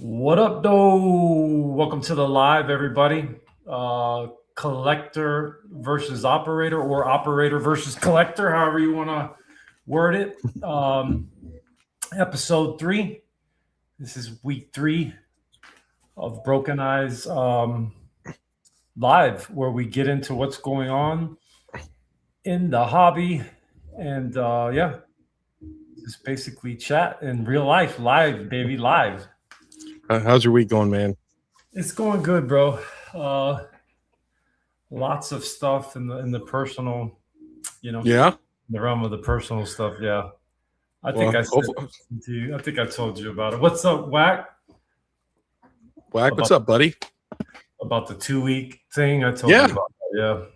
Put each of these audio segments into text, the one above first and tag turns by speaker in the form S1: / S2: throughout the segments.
S1: What up, though? Welcome to the live, everybody. Collector versus operator, or operator versus collector, however you want to word it. Episode 3. This is week 3 of Broken Eyes live, where we get into what's going on in the hobby. And just basically chat in real life, live, baby, live.
S2: How's your week going, man?
S1: It's going good, bro. Lots of stuff in the personal,
S2: Yeah.
S1: the realm of the personal stuff. Yeah, I think
S2: Well,
S1: I said
S2: hopefully.
S1: to you. I think I told you about it. What's up, Whack?
S2: Whack, what's
S1: About
S2: up, buddy?
S1: about the 2 week thing. I told you
S2: Yeah.
S1: about that.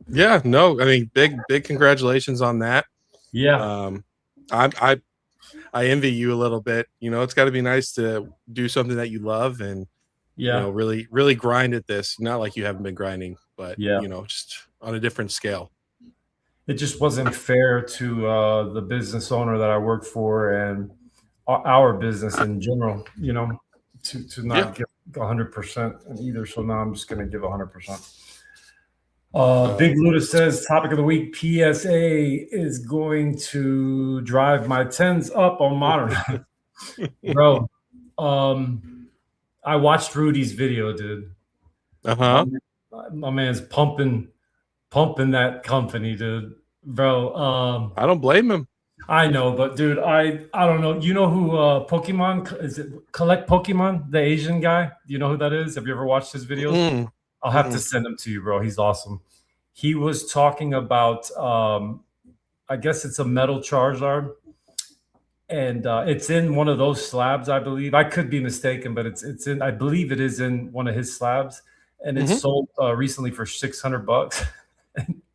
S1: Yeah,
S2: Yeah. No, I mean, big congratulations on that.
S1: yeah,
S2: Um, I envy you a little bit. It's got to be nice to do something that you love and
S1: yeah,
S2: really grind at this. Not like you haven't been grinding, but
S1: yeah.
S2: just on a different scale.
S1: It just wasn't fair to the business owner that I work for and our business in general. To
S2: Yeah.
S1: not give 100% in either. So now I'm just going to give 100%.
S2: Uh,
S1: Big Luda says, topic of the week, PSA is going to drive my tens up on modern. Bro, I watched Rudy's video, dude. My,
S2: uh-huh.
S1: my man's pumping that company, dude. Bro,
S2: I don't blame him.
S1: I know, but dude, I don't know. You know who Pokemon is? It Collect Pokemon, the Asian guy? Do you know who that is? Have you ever watched his videos?
S2: Mm-mm.
S1: I'll have to
S2: Mm-mm.
S1: send him to you, bro. He's awesome. He was talking about I guess it's a metal Charizard, and it's in one of those slabs, I believe. I could be mistaken, but it's in. I believe it is in one of his slabs, and it's
S2: Mhm.
S1: sold recently for $600.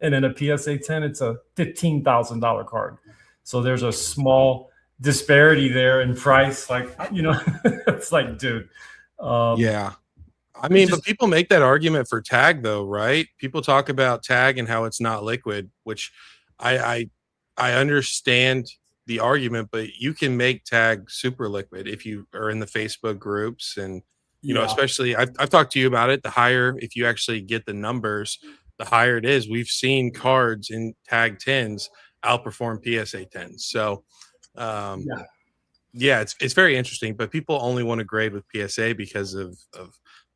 S1: And in a PSA 10, it's a $15,000 card. So there's a small disparity there in price. Like it's like, dude, um,
S2: Yeah. I
S1: it
S2: mean, but
S1: just
S2: people make that argument for tag though, right? People talk about tag and how it's not liquid, which I I, I understand the argument, but you can make tag super liquid if you are in the Facebook groups and
S1: yeah,
S2: especially I've talked to you about it. The higher if you actually get the numbers, the higher it is. We've seen cards in tag tens outperform PSA tens. So um
S1: yeah,
S2: yeah, it's very interesting, but people only want to grade with PSA because of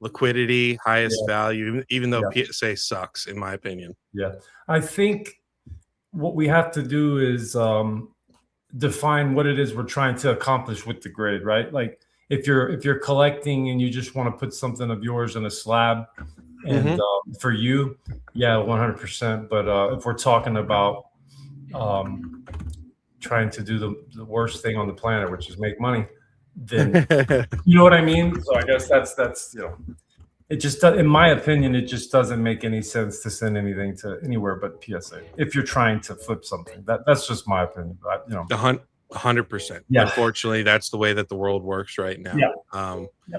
S2: liquidity, highest
S1: yeah,
S2: value, even though
S1: yeah.
S2: PSA sucks, in my opinion.
S1: Yeah. I think what we have to do is define what it is we're trying to accomplish with the grade, right? Like if you're collecting and you just want to put something of yours in a slab, and
S2: Hmm.
S1: for you, yeah, 100%. But if we're talking about um, trying to do the worst thing on the planet, which is make money, then you know what I mean. So I guess that's it just in my opinion, it just doesn't make any sense to send anything to anywhere but PSA if you're trying to flip something. That's just my opinion. But
S2: 100%.
S1: yeah,
S2: Unfortunately, that's the way that the world works right
S1: yeah,
S2: now.
S1: yeah,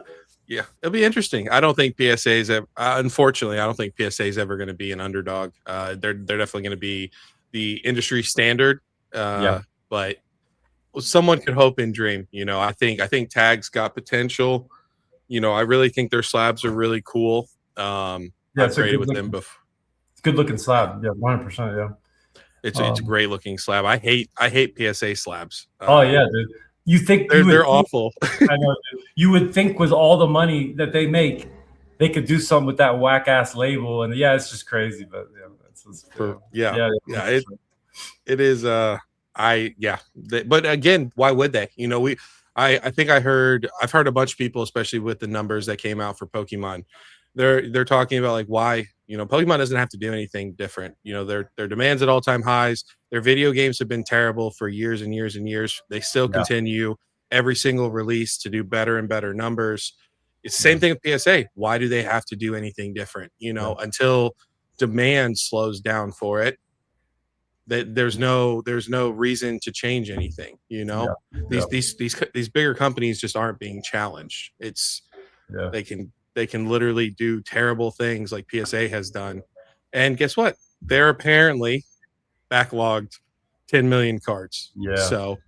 S2: Yeah, it'll be interesting. I don't think PSA's unfortunately, I don't think PSA is ever going to be an underdog. They're definitely going to be the industry standard.
S1: yeah,
S2: But someone could hope and dream. I think Tag's got potential. I really think their slabs are really cool.
S1: yeah.
S2: I've
S1: It's a
S2: graded with them before.
S1: good looking
S2: Yeah,
S1: slab. Yeah, 100%. Yeah.
S2: it's a great looking slab. I hate PSA slabs.
S1: Oh yeah, dude. You think
S2: They're
S1: you would
S2: they're
S1: think,
S2: awful.
S1: I know, dude. You would think with all the money that they make, they could do something with that whack ass label, and yeah, it's just crazy. But yeah,
S2: For yeah,
S1: yeah,
S2: yeah. It is. I yeah. But again, why would they? I think I've heard a bunch of people, especially with the numbers that came out for Pokemon. They're talking about like why Pokemon doesn't have to do anything different. Their demands at all time highs. Their video games have been terrible for years and years and years. They still
S1: yeah,
S2: continue every single release to do better and better numbers. It's the
S1: yeah,
S2: same thing with PSA. Why do they have to do anything different?
S1: yeah,
S2: Until demand slows down for it, that there's no reason to change anything.
S1: yeah, yeah,
S2: These bigger companies just aren't being challenged. It's
S1: yeah,
S2: they can literally do terrible things like PSA has done, and guess what, they're apparently backlogged 10 million cards.
S1: yeah.
S2: So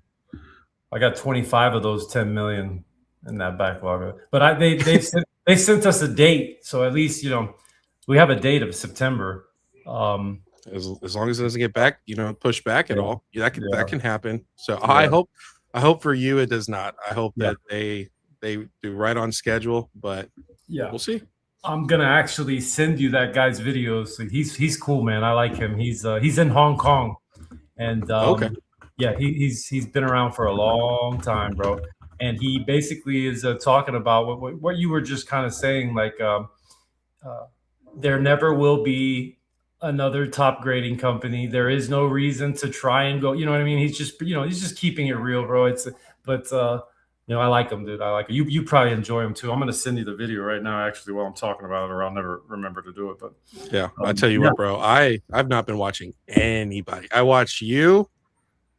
S1: I got 25 of those 10 million, in that backlog. But they sent us a date, so at least we have a date of September. Um,
S2: As long as it doesn't get back, pushed back at
S1: yeah,
S2: all, that
S1: yeah,
S2: can happen. So
S1: yeah,
S2: I hope for you it does not. I hope
S1: yeah,
S2: that they do right on schedule, but
S1: yeah.
S2: we'll see.
S1: I'm gonna actually send you that guy's videos. So he's cool, man. I like him. He's in Hong Kong, and
S2: Okay.
S1: yeah, he's been around for a long time, bro. And he basically is talking about what you were just kind of saying, like uh, there never will be another top grading company. There is no reason to try and go. You know what I mean? He's just keeping it real, bro. But I like him, dude. I like him. You probably enjoy him too. I'm gonna send you the video right now, actually, while I'm talking about it, or I'll never remember to do it. But
S2: Yeah, I tell you
S1: yeah,
S2: what, bro. I've not been watching anybody. I watch you,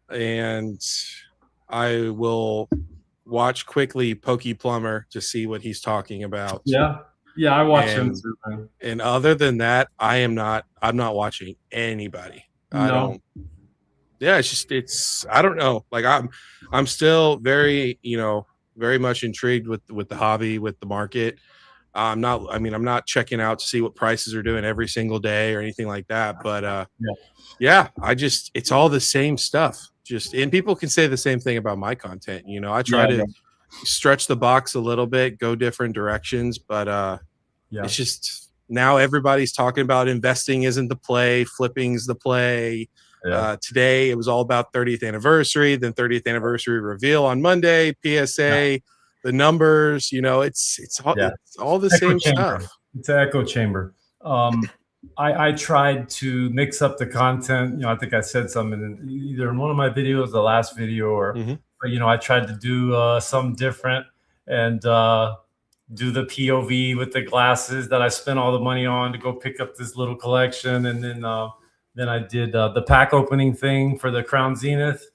S2: and I will watch quickly Pokey Plumber to see what he's talking about.
S1: yeah, yeah. I watch him
S2: And
S1: too, man.
S2: and other than that, I'm not watching anybody. I
S1: No,
S2: don't. Yeah, it's I don't know. Like I'm still very, very much intrigued with the hobby, with the market. I'm not checking out to see what prices are doing every single day or anything like that, but
S1: yeah,
S2: yeah, it's all the same stuff. Just and people can say the same thing about my content. I
S1: yeah,
S2: try to
S1: bro.
S2: stretch the box a little bit, go different directions, but
S1: Yeah,
S2: it's just now everybody's talking about investing isn't the play, flipping's the play.
S1: yeah,
S2: Today it was all about 30th anniversary, then 30th anniversary reveal on Monday,
S1: yeah,
S2: PSA, the numbers.
S1: yeah.
S2: It's all the
S1: Echo
S2: same stuff.
S1: chamber. It's an echo chamber. I tried to mix up the content. I think I said something either in one of my videos, the last video, or
S2: Hmm.
S1: but I tried to do some different and do the POV with the glasses that I spent all the money on to go pick up this little collection, and then I did the pack opening thing for the Crown Zenith.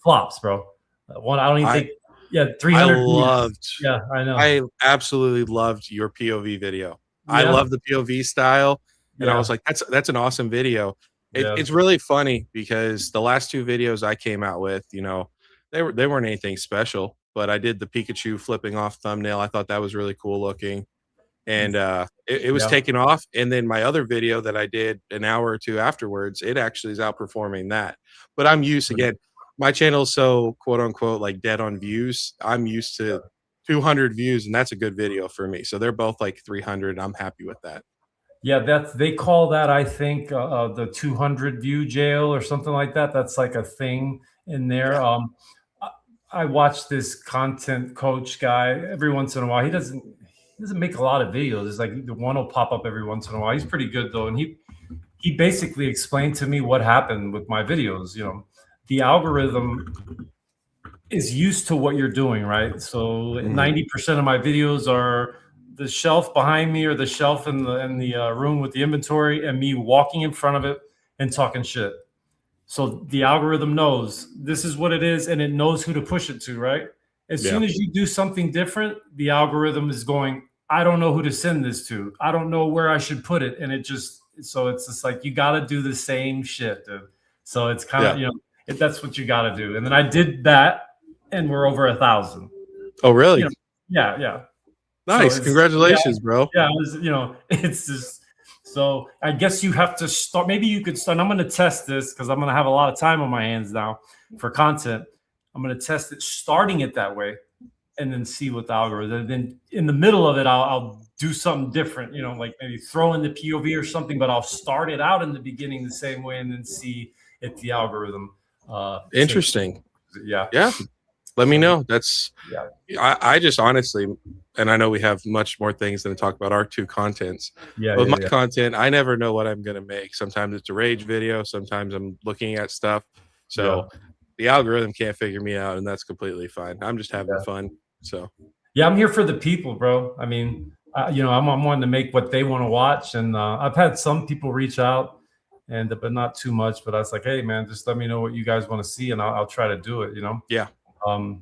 S1: Flops, bro. One I don't even
S2: I
S1: think. Yeah,
S2: I
S1: 300 views.
S2: loved
S1: Yeah, I know.
S2: I absolutely loved your POV video. I
S1: Yeah,
S2: love the POV style, and I was
S1: yeah,
S2: like, "That's an awesome video."
S1: yeah.
S2: It's really funny because the last two videos I came out with, they weren't anything special, but I did the Pikachu flipping off thumbnail. I thought that was really cool looking, and it was
S1: Yeah.
S2: taking off. And then my other video that I did an hour or two afterwards, it actually is outperforming that. But I'm used again. My channel is so quote unquote like dead on views. I'm used to 200 views, and that's a good video for me. So they're both like 300. And I'm happy with that.
S1: Yeah, they call that, I think, the 200 view jail or something like that. That's like a thing in there.
S2: Yeah.
S1: I, I watch this content coach guy every once in a while. He doesn't make a lot of videos. It's like the one will pop up every once in a while. He's pretty good though, and he basically explained to me what happened with my videos. The algorithm is used to what you're doing, right? So
S2: Mhm.
S1: 90% of my videos are the shelf behind me or the shelf in the room with the inventory and me walking in front of it and talking shit. So the algorithm knows this is what it is and it knows who to push it to, right? As
S2: Yeah.
S1: soon as you do something different, the algorithm is going, I don't know who to send this to. I don't know where I should put it. And it's just like, you got to do the same shit, dude. So it's kind
S2: Yeah.
S1: of, that's what you got to do. And then I did that and we're over 1,000.
S2: Oh,
S1: You
S2: really?
S1: know, yeah, yeah. So
S2: Nice.
S1: it's yeah,
S2: Congratulations, bro.
S1: yeah. It's just so. I guess you have to start. Maybe you could start. I'm going to test this because I'm going to have a lot of time on my hands now for content. I'm going to test it, starting it that way, and then see what the algorithm. Then in the middle of it, I'll do something different. Like maybe throw in the POV or something, but I'll start it out in the beginning the same way, and then see if the algorithm takes.
S2: Interesting.
S1: Yeah.
S2: Yeah. Let me
S1: So
S2: know. That's
S1: yeah,
S2: I just honestly, and I know we have much more things than to talk about our two contents.
S1: yeah,
S2: But with
S1: yeah,
S2: my
S1: yeah,
S2: content, I never know what I'm gonna make. Sometimes it's a rage video, sometimes I'm looking at stuff.
S1: yeah.
S2: So the algorithm can't figure me out, and that's completely fine. I'm just having
S1: Yeah.
S2: fun. So
S1: Yeah, I'm here for the people, bro. I mean, I'm wanting to make what they want to watch, and I've had some people reach out, and but not too much. But I was like, hey, man, just let me know what you guys want to see, and I'll try to do it.
S2: yeah.
S1: Um,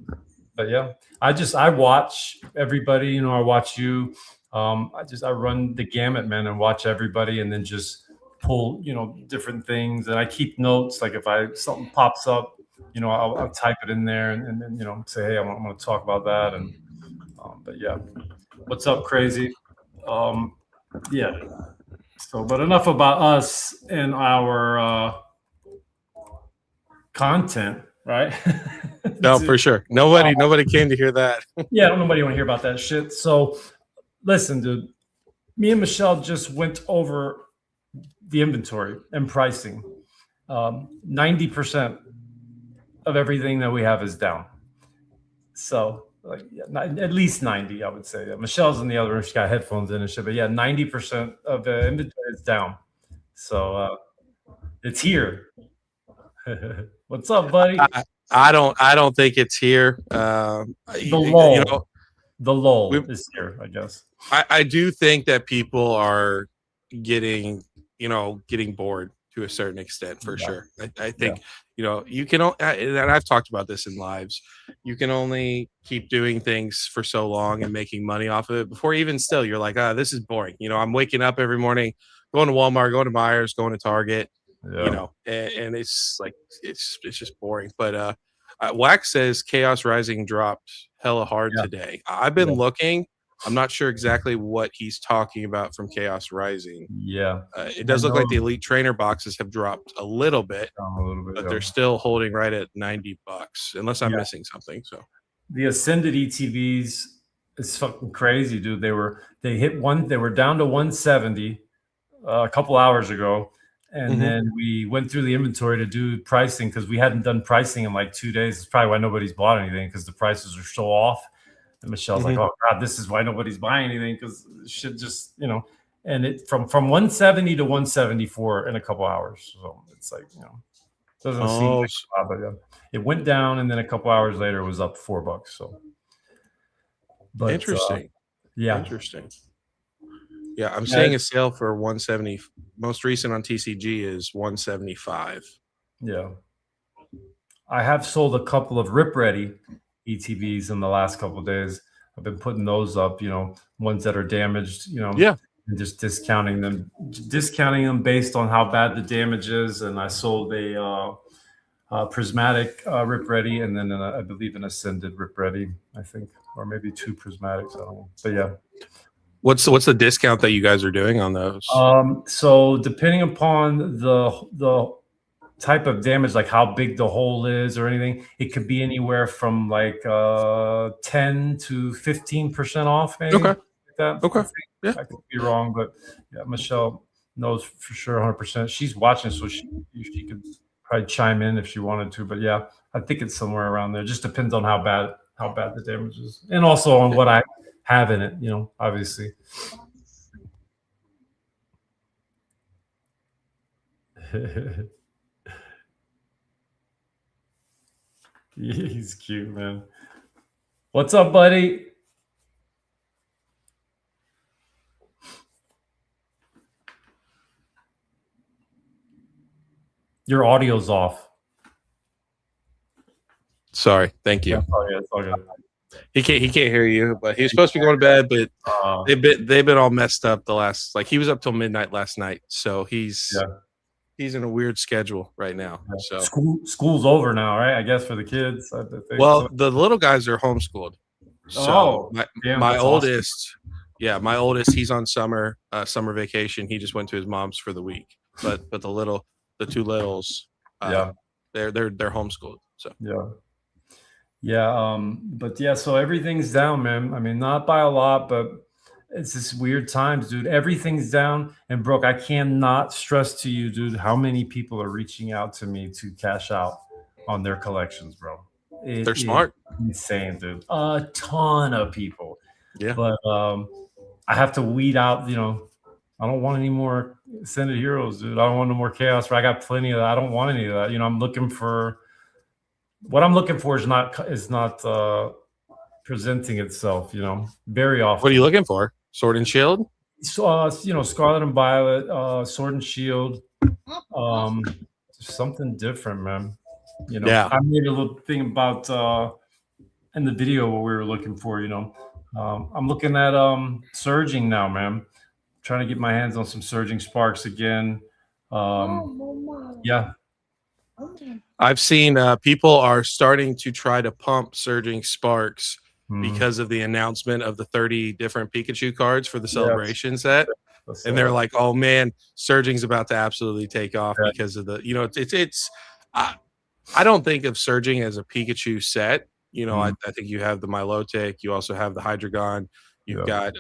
S1: but yeah, I watch everybody. I watch you. I run the gamut, man, and watch everybody, and then just pull different things, and I keep notes. Like if something pops up, I'll type it in there, and then say, hey, I'm going to talk about that, and yeah. What's up, crazy? Yeah. So, but enough about us and our content, right?
S2: No, for sure. Nobody came to hear that.
S1: Yeah, nobody want to hear about that shit. So, listen, dude. Me and Michelle just went over the inventory and pricing. 90% of everything that we have is down. So, like, yeah, at least 90, I would say. Yeah, Michelle's in the other room. She's got headphones in and shit. But yeah, 90% of the inventory is down. So, it's here. What's up, buddy?
S2: I don't think it's here.
S1: The
S2: You know,
S1: lull is here, I guess.
S2: I do think that people are getting bored to a certain extent, for sure. I think, you can, and I've talked about this in lives, you can only keep doing things for so long and making money off of it before even still you're like, this is boring. I'm waking up every morning, going to Walmart, going to Myers, going to Target, and it's like, it's just boring. But Wax says Chaos Rising dropped hella hard today. I've been looking. I'm not sure exactly what he's talking about from Chaos Rising.
S1: Yeah.
S2: It does look like the Elite Trainer boxes have dropped a little bit, but they're still holding right at $90, unless I'm missing something. So
S1: the Ascended ETBs is fucking crazy, dude. They were down to 170 a couple hours ago. And then we went through the inventory to do pricing because we hadn't done pricing in like 2 days. It's probably why nobody's bought anything, because the prices are so off. And Michelle's like, oh God, this is why nobody's buying anything, because shit just, and it from 170 to 174 in a couple hours. So it's like, doesn't seem like a lot, but it went down, and then a couple hours later it was up $4. So, but
S2: interesting. Interesting. Yeah, I'm seeing a sale for 170. Most recent on TCG is 175.
S1: Yeah. I have sold a couple of Rip Ready ETBs in the last couple of days. I've been putting those up, ones that are damaged, and just discounting them based on how bad the damage is. And I sold a prismatic Rip Ready, and then I believe an Ascended Rip Ready, I think, or maybe 2 prismatics. I don't know. But yeah.
S2: What's the discount that you guys are doing on those?
S1: So depending upon the type of damage, like how big the hole is or anything, it could be anywhere from like 10 to 15% off, maybe.
S2: Okay.
S1: Like that.
S2: Okay.
S1: Yeah. I could be wrong, but yeah, Michelle knows for sure 100%. She's watching, so she could probably chime in if she wanted to. But yeah, I think it's somewhere around there. Just depends on how bad the damage is, and also on what I have in it, obviously. He's cute, man. What's up, buddy? Your audio's off.
S2: Sorry. Thank you.
S1: It's all good.
S2: He can't hear you, but he was supposed to be going to bed, but they've been all messed up the last, like, he was up till midnight last night, so he's in a weird schedule right now. So
S1: school's over now, right? I guess for the kids.
S2: Well, the little guys are homeschooled. So my oldest, awesome. My oldest, he's on summer vacation. He just went to his mom's for the week. But the 2 littles, they're homeschooled. So
S1: but yeah, so everything's down, man. I mean, not by a lot, but it's this weird times, dude. Everything's down. And Brooke, I cannot stress to you, dude, how many people are reaching out to me to cash out on their collections, bro.
S2: They're smart.
S1: Insane, dude. A ton of people.
S2: Yeah.
S1: But I have to weed out, I don't want any more Ascended Heroes, dude. I don't want no more Chaos. I got plenty of that. I don't want any of that. I'm looking for what I'm looking for is not presenting itself, very often.
S2: What are you looking for? Sword and Shield?
S1: So, Scarlet and Violet, Sword and Shield, something different, man. I made a little thing about in the video what we were looking for. I'm looking at Surging now, man. Trying to get my hands on some Surging Sparks again. Yeah.
S2: I've seen people are starting to try to pump Surging Sparks because of the announcement of the 30 different Pikachu cards for the celebration set. And they're like, "Oh man, Surging's about to absolutely take off because of the, it's I don't think of Surging as a Pikachu set. I think you have the Milotic, you also have the Hydreigon, you've got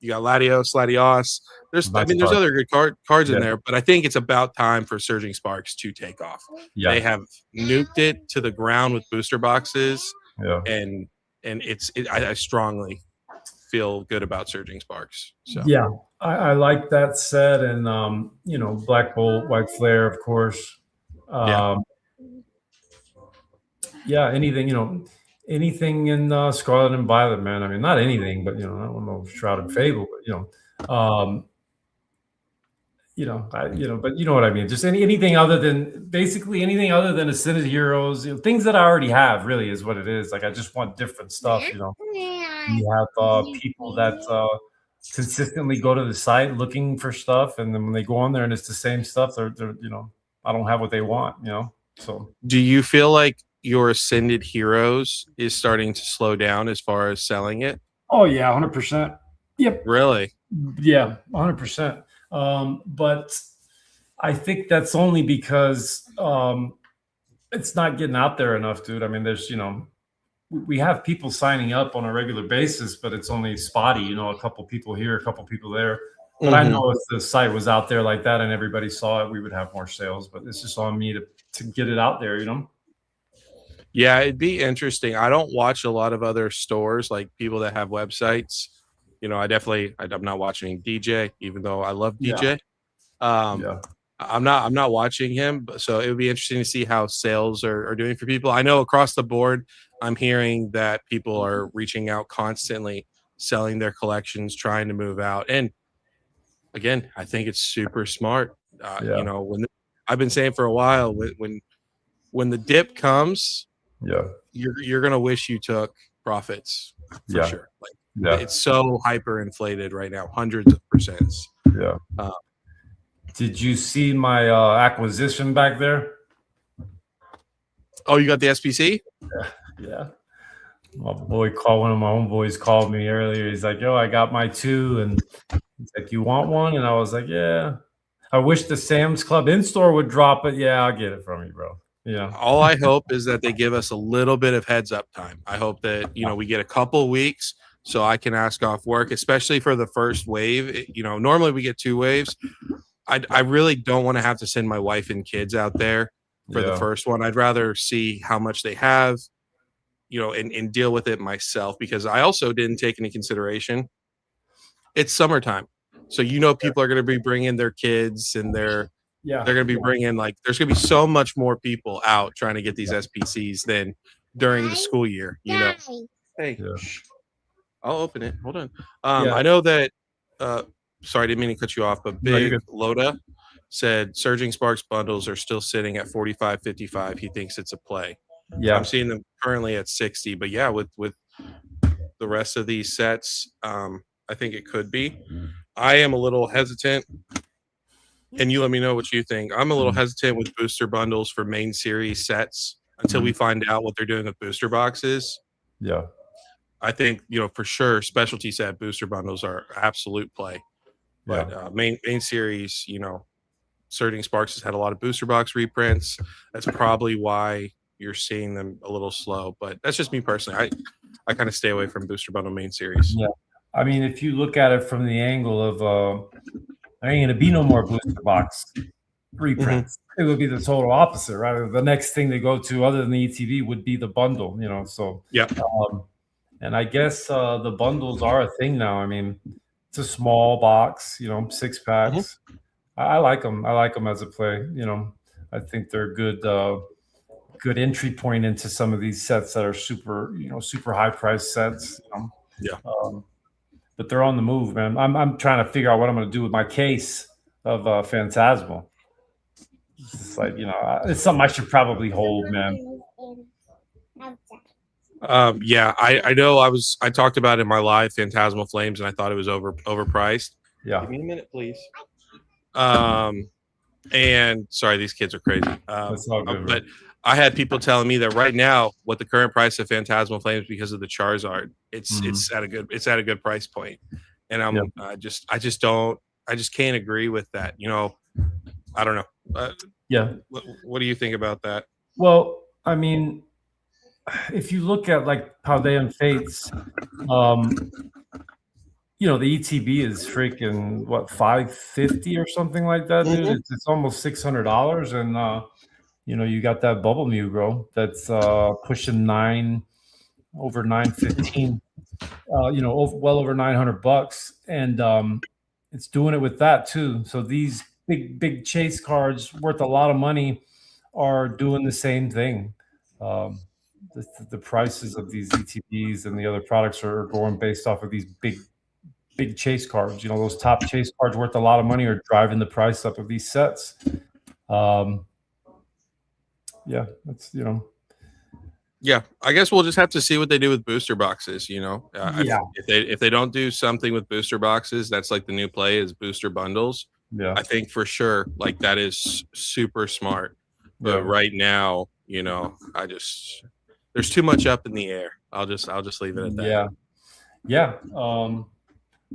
S2: Latios. There's other good cards in there, but I think it's about time for Surging Sparks to take off. They have nuked it to the ground with booster boxes, and I strongly feel good about Surging Sparks. So
S1: yeah, I like that set, and Black Bolt, White Flare, of course. Yeah, anything in Scarlet and Violet, man. I mean, not anything, but I don't know, Shroud and Fable, but but you know what I mean. Just anything other than Ascended Heroes, things that I already have. Really, is what it is. Like I just want different stuff. You have people that consistently go to the site looking for stuff, and then when they go on there and it's the same stuff, they're I don't have what they want. So
S2: do you feel like your Ascended Heroes is starting to slow down as far as selling it?
S1: Oh yeah, 100%. Yep.
S2: Really?
S1: Yeah, 100%. But I think that's only because it's not getting out there enough, dude. I mean, there's we have people signing up on a regular basis, but it's only spotty. A couple people here, a couple people there. But I know if the site was out there like that and everybody saw it, we would have more sales. But it's just on me to get it out there.
S2: Yeah, it'd be interesting. I don't watch a lot of other stores, like people that have websites. I'm not watching DJ, even though I love DJ. I'm not watching him, so it would be interesting to see how sales are doing for people. I know across the board, I'm hearing that people are reaching out constantly, selling their collections, trying to move out. And again, I think it's super smart. When I've been saying for a while, when the dip comes, you're gonna wish you took profits for sure. It's so hyper-inflated right now, hundreds of percents.
S1: Did you see my acquisition back there?
S2: Oh, you got the SPC?
S1: Yeah. One of my homeboys called me earlier. He's like, "Yo, I got my 2," and he's like, "You want one?" And I was like, "Yeah." I wish the Sam's Club in-store would drop it. Yeah, I'll get it from you, bro. Yeah.
S2: All I hope is that they give us a little bit of heads up time. I hope that we get a couple weeks so I can ask off work, especially for the first wave. Normally we get 2 waves. I really don't want to have to send my wife and kids out there for the first one. I'd rather see how much they have, and deal with it myself, because I also didn't take into consideration it's summertime. So people are going to be bringing their kids, and they're going to be bringing, like, there's going to be so much more people out trying to get these SPCs than during the school year. Hey, I'll open it. Hold on. I know that. Sorry, I didn't mean to cut you off, but Big Loda said Surging Sparks bundles are still sitting at 45.55. He thinks it's a play. Yeah, I'm seeing them currently at 60, but yeah, with the rest of these sets, I think it could be. I am a little hesitant, and you let me know what you think. I'm a little hesitant with booster bundles for main series sets until we find out what they're doing with booster boxes.
S1: Yeah,
S2: I think for sure specialty set booster bundles are absolute play. But main series, Surging Sparks has had a lot of booster box reprints. That's probably why you're seeing them a little slow. But that's just me personally. I kind of stay away from booster bundle main series.
S1: Yeah, I mean, if you look at it from the angle of there ain't gonna be no more booster box reprints. It would be the total opposite, right? The next thing they go to, other than the ETB, would be the bundle. So
S2: yeah.
S1: And I guess the bundles are a thing now. I mean, it's a small box, 6 packs. I like them. I like them as a play. I think they're good entry point into some of these sets that are super high price sets.
S2: Yeah.
S1: But they're on the move, man. I'm trying to figure out what I'm going to do with my case of Phantasmal. It's just like, it's something I should probably hold, man.
S2: Yeah, I know. I talked about it in my live Phantasmal Flames, and I thought it was overpriced.
S1: Yeah.
S2: Give me a minute, please. And sorry, these kids are crazy.
S1: That's all good,
S2: but I had people telling me that right now, what the current price of Phantasmal Flames because of the Charizard, it's at a good price point, and
S1: Yeah.
S2: I just can't agree with that. You know, I don't know.
S1: Yeah.
S2: What do you think about that?
S1: Well, I mean, if you look at like Paldean Fates, um, the ETB is freaking what, 550 or something like that, dude.
S2: Mm-hmm.
S1: It's almost $600, and you got that bubble mew, bro. That's pushing over 915. Well over $900, and it's doing it with that too. So these big chase cards worth a lot of money are doing the same thing. Um, the prices of these ETBs and the other products are going based off of these big chase cards. Those top chase cards worth a lot of money are driving the price up of these sets. Um, yeah, that's
S2: Yeah, I guess we'll just have to see what they do with booster boxes.
S1: yeah,
S2: If they don't do something with booster boxes, that's like the new play is booster bundles.
S1: yeah,
S2: I think for sure, like that is super smart. But
S1: yeah,
S2: right now, there's too much up in the air. I'll just leave it at that.
S1: yeah, yeah.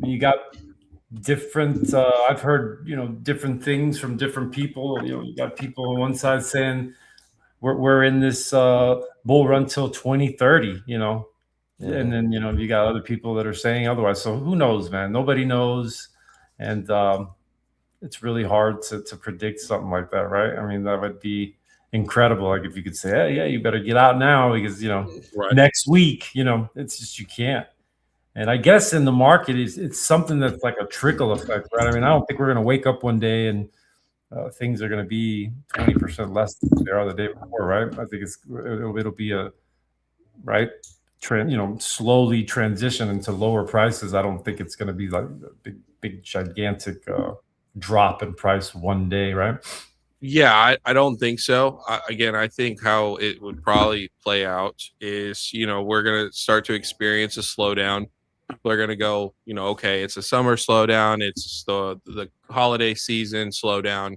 S1: You got different. I've heard different things from different people. You got people on one side saying we're in this bull run till 2030. And then you got other people that are saying otherwise. So who knows, man? Nobody knows, and it's really hard to predict something like that, right? I mean, that would be incredible. Like if you could say, hey, yeah, you better get out now because
S2: Right.
S1: next week, it's just you can't. And I guess in the market, it's something that's like a trickle effect, right? I mean, I don't think we're going to wake up one day and things are going to be 20% less than they are the day before, right? I think it'll be a right slowly transition into lower prices. I don't think it's going to be like a big gigantic drop in price one day, right?
S2: Yeah, I don't think so. Again, I think how it would probably play out is, we're going to start to experience a slowdown. People are going to go, okay, it's a summer slowdown, it's the holiday season slowdown,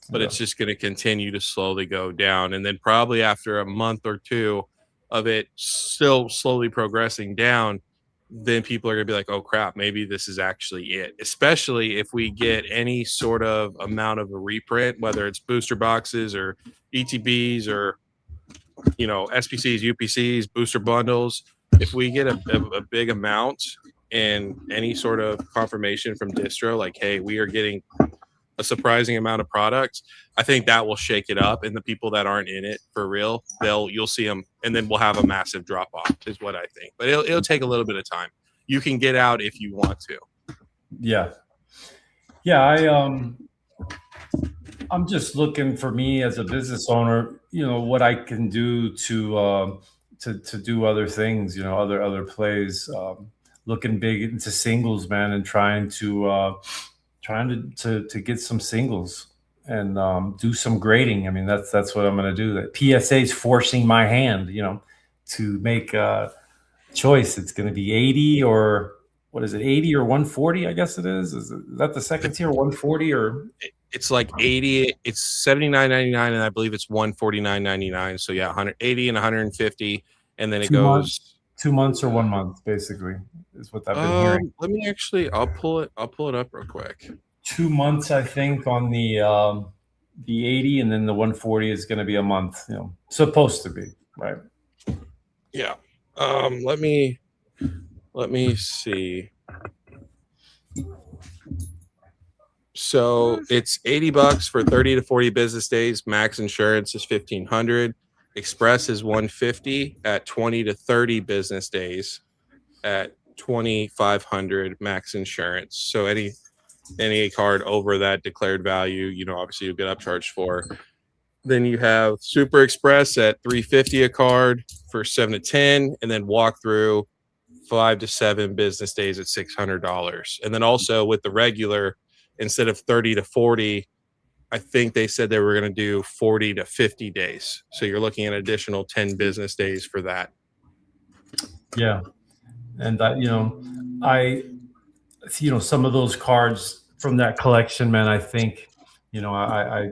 S2: but
S1: Yeah.
S2: it's just going to continue to slowly go down. And then probably after a month or two of it still slowly progressing down, then people are going to be like, oh crap, maybe this is actually it. Especially if we get any sort of amount of a reprint, whether it's booster boxes or ETBs or, SPCs, UPCs, booster bundles. If we get a big amount and any sort of confirmation from distro, like, hey, we are getting a surprising amount of products, I think that will shake it up. And the people that aren't in it for real, you'll see them, and then we'll have a massive drop off, is what I think. But it'll take a little bit of time. You can get out if you want to.
S1: Yeah. I'm just looking for me as a business owner, what I can do to do other things, other plays, looking big into singles, man, and trying to get some singles and do some grading. I mean, that's what I'm going to do. That PSA is forcing my hand, to make a choice. It's going to be 80 or what is it, 80 or 140? I guess it is. Is that the second tier, 140 or?
S2: It's like 80. It's $79.99, and I believe it's $149.99. So yeah, 180 and 150, and then it goes
S1: 2 months or 1 month, basically, is what I've been hearing.
S2: Let me actually. I'll pull it up real quick.
S1: 2 months, I think, on the 80, and then the 140 is going to be a month. Supposed to be, right?
S2: Yeah. Let me see. So it's $80 for 30 to 40 business days. Max insurance is $1,500. Express is $150 at 20 to 30 business days at $2,500 max insurance. So any card over that declared value, obviously you'll get upcharged for. Then you have Super Express at $350 a card for 7 to 10, and then walk through 5 to 7 business days at $600. And then also with the regular, instead of 30 to 40, I think they said they were going to do 40 to 50 days. So you're looking at an additional 10 business days for that.
S1: Yeah. And that, some of those cards from that collection, man, I think, I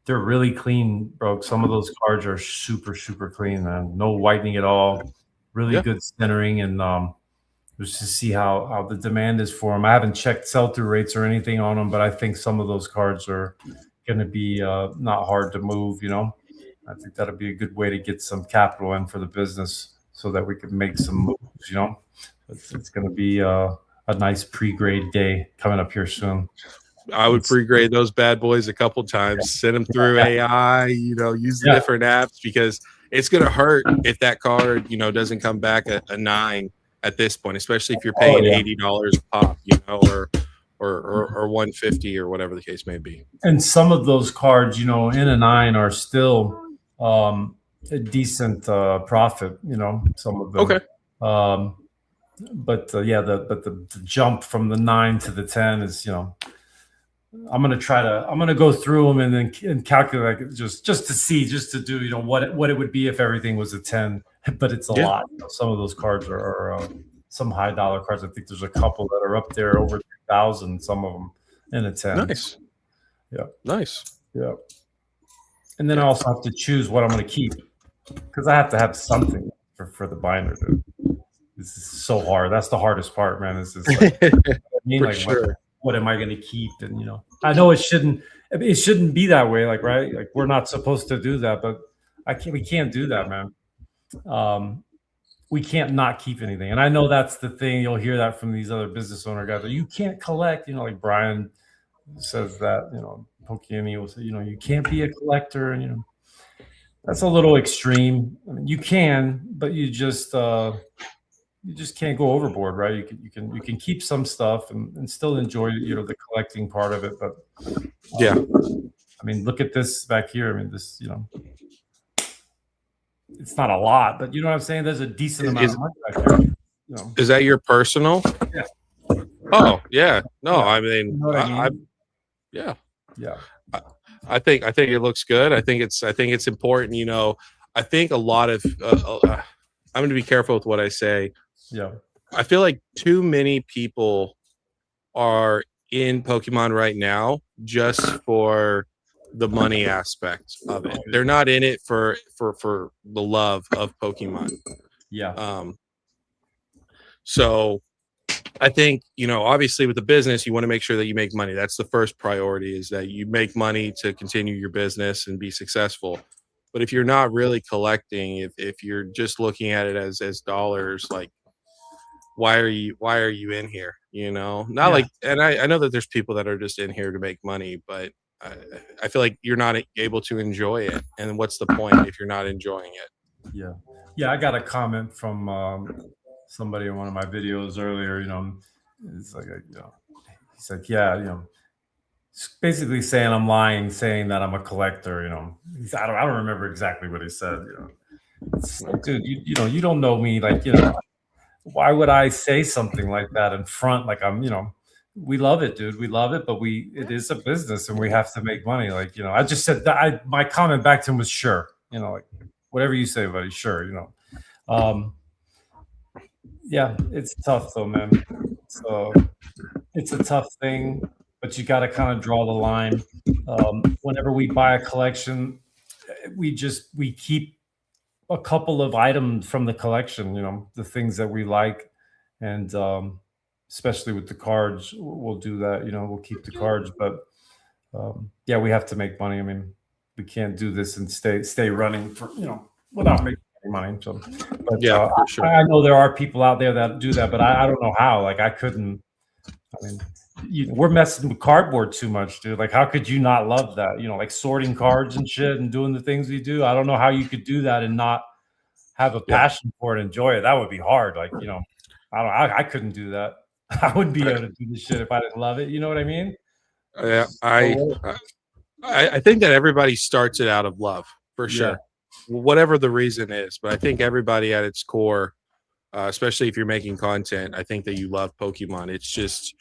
S1: they're really clean, bro. Some of those cards are super, super clean, man. No whitening at all. Really
S2: Yeah.
S1: good centering, and just to see how the demand is for them. I haven't checked sell-through rates or anything on them, but I think some of those cards are going to be not hard to move. I think that'll be a good way to get some capital in for the business, so that we can make some moves. It's going to be a nice pre-grade day coming up here soon.
S2: I would
S1: It's,
S2: pre-grade those bad boys a couple times, send them through AI, use the different apps, because it's going to hurt if that card, doesn't come back a 9 at this point, especially if you're paying $80 a pop, or 150 or whatever the case may be.
S1: And some of those cards, in a 9 are still a decent profit, some of them.
S2: Okay.
S1: But the jump from the 9 to the 10 is, I'm gonna go through them and calculate just to see, just to do, what it would be if everything was a 10, but it's a lot. Some of those cards are some high dollar cards. I think there's a couple that are up there over 3,000, some of them in a 10.
S2: Nice.
S1: Yeah.
S2: Nice.
S1: Yeah. And then I also have to choose what I'm going to keep, because I have to have something for the binder, dude. This is so hard. That's the hardest part, man. This is what am I going to keep? And I know it shouldn't be that way, right? Like, we're not supposed to do that, but we can't do that, man. We can't not keep anything. And I know that's the thing. You'll hear that from these other business owner guys. You can't collect, like Brian says that, Pokémon will say, you can't be a collector. And, that's a little extreme. I mean, you can, but you just can't go overboard, right? You can keep some stuff and still enjoy, the collecting part of it. But I mean, look at this back here. I mean, this, it's not a lot, but you know what I'm saying? There's a decent amount of money back here.
S2: Is that your personal?
S1: Yeah.
S2: Oh, yeah. No, I mean,
S1: You know what I mean?
S2: Yeah.
S1: Yeah.
S2: I think it looks good. I think it's important. I think a lot of I'm going to be careful with what I say.
S1: Yeah.
S2: I feel like too many people are in Pokemon right now just for the money aspect of it. They're not in it for the love of Pokemon.
S1: Yeah.
S2: So I think, obviously with the business, you want to make sure that you make money. That's the first priority, is that you make money to continue your business and be successful. But if you're not really collecting, if you're just looking at it as dollars, like, why are you in here? Not like, and I know that there's people that are just in here to make money, but I feel like you're not able to enjoy it. And what's the point if you're not enjoying it?
S1: Yeah. Yeah. I got a comment from somebody in one of my videos earlier. It's like, he said, yeah, basically saying I'm lying, saying that I'm a collector. I don't remember exactly what he said. It's like, dude, you don't know me. Like, why would I say something like that in front? Like, I'm, we love it, dude. We love it, but it is a business and we have to make money. Like, I just said that my comment back to him was sure, like, whatever you say, buddy, sure. Yeah, it's tough though, man. So it's a tough thing, but you got to kind of draw the line. Whenever we buy a collection, we keep a couple of items from the collection, the things that we like. And especially with the cards, we'll do that, we'll keep the cards. But yeah, we have to make money. I mean, we can't do this and stay running for, without making any money. So, but
S2: yeah, for sure.
S1: I know there are people out there that do that, but I don't know how. Like, I couldn't. I mean, we're messing with cardboard too much, dude. Like, how could you not love that? Like sorting cards and shit and doing the things we do. I don't know how you could do that and not have a passion for it, enjoy it. That would be hard. Like, I couldn't do that. I wouldn't be able to do this shit if I didn't love it. You know what I mean?
S2: Yeah, I think that everybody starts it out of love, for sure, whatever the reason is. But I think everybody at its core, especially if you're making content, I think that you love Pokemon. It's just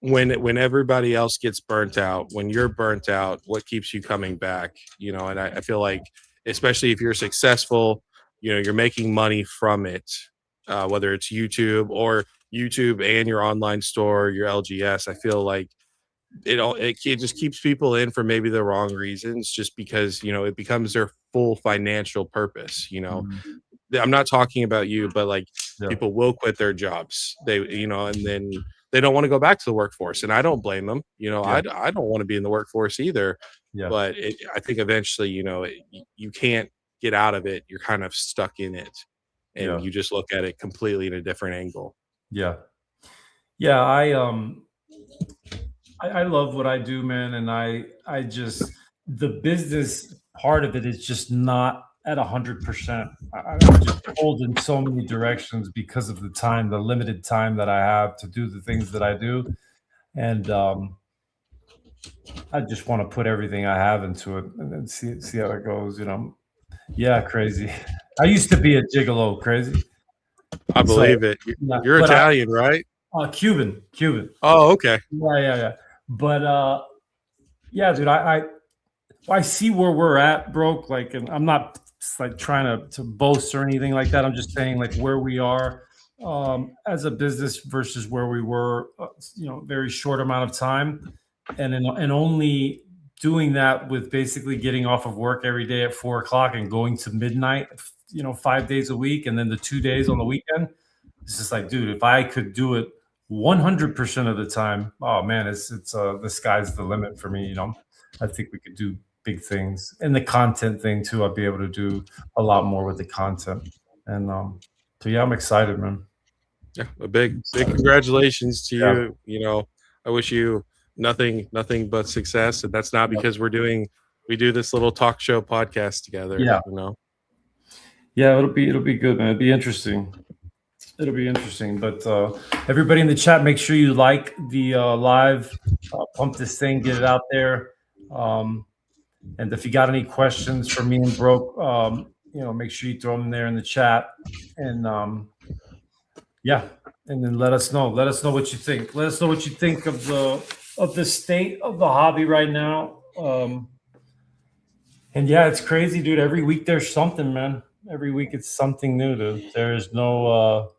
S2: when everybody else gets burnt out, when you're burnt out, what keeps you coming back? And I feel like, especially if you're successful, you're making money from it, whether it's YouTube and your online store, your LGS. I feel like it just keeps people in for maybe the wrong reasons, just because it becomes their full financial purpose.
S1: Mhm.
S2: I'm not talking about you, but like
S1: Yeah.
S2: people will quit their jobs. And then they don't want to go back to the workforce, and I don't blame them.
S1: Yeah.
S2: I don't want to be in the workforce either,
S1: Yeah.
S2: but I think eventually, you can't get out of it. You're kind of stuck in it, and
S1: Yeah.
S2: you just look at it completely in a different angle.
S1: Yeah. Yeah. I love what I do, man, and I just the business part of it is just not at 100%. I'm just pulled in so many directions because of the limited time that I have to do the things that I do, and I just want to put everything I have into it and then see how it goes. Yeah, crazy. I used to be a gigolo, crazy.
S2: I
S1: So
S2: believe it.
S1: yeah,
S2: You're
S1: but
S2: Italian, right?
S1: Cuban.
S2: Oh, okay.
S1: Yeah. But yeah, dude, I see where we're at, bro. Like, and I'm not like trying to boast or anything like that. I'm just saying like where we are as a business versus where we were, very short amount of time, and only doing that with basically getting off of work every day at 4 o'clock and going to midnight, 5 days a week, and then the 2 days on the weekend. It's just like, dude, if I could do it 100% of the time, oh man, it's the sky's the limit for me. I think we could do big things, and the content thing too. I'll be able to do a lot more with the content, and so yeah, I'm excited, man.
S2: Yeah, a
S1: I'm
S2: big
S1: excited.
S2: congratulations to
S1: Yeah,
S2: you. I wish you nothing but success, and that's not
S1: yeah,
S2: because we do this little talk show podcast together.
S1: yeah, yeah. It'll be good, man. It'll be interesting. It'll be interesting. But everybody in the chat, make sure you like the live, pump this thing, get it out there. Um, and if you got any questions for me and Broke, make sure you throw them there in the chat. And yeah, and then let us know. Let us know what you think. Let us know what you think of the state of the hobby right now. And yeah, it's crazy, dude. Every week there's something, man. Every week it's something new, dude. There is no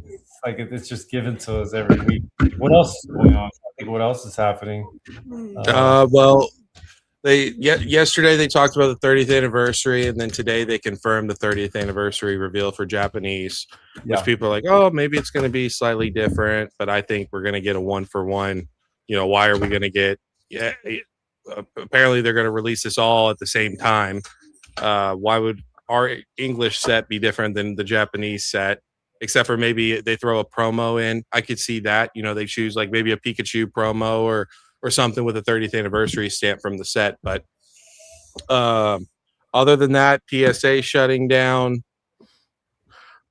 S1: it's like it's just given to us every week. What else is going on? I think what else is happening?
S2: Well, yesterday they talked about the 30th anniversary, and then today they confirmed the 30th anniversary reveal for Japanese, which
S1: Yeah,
S2: people are like, oh, maybe it's going to be slightly different, but I think we're going to get a 1-for-1. Why are we going to get? Yeah, apparently they're going to release this all at the same time. Why would our English set be different than the Japanese set? Except for maybe they throw a promo in. I could see that. They choose like maybe a Pikachu promo or something with a 30th anniversary stamp from the set. But other than that, PSA shutting down,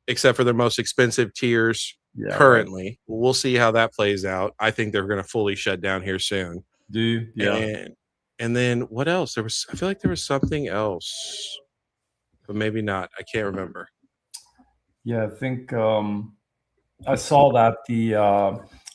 S2: except for their most expensive tiers
S1: yeah, right.
S2: currently. We'll see how that plays out. I think they're going to fully shut down here soon.
S1: Do you? Yeah.
S2: And then what else? I feel like there was something else, but maybe not. I can't remember.
S1: Yeah, I think I saw that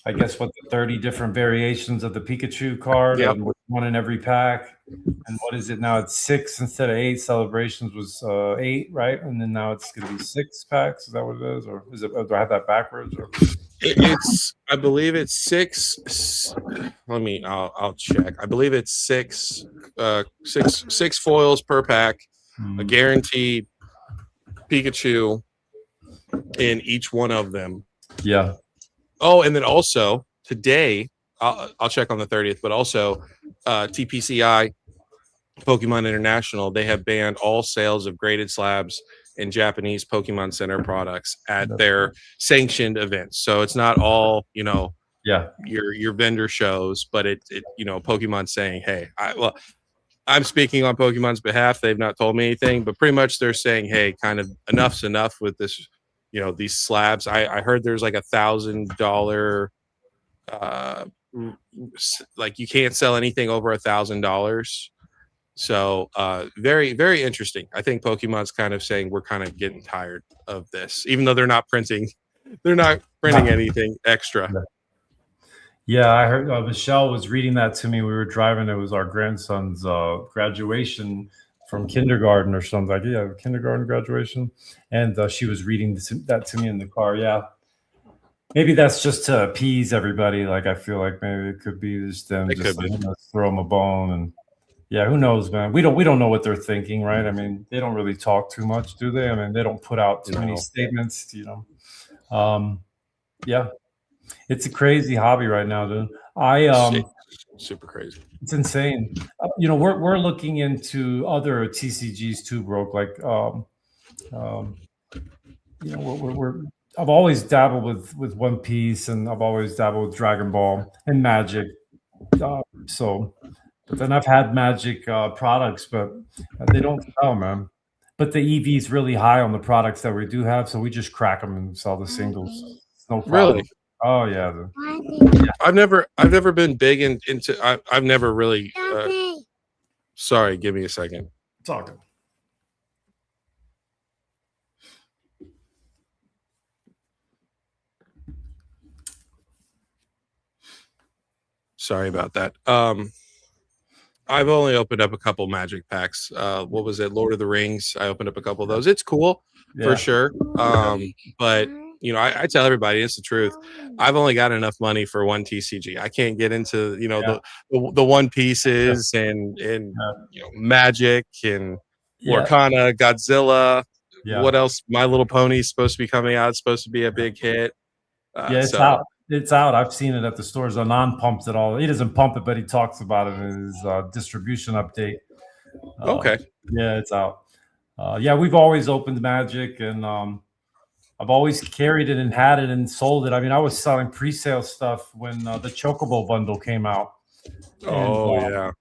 S1: I guess what the 30 different variations of the Pikachu card,
S2: Yep.
S1: and with one in every pack. And what is it now? It's 6 instead of 8. Celebrations was 8, right? And then now it's going to be 6 packs. Is that what it is, or is it? Do I have that backwards? Or
S2: I believe it's 6. I'll check. I believe it's 6, 6 foils per pack, a guaranteed Pikachu in each one of them.
S1: Yeah.
S2: Oh, and then also today, I'll check on the 30th, but also TPCI, Pokemon International, they have banned all sales of graded slabs and Japanese Pokemon Center products at their sanctioned events. So it's not all,
S1: Yeah.
S2: your vendor shows, but it Pokemon saying, hey, I'm speaking on Pokemon's behalf. They've not told me anything, but pretty much they're saying, hey, kind of enough's enough with this, these slabs. I heard there's like $1,000, like you can't sell anything over $1,000. So very, very interesting. I think Pokemon's kind of saying we're kind of getting tired of this, even though they're not printing anything extra.
S1: Yeah, I heard Michelle was reading that to me. We were driving. It was our grandson's graduation from kindergarten or something. Like, yeah, kindergarten graduation. And she was reading that to me in the car. Yeah. Maybe that's just to appease everybody. Like I feel like maybe it could be just them
S2: It
S1: just
S2: could
S1: like
S2: be.
S1: let's throw them a bone and yeah, who knows, man? We don't know what they're thinking, right? I mean, they don't really talk too much, do they? I mean, they don't put out too many
S2: No.
S1: statements, you know. Yeah, it's a crazy hobby right now, dude. I
S2: Shit. Super crazy.
S1: It's insane. You know, we're looking into other TCGs too, broke. Like um, you know, I've always dabbled with One Piece, and I've always dabbled with Dragon Ball and Magic. So, but then I've had Magic products, but they don't sell, man. But the EV is really high on the products that we do have, so we just crack them and sell the singles. It's no problem.
S2: Really?
S1: Oh yeah,
S2: I've never been big into. I've never really. Sorry, give me a second.
S1: talking.
S2: Sorry about that. I've only opened up a couple Magic packs. What was it? Lord of the Rings. I opened up a couple of those. It's cool for
S1: Yeah,
S2: sure. But I tell everybody it's the truth. I've only got enough money for one TCG. I can't get into
S1: yeah,
S2: the One
S1: yeah,
S2: Pieces and Magic and
S1: yeah,
S2: Lorcana, Godzilla.
S1: yeah.
S2: What else? My Little Pony's supposed to be coming out. It's supposed to be a big hit.
S1: Yeah, it's
S2: So
S1: out. It's out. I've seen it at the stores. Anon pumps it all. He doesn't pump it, but he talks about it in his distribution update.
S2: okay,
S1: Yeah, it's out. Yeah, we've always opened Magic, and I've always carried it and had it and sold it. I mean, I was selling pre-sale stuff when the Chocobo bundle came out, and
S2: oh yeah,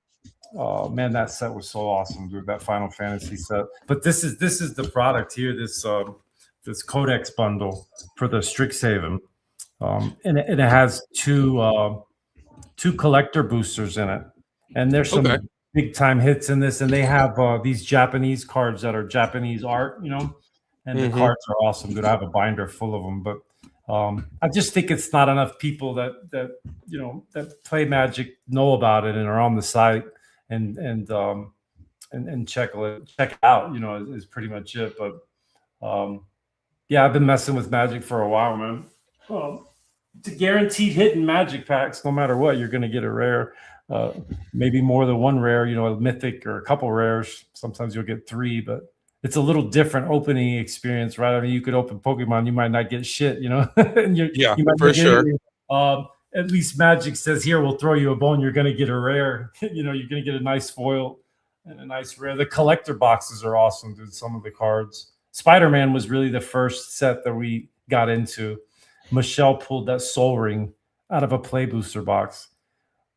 S1: oh man, that set was so awesome, dude. That Final Fantasy set. But this is the product here. This Codex bundle for the Strixhaven. And it has two collector boosters in it, and there's
S2: okay.
S1: some big time hits in this. And they have these Japanese cards that are Japanese art, you know, and the
S2: Hmm.
S1: cards are awesome. Dude, I have a binder full of them, but I just think it's not enough people that play Magic know about it and are on the site and check it out. You know, is pretty much it. But yeah, I've been messing with Magic for a while, man. Um, to guaranteed hit in Magic packs, no matter what, you're going to get a rare, uh, maybe more than one rare, you know, a mythic or a couple rares. Sometimes you'll get three, but it's a little different opening experience, right? I mean, you could open Pokemon, you might not get shit, you know, and
S2: Yeah,
S1: you might
S2: for
S1: not get
S2: sure.
S1: anything. At least Magic says here, we'll throw you a bone. You're going to get a rare, you know, you're going to get a nice foil and a nice rare. The collector boxes are awesome, dude. Some of the cards. Spider-Man was really the first set that we got into. Michelle pulled that Soul Ring out of a Play Booster box,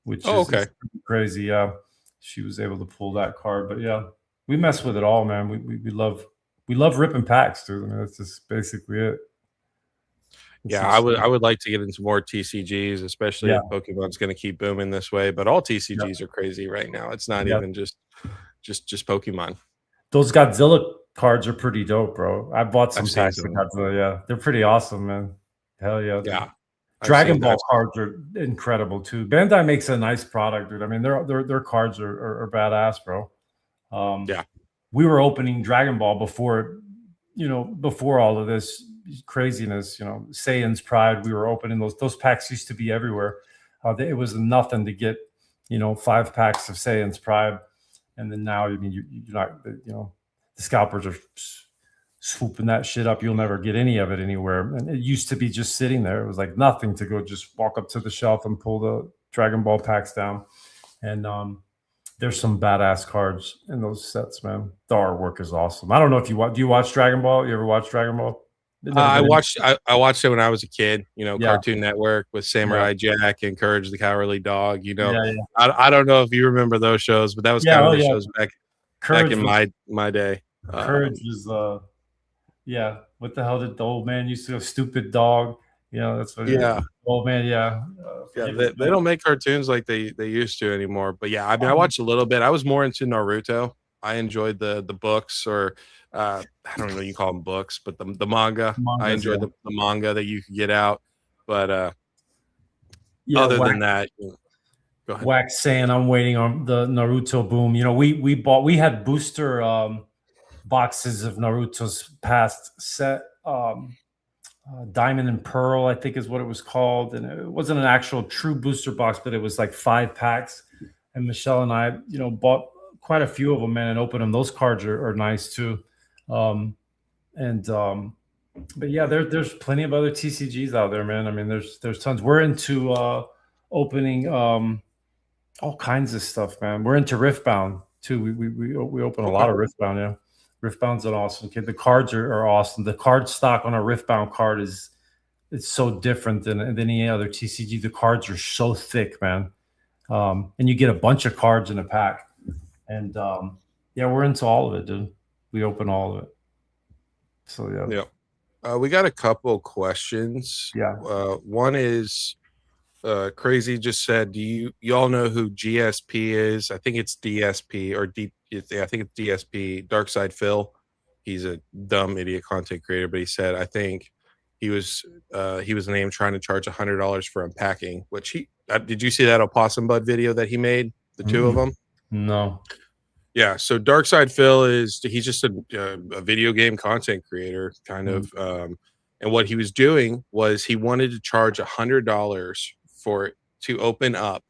S1: which
S2: Oh,
S1: is
S2: okay.
S1: crazy. Yeah, she was able to pull that card. But yeah, we mess with it all, man. We love ripping packs, dude. I mean, that's just basically it. It's
S2: Yeah, I
S1: insane.
S2: would like to get into more TCGs, especially
S1: Yeah,
S2: if Pokemon's going to keep booming this way. But all
S1: yeah,
S2: TCGs are crazy right now. It's not
S1: yeah.
S2: even just Pokemon.
S1: Those Godzilla cards are pretty dope, bro. I bought
S2: I've
S1: some
S2: seen
S1: packs of
S2: some.
S1: Godzilla. Yeah, they're pretty awesome, man. Hell yeah, dude.
S2: Yeah, I've
S1: Dragon
S2: seen.
S1: Ball cards are incredible too. Bandai makes a nice product, dude. I mean, their cards are badass, bro. Um,
S2: Yeah.
S1: we were opening Dragon Ball before all of this craziness. You know, Saiyan's Pride. We were opening those packs used to be everywhere. It was nothing to get, 5 packs of Saiyan's Pride, and then now, I mean, you're not, the scalpers are swooping that shit up. You'll never get any of it anywhere. And it used to be just sitting there. It was like nothing to go just walk up to the shelf and pull the Dragon Ball packs down. And there's some badass cards in those sets, man. The artwork is awesome. I don't know if you do you watch Dragon Ball? You ever watch Dragon Ball? It never
S2: I
S1: been in.
S2: watched I watched it when I was a kid,
S1: Yeah,
S2: Cartoon Network with
S1: yeah,
S2: Samurai Jack and Courage the Cowardly Dog.
S1: yeah, yeah,
S2: I don't know if you remember those shows, but that was
S1: yeah.
S2: kind of
S1: Oh
S2: the
S1: yeah,
S2: shows back
S1: Courage
S2: in
S1: was
S2: my day.
S1: Courage was yeah. What the hell did the old man used to go? Stupid dog. That's what
S2: Yeah.
S1: old man. Yeah,
S2: Yeah,
S1: forget his
S2: they
S1: name.
S2: don't make cartoons like they used to anymore. But yeah, I mean, I
S1: Um,
S2: watched a little bit. I was more into Naruto. I enjoyed the books, or I don't know, you call them books, but the manga. I
S1: Mangas,
S2: enjoyed
S1: yeah,
S2: the manga that you could get out. But
S1: yeah.
S2: other than that, go ahead.
S1: Wax saying I'm waiting on the Naruto boom. We had booster boxes of Naruto's past set. Diamond and Pearl, I think is what it was called, and it wasn't an actual true booster box, but it was like 5 packs. And Michelle and I, bought quite a few of them, man, and opened them. Those cards are nice too. Um, and But yeah, there's plenty of other TCGs out there, man. I mean, there's tons. We're into opening all kinds of stuff, man. We're into Riftbound too. We open a
S2: Okay.
S1: lot of Riftbound. Yeah, Riftbound's an awesome kid. The cards are awesome. The card stock on a Riftbound card is it's so different than any other TCG. The cards are so thick, man, and you get a bunch of cards in a pack. And yeah, we're into all of it, dude. We open all of it. So yeah,
S2: Yeah. We got a couple questions.
S1: yeah.
S2: One is Crazy just said, do you all know who GSP is? I think it's DSP or yeah, I think it's DSP, Darkside Phil. He's a dumb idiot content creator, but he said I think he was named trying to charge $100 for unpacking, which he did you see that Opossum Bud video that he made? The two of them?
S1: No.
S2: Yeah, so Darkside Phil he's just a video game content creator, kind of, and what he was doing was he wanted to charge $100 to open up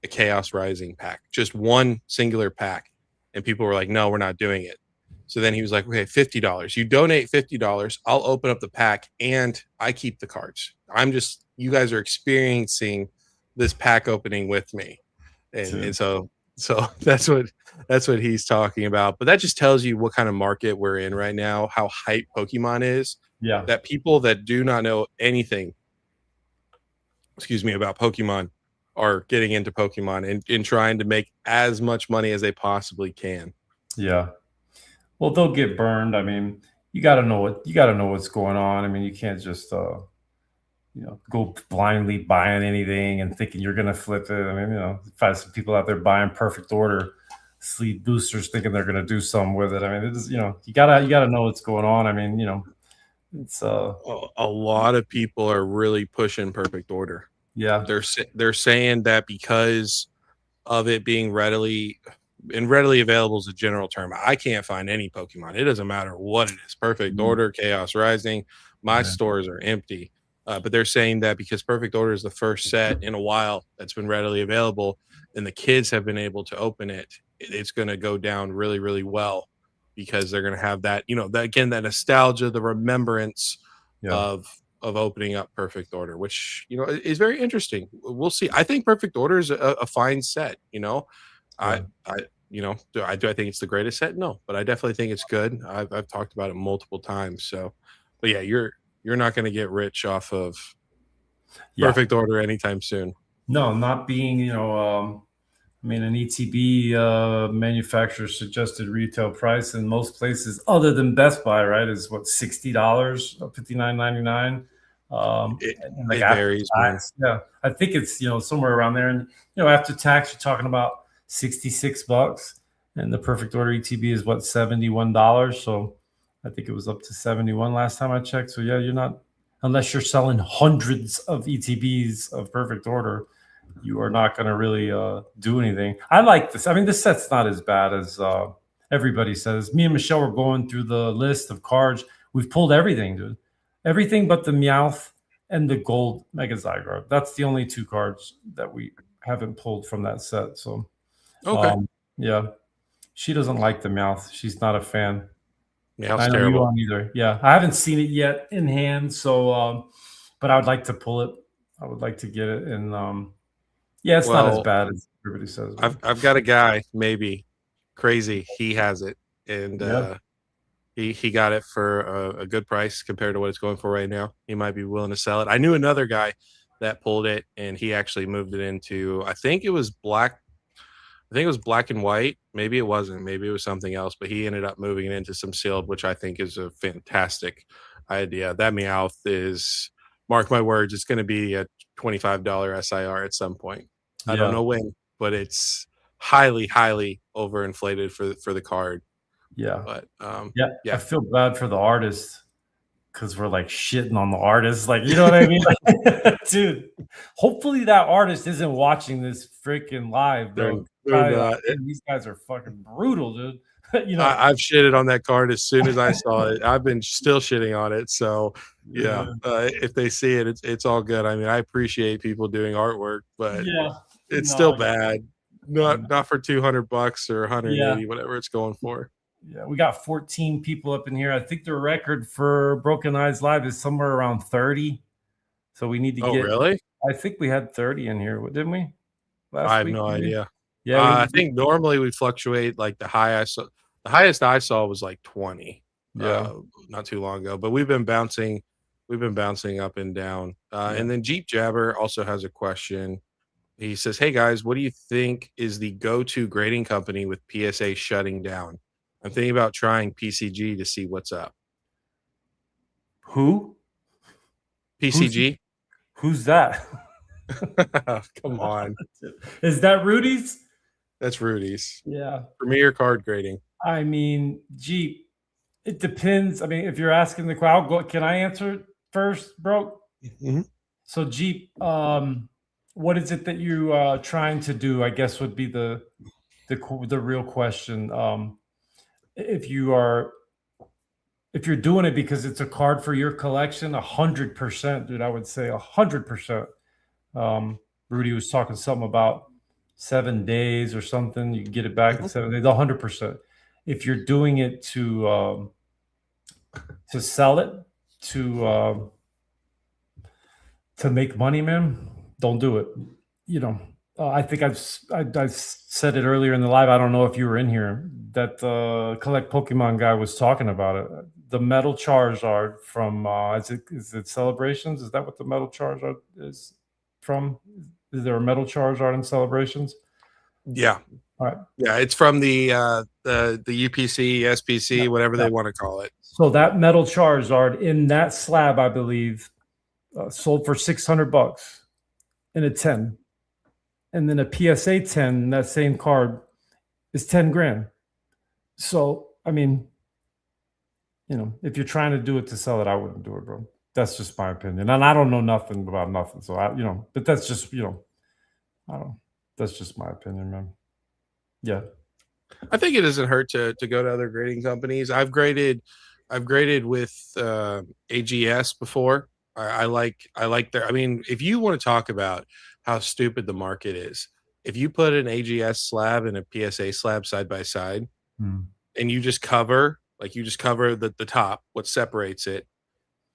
S2: a Chaos Rising pack, just one singular pack, and people were like, "No, we're not doing it." So then he was like, "Okay, $50. You donate $50, I'll open up the pack and I keep the cards. You guys are experiencing this pack opening with me," and so that's what he's talking about. But that just tells you what kind of market we're in right now, how hype Pokemon is.
S1: Yeah.
S2: That people that do not know anything, about Pokemon are getting into Pokemon and trying to make as much money as they possibly can.
S1: Yeah. Well, they'll get burned. I mean, you got to know what's going on. I mean, you can't just go blindly buying anything and thinking you're gonna flip it. I mean, find some people out there buying perfect order sleeve boosters thinking they're gonna do something with it. I mean, it is, you gotta know what's going on. I mean, it's
S2: A lot of people are really pushing perfect order.
S1: yeah.
S2: They're saying that because of it being readily available is a general term. I can't find any Pokemon. It doesn't matter what it is. Perfect Order, Chaos Rising. My stores are empty. But they're saying that because Perfect Order is the first set in a while that's been readily available, and the kids have been able to open it, it's going to go down really, really well because they're going to have that, that nostalgia, the remembrance
S1: Yeah.
S2: of opening up Perfect Order, which is very interesting. We'll see. I think Perfect Order is a fine set. I do I think it's the greatest set? No, but I definitely think it's good. I've talked about it multiple times. So, but yeah, you're not going to get rich off of Perfect Order anytime soon.
S1: No, not being, I mean, an ETB manufacturer suggested retail price in most places other than Best Buy, right, is what, $60, $59.99.
S2: It
S1: And like after
S2: varies, man.
S1: tax, yeah, I think it's somewhere around there. And after tax, you're talking about $66, and the Perfect Order ETB is what, $71. So I think it was up to 71 last time I checked. So yeah, you're not, unless you're selling hundreds of ETBs of Perfect Order, you are not going to really do anything. I like this. I mean, this set's not as bad as everybody says. Me and Michelle were going through the list of cards. We've pulled everything, dude. Everything but the Meowth and the Gold Mega Zygarde. That's the only two cards that we haven't pulled from that set. So,
S2: Okay.
S1: Yeah, she doesn't like the Meowth. She's not a fan.
S2: Yeah,
S1: I
S2: it's
S1: know you
S2: terrible.
S1: aren't either. Yeah, I haven't seen it yet in hand. So, but I would like to pull it. I would like to get it, and yeah, it's not as
S2: Well,
S1: bad as everybody says.
S2: I've got a guy, maybe Crazy. He has it, and
S1: Yeah.
S2: he got it for a good price compared to what it's going for right now. He might be willing to sell it. I knew another guy that pulled it, and he actually moved it into, I think it was black and white. Maybe it wasn't. Maybe it was something else. But he ended up moving it into some sealed, which I think is a fantastic idea. That Meowth is, mark my words, it's going to be a $25 SIR at some point. I don't
S1: Yeah.
S2: know when, but it's highly, highly overinflated for the card.
S1: Yeah.
S2: But
S1: Yeah. I
S2: yeah,
S1: feel bad for the artist because we're like shitting on the artist. Like, you know what I mean? Like, dude, hopefully that artist isn't watching this freaking live, bro.
S2: they're
S1: Probably like,
S2: not.
S1: "Dude, these guys are fucking brutal, dude." You know,
S2: I've shitted on that card as soon as I saw it. I've been still shitting on it. So yeah, if they see it, it's all good. I mean, I appreciate people doing artwork, but
S1: yeah,
S2: it's
S1: no,
S2: still bad. Not for $200 or
S1: yeah,
S2: 180, whatever it's going for.
S1: yeah. We got 14 people up in here. I think the record for Broken Eyes Live is somewhere around 30. So we need to
S2: Oh,
S1: get.
S2: really?
S1: I think we had 30 in here, didn't we?
S2: I
S1: Last
S2: have
S1: week,
S2: no
S1: maybe?
S2: idea.
S1: Yeah, we
S2: I
S1: need to
S2: think normally we fluctuate like the highest I saw was like 20
S1: yeah,
S2: not too long ago, but we've been bouncing up and down.
S1: yeah.
S2: And then Jeep Jabber also has a question. He says, "Hey guys, what do you think is the go-to grading company with PSA shutting down? I'm thinking about trying PCG to see what's up."
S1: Who? Who's
S2: PCG?
S1: who's that?
S2: Come on.
S1: Is that Rudy's?
S2: That's Rudy's.
S1: Yeah.
S2: Premier card grading.
S1: I mean, gee, it depends. I mean, if you're asking the crowd, can I answer first, bro?
S2: Mhm.
S1: So Jeep, what is it that you trying to do? I guess would be the real question. If you are if you're doing it because it's a card for your collection, 100%, dude. I would say 100%. Rudy was talking something about 7 days or something. You can get it back in
S2: Mhm.
S1: 7 days. 100%. If you're doing it to sell it to make money, man, don't do it. You know, I think I've said it earlier in the live. I don't know if you were in here. That collect Pokemon guy was talking about it. The metal Charizard from is it Celebrations? Is that what the metal Charizard is from? Is there a metal Charizard in Celebrations?
S2: Yeah.
S1: All right.
S2: Yeah, it's from the UPC,
S1: Yeah,
S2: SPC, whatever
S1: yeah.
S2: they want to call it.
S1: So that metal Charizard in that slab, I believe, sold for $600 in a 10, and then a PSA 10, that same card is 10 grand. So I mean, if you're trying to do it to sell it, I wouldn't do it, bro. That's just my opinion, and I don't know nothing about nothing. So but that's just I don't. That's just my opinion, man. Yeah,
S2: I think it doesn't hurt to go to other grading companies. I've graded with AGS before. I like their. I mean, if you want to talk about how stupid the market is, if you put an AGS slab and a PSA slab side by side,
S1: mm.
S2: and you just cover the top, what separates it,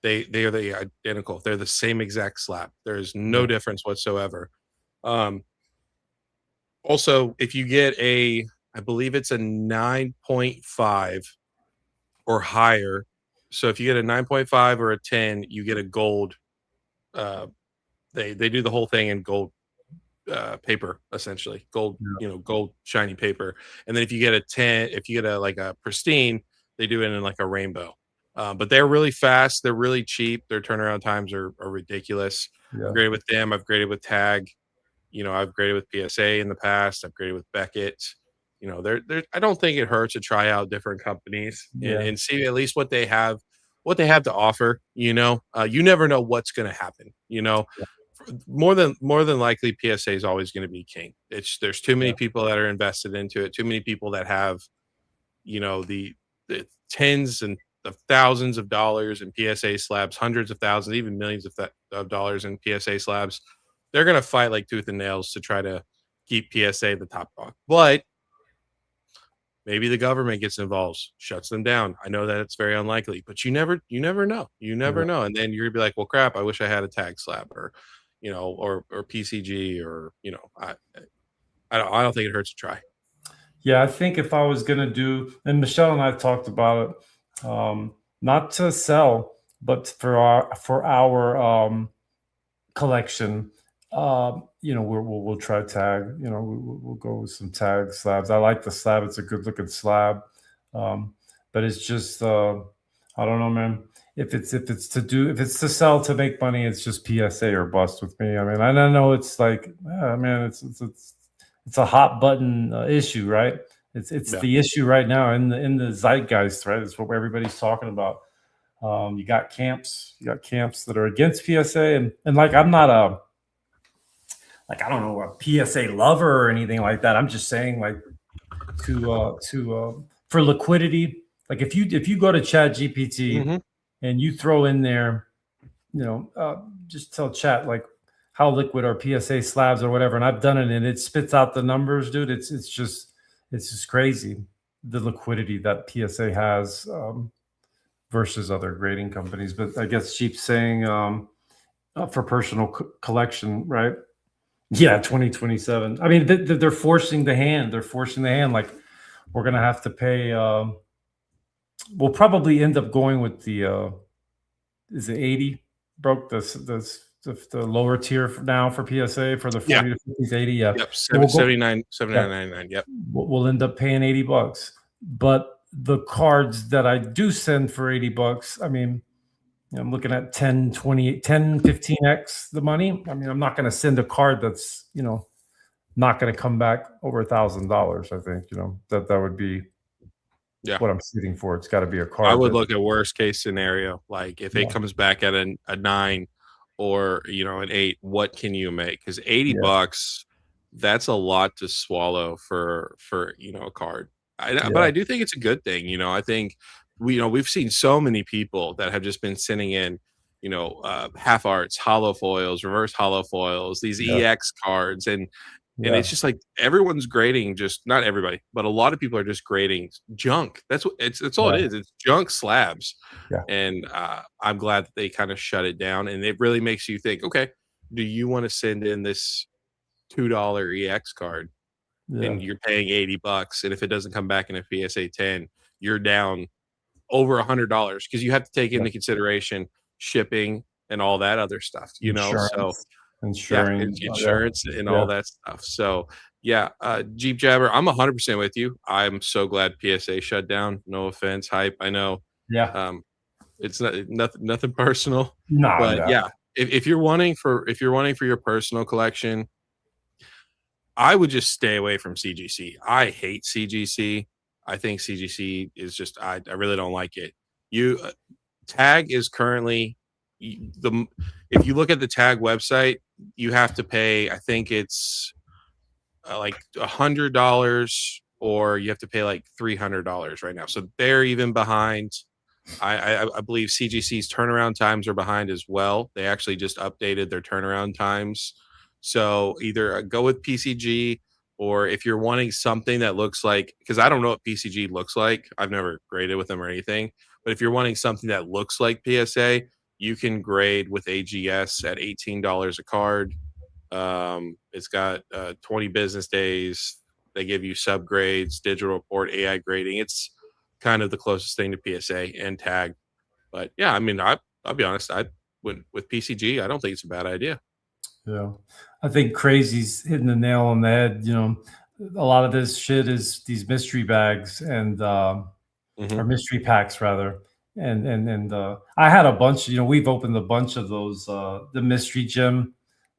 S2: they are the identical. They're the same exact slab. There's no
S1: Yeah,
S2: difference whatsoever. Um, Also, if you get I believe it's a 9.5 or higher. So if you get a 9.5 or a 10, you get a gold. Uh, they do the whole thing in gold paper, essentially gold,
S1: yeah,
S2: gold shiny paper. And then if you get a 10, if you get a like a pristine, they do it in like a rainbow. But they're really fast. They're really cheap. Their turnaround times are ridiculous. I've
S1: yeah,
S2: graded with them. I've graded with Tag. I've graded with PSA in the past. I've graded with Beckett. There. I don't think it hurts to try out different companies
S1: yeah,
S2: and see at least what they have to offer. You never know what's going to happen. More than likely, PSA is always going to be king. There's too many
S1: yeah,
S2: people that are invested into it. Too many people that have the tens and of thousands of dollars in PSA slabs, hundreds of thousands, even millions of dollars in PSA slabs. They're going to fight like tooth and nails to try to keep PSA the top dog. But maybe the government gets involved, shuts them down. I know that it's very unlikely, but you never know. You never
S1: yeah.
S2: know. And then you're gonna be like, well, crap, I wish I had a tag slab or PCG I don't think it hurts to try.
S1: Yeah, I think if I was gonna do, and Michelle and I talked about it, not to sell, but for our collection, we'll try tag. We'll go with some tag slabs. I like the slab; it's a good looking slab, but it's just I don't know, man. If it's to sell to make money, it's just PSA or bust with me. I mean, I don't know. It's like, man, it's a hot button issue, right? It's
S2: Yeah.
S1: the issue right now in the zeitgeist, right? It's what everybody's talking about. You got camps that are against PSA, and like I'm not I don't know, a PSA lover or anything like that. I'm just saying, like, to for liquidity, like if you go to Chat GPT
S2: Mm-hmm.
S1: and you throw in there, just tell Chat like how liquid are PSA slabs or whatever, and I've done it and it spits out the numbers, dude. It's just crazy the liquidity that PSA has versus other grading companies. But I guess Cheap's saying for personal collection, right? Yeah, 2027. I mean, they're forcing the hand. They're forcing the hand. Like we're gonna have to pay. We'll probably end up going with the is it 80 broke the lower tier for now for PSA for the
S2: Yeah.
S1: 40 to 50 80. Yeah,
S2: Yep.
S1: we'll go.
S2: 79,
S1: Yeah,
S2: 79.99. Yep.
S1: we'll end up paying $80. But the cards that I do send for $80, I mean, I'm looking at 10, 20, 10, 15x the money. I mean, I'm not going to send a card that's, not going to come back over $1,000. I think, that would be
S2: Yeah.
S1: what I'm shooting for. It's got to be a
S2: I
S1: card
S2: would
S1: that,
S2: look at worst case scenario. Like if it
S1: yeah,
S2: comes back at a 9 or an 8, what can you make? Because 80
S1: yeah,
S2: bucks, that's a lot to swallow for a card. But
S1: yeah,
S2: I do think it's a good thing. I think we've seen so many people that have just been sending in, half arts, hollow foils, reverse hollow foils, these
S1: yeah,
S2: EX cards, and
S1: yeah,
S2: it's just like everyone's grading, just not everybody, but a lot of people are just grading junk. That's what it's all it
S1: yeah,
S2: is. It's junk slabs.
S1: yeah,
S2: And I'm glad that they kind of shut it down. And it really makes you think, okay, do you want to send in this $2 EX card
S1: yeah,
S2: and you're paying 80 bucks? And if it doesn't come back in a PSA 10, you're down over $100 because you have to take
S1: yeah.
S2: into consideration shipping and all that other stuff. So
S1: Insurance,
S2: yeah,
S1: insuring, yeah,
S2: insurance and
S1: yeah,
S2: all that stuff. So, yeah, Jeep Jabber, I'm 100% with you. I'm so glad PSA shut down. No offense, hype. I know,
S1: yeah.
S2: um, it's nothing personal,
S1: No,
S2: but
S1: yeah,
S2: yeah, if you're wanting for your personal collection, I would just stay away from CGC. I hate CGC. I think CGC is just I really don't like it. You Tag is currently the if you look at the Tag website, you have to pay. I think it's like $100 or you have to pay like $300 right now. So they're even behind. I believe CGC's turnaround times are behind as well. They actually just updated their turnaround times. So either go with PCG, or if you're wanting something that looks like, because I don't know what PCG looks like, I've never graded with them or anything. But if you're wanting something that looks like PSA, you can grade with AGS at $18 a card. It's got 20 business days. They give you subgrades, digital report, AI grading. It's kind of the closest thing to PSA and Tag. But yeah, I mean, I'll be honest. I went with PCG. I don't think it's a bad idea.
S1: yeah. I think Crazy's hitting the nail on the head. A lot of this shit is these mystery bags and or
S2: Hmm.
S1: mystery packs rather. And I had a bunch. We've opened a bunch of those the mystery gem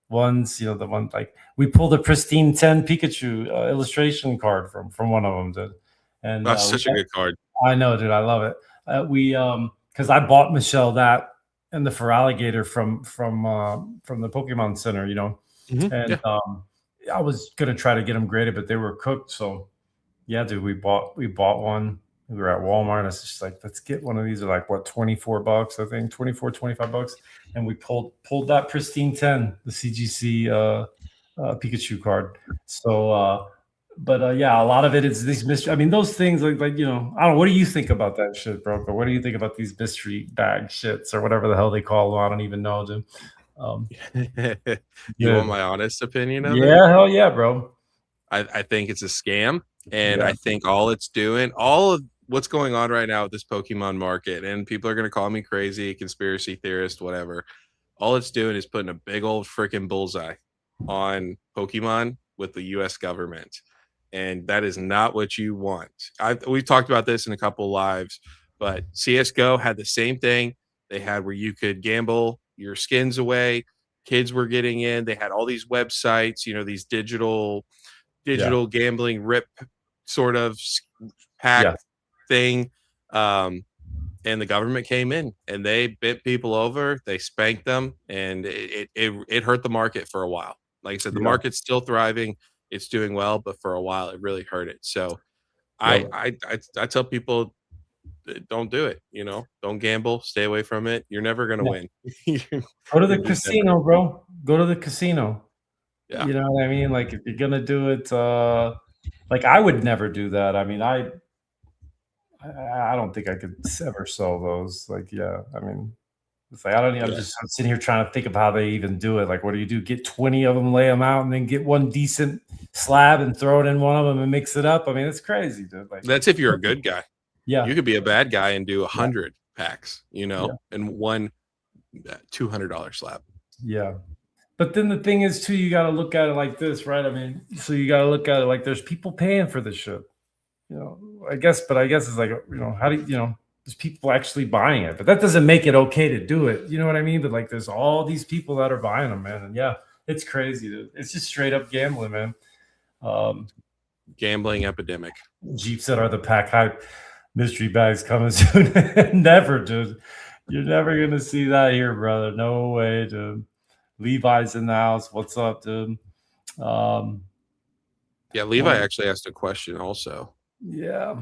S1: ones. The one like we pulled a pristine 10 Pikachu illustration card from one of them, dude. And
S2: That's such a good card.
S1: I know, dude. I love it. We because I bought Michelle that and the Feraligatr from the Pokemon Center, and
S2: Yeah.
S1: I was gonna try to get them graded, but they were cooked. So yeah, dude, we bought one. We were at Walmart. And it's just like, let's get one of these. Are like what, $24? I think 24, $25, and we pulled that pristine 10, the CGC Pikachu card. So but yeah, a lot of it is these mystery. I mean, those things like I don't know. What do you think about that shit, bro? But what do you think about these mystery bag shits or whatever the hell they call them? I don't even know, dude. Um,
S2: You want
S1: Good.
S2: my honest opinion of it?
S1: Yeah, hell yeah, bro.
S2: I think it's a scam. And
S1: Yeah,
S2: I think all of what's going on right now with this Pokemon market, and people are going to call me crazy, conspiracy theorist, whatever. All it's doing is putting a big old freaking bullseye on Pokemon with the US government. And that is not what you want. We've talked about this in a couple lives, but CSGO had the same thing. They had where you could gamble your skins away. Kids were getting in. They had all these websites, these digital
S1: yeah,
S2: gambling rip sort of pack
S1: yeah,
S2: thing. Um, and the government came in and they bent people over, they spanked them, and it hurt the market for a while. Like I said, the
S1: yeah,
S2: market's still thriving, it's doing well, but for a while it really hurt it. So
S1: Yeah.
S2: I tell people don't do it. Don't gamble. Stay away from it. You're never gonna
S1: Yeah.
S2: win.
S1: Go to the
S2: You're just never.
S1: casino, bro. Go to the casino.
S2: Yeah,
S1: You know what I mean? Like, if you're gonna do it, like, I would never do that. I mean, I don't think I could ever sell those. Like, yeah, I mean, it's like, I don't.
S2: yeah.
S1: I'm sitting here trying to think of how they even do it. Like, what do you do? Get 20 of them, lay them out, and then get one decent slab and throw it in one of them and mix it up. I mean, it's crazy, dude. Like,
S2: That's if you're a good guy.
S1: yeah,
S2: You could be a bad guy and do
S1: yeah,
S2: 100 packs.
S1: yeah,
S2: And one $200 slab.
S1: yeah. But then the thing is, too, you got to look at it like this, right? I mean, so you got to look at it like there's people paying for this shit. But I guess it's like, how do there's people actually buying it, but that doesn't make it okay to do it. You know what I mean? But like, there's all these people that are buying them, man. And yeah, it's crazy, dude. It's just straight up gambling, man. Um,
S2: Gambling epidemic.
S1: Jeeps that are the pack hype mystery bags coming soon. Never, dude. You're never gonna see that here, brother. No way, dude. Levi's in the house. What's up, dude? Um,
S2: Yeah, Levi actually asked a question also.
S1: yeah.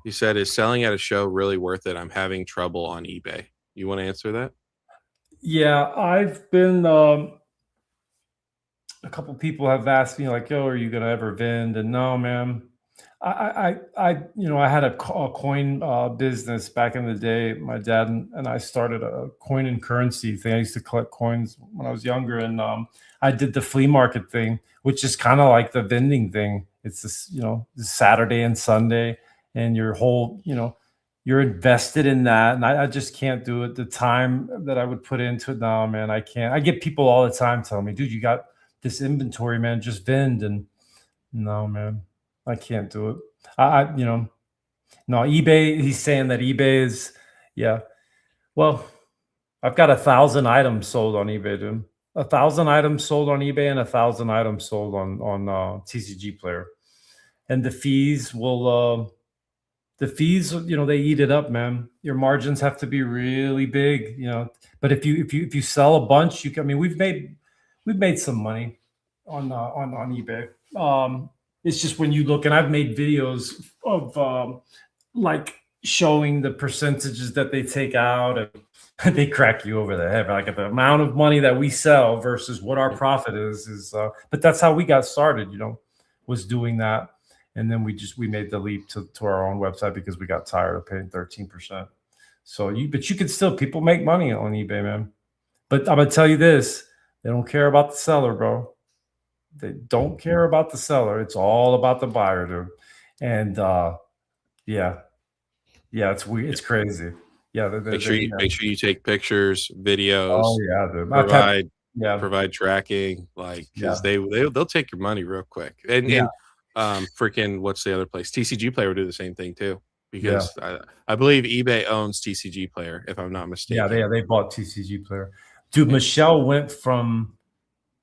S2: He said, "Is selling at a show really worth it? I'm having trouble on eBay." You want to answer that?
S1: Yeah, I've been a couple people have asked me like, "Yo, are you gonna ever vend?" And no, man. I had a coin business back in the day. My dad and I started a coin and currency thing. I used to collect coins when I was younger, and I did the flea market thing, which is kind of like the vending thing. It's this, this Saturday and Sunday, and you're invested in that. And I just can't do it. The time that I would put into it, no, man, I can't. I get people all the time telling me, "Dude, you got this inventory, man. Just vend." And no, man, I can't do it. No, eBay. He's saying that eBay is, yeah. Well, I've got 1,000 items sold on eBay, dude. 1,000 items sold on eBay and 1,000 items sold on TCG Player. And the fees, they eat it up, man. Your margins have to be really big. But if you sell a bunch, I mean, we've made some money on eBay. It's just when you look, and I've made videos of like showing the percentages that they take out, and they crack you over the head. Like, the amount of money that we sell versus what our profit is. But that's how we got started. Was doing that, and then we made the leap to our own website because we got tired of paying 13%. But you can still, people make money on eBay, man. But I'm gonna tell you this: they don't care about the seller, bro. They don't care about the seller. It's all about the buyer, dude. And yeah, yeah, it's weird. It's crazy. Yeah,
S2: Make sure you take pictures, videos,
S1: oh yeah, dude. Yeah,
S2: provide tracking, like,
S1: yeah,
S2: because they'll take your money real quick. And
S1: yeah,
S2: freaking, what's the other place? TCG Player will do the same thing too,
S1: yeah,
S2: because I believe eBay owns TCG Player, if I'm not
S1: yeah.
S2: mistaken.
S1: They bought TCG Player, dude.
S2: Yeah.
S1: Michelle went from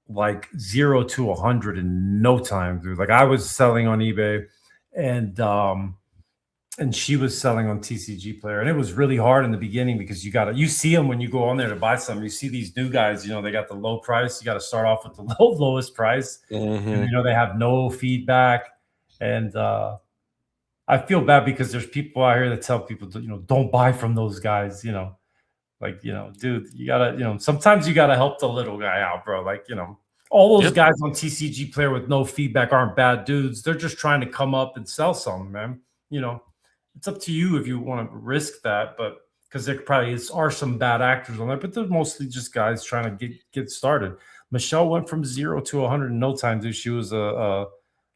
S1: like 0 to 100 in no time, dude. Like, I was selling on eBay, and she was selling on TCG Player, and it was really hard in the beginning because you see them when you go on there to buy something. You see these new guys, they got the low price. You got to start off with the lowest price, and
S2: Mhm.
S1: they have no feedback. And I feel bad because there's people out here that tell people to, don't buy from those guys. Like, dude, you gotta, sometimes you gotta help the little guy out, bro. Like, all those
S2: Yep.
S1: guys on TCG Player with no feedback aren't bad dudes. They're just trying to come up and sell something, man. It's up to you if you want to risk that, but because there probably are some bad actors on there, but they're mostly just guys trying to get started. Michelle went from 0 to 100 in no time, dude. She was a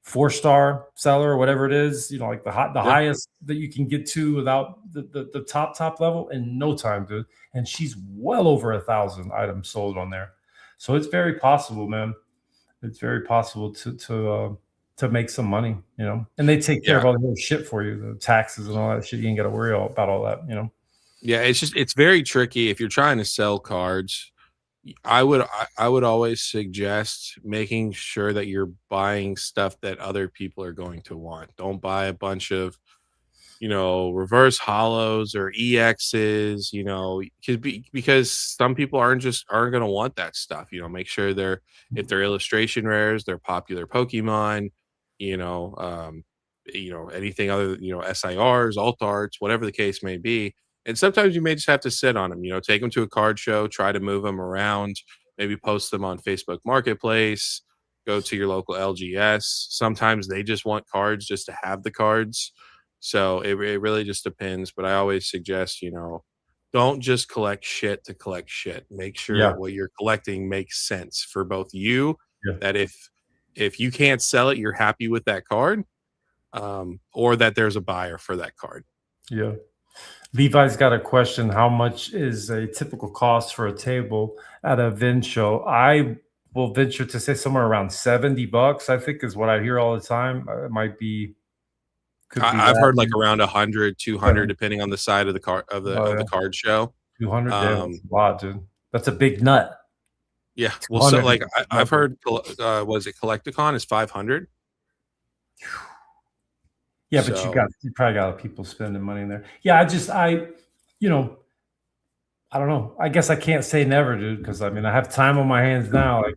S1: 4-star seller or whatever it is, like the
S2: Yeah.
S1: highest that you can get to without the top level in no time, dude. And she's well over 1,000 items sold on there. So it's very possible, man. It's very possible to make some money, and they take care
S2: Yeah.
S1: of all the other shit for you, the taxes and all that shit. You ain't got to worry about all that.
S2: Yeah. It's very tricky if you're trying to sell cards. I would always suggest making sure that you're buying stuff that other people are going to want. Don't buy a bunch of reverse hollows or EXs, because some people aren't going to want that stuff. Make sure if they're illustration rares, they're popular Pokemon, you know, um, anything other than, SIRs, alt arts, whatever the case may be. And sometimes you may just have to sit on them, take them to a card show, try to move them around, maybe post them on Facebook Marketplace, go to your local LGS. Sometimes they just want cards just to have the cards. So it really just depends. But I always suggest, don't just collect shit to collect shit. Make sure
S1: Yeah,
S2: what you're collecting makes sense for both you,
S1: yeah,
S2: that if you can't sell it, you're happy with that card, or that there's a buyer for that card.
S1: yeah. Levi's got a question. How much is a typical cost for a table at a Vin show? I will venture to say somewhere around $70, I think is what I hear all the time. It might be, could be
S2: I've heard
S1: that.
S2: like around 100, 200, depending on the side of the card
S1: Oh,
S2: of the
S1: yeah.
S2: card show.
S1: 200, damn, that's
S2: Um,
S1: a lot, dude. That's a big nut.
S2: yeah, well, so
S1: 200 is
S2: like
S1: a big
S2: I've
S1: nut, dude.
S2: heard, was it Collecticon is 500.
S1: Yeah, but
S2: So
S1: you probably got people spending money in there. Yeah, you know, I don't know. I guess I can't say never, dude, because I mean I have time on my hands now. Like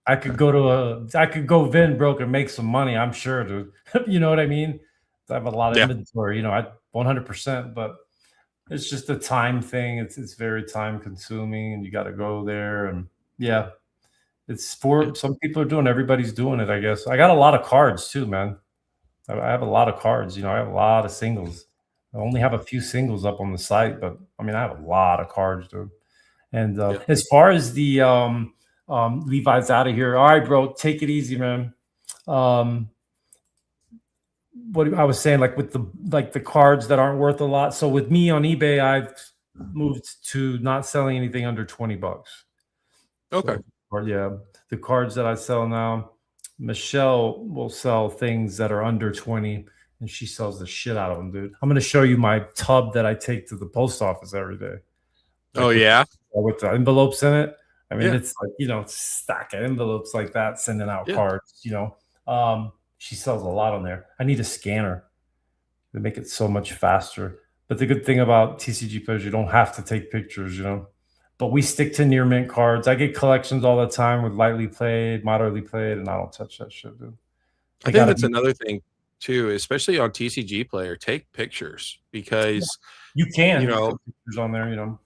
S1: I could go to I could go Vin broke and make some money, I'm sure, dude. You know what I mean? I have a lot of
S2: yeah,
S1: inventory, I 100%, but it's just a time thing. It's very time consuming and you got to go there and yeah, it's
S2: yeah,
S1: for some people are doing everybody's doing it, I guess. I got a lot of cards too, man. I have a lot of cards, I have a lot of singles. I only have a few singles up on the site, but I mean, I have a lot of cards, dude. And
S2: yeah.
S1: as far as the Levi's out of here, all right, bro, take it easy, man. Um, what I was saying, like with the cards that aren't worth a lot. So with me on eBay, I've moved to not selling anything under $20.
S2: Okay.
S1: So, or yeah, the cards that I sell now, Michelle will sell things that are under 20 and she sells the shit out of them, dude. I'm going to show you my tub that I take to the post office every day,
S2: Oh
S1: like
S2: yeah,
S1: with the envelopes in it. I mean,
S2: yeah,
S1: it's like, stack of envelopes like that, sending out
S2: yeah,
S1: cards. She sells a lot on there. I need a scanner to make it so much faster. But the good thing about TCG players, you don't have to take pictures. But we stick to near mint cards. I get collections all the time with lightly played, moderately played, and I don't touch that shit, dude.
S2: I
S1: They
S2: think
S1: gotta
S2: that's
S1: be.
S2: another thing too, especially on TCG Player. Take pictures because
S1: You
S2: you
S1: can
S2: know
S1: put pictures on there.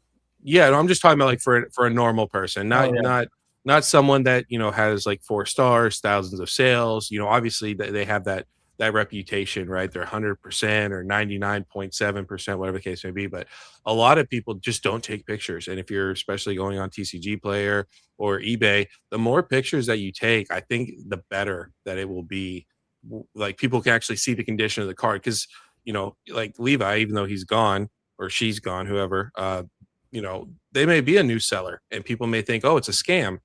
S2: Yeah, no, I'm just talking about like for a normal person,
S1: Oh
S2: not
S1: yeah,
S2: not someone that has like 4 stars, thousands of sales. Obviously they have that reputation, right? They're 100% or 99.7%, whatever the case may be. But a lot of people just don't take pictures, and if you're especially going on TCG Player or eBay, the more pictures that you take, I think the better that it will be. Like people can actually see the condition of the card because like Levi, even though he's gone or she's gone, whoever. They may be a new seller and people may think, oh, it's a scam.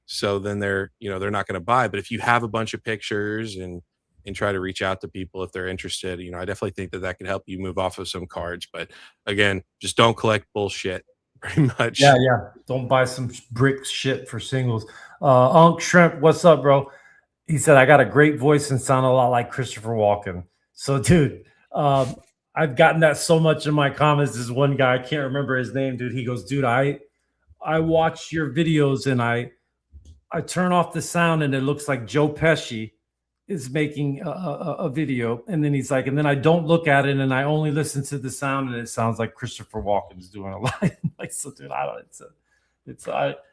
S2: So then they're not going to buy. But if you have a bunch of pictures and try to reach out to people if they're interested, I definitely think that could help you move off of some cards. But again, just don't collect bullshit pretty
S1: yeah,
S2: much.
S1: yeah. Don't buy some brick shit for singles. Unc Shrimp, what's up, bro? He said I got a great voice and sound a lot like Christopher Walken. So, dude, um, I've gotten that so much in my comments. This one guy, I can't remember his name, dude. He goes, dude, I watch your videos and I turn off the sound and it looks like Joe Pesci is making a video, and then he's like, and then I don't look at it and I only listen to the sound and it sounds like Christopher Walken is doing a line. Like, so, dude, I don't.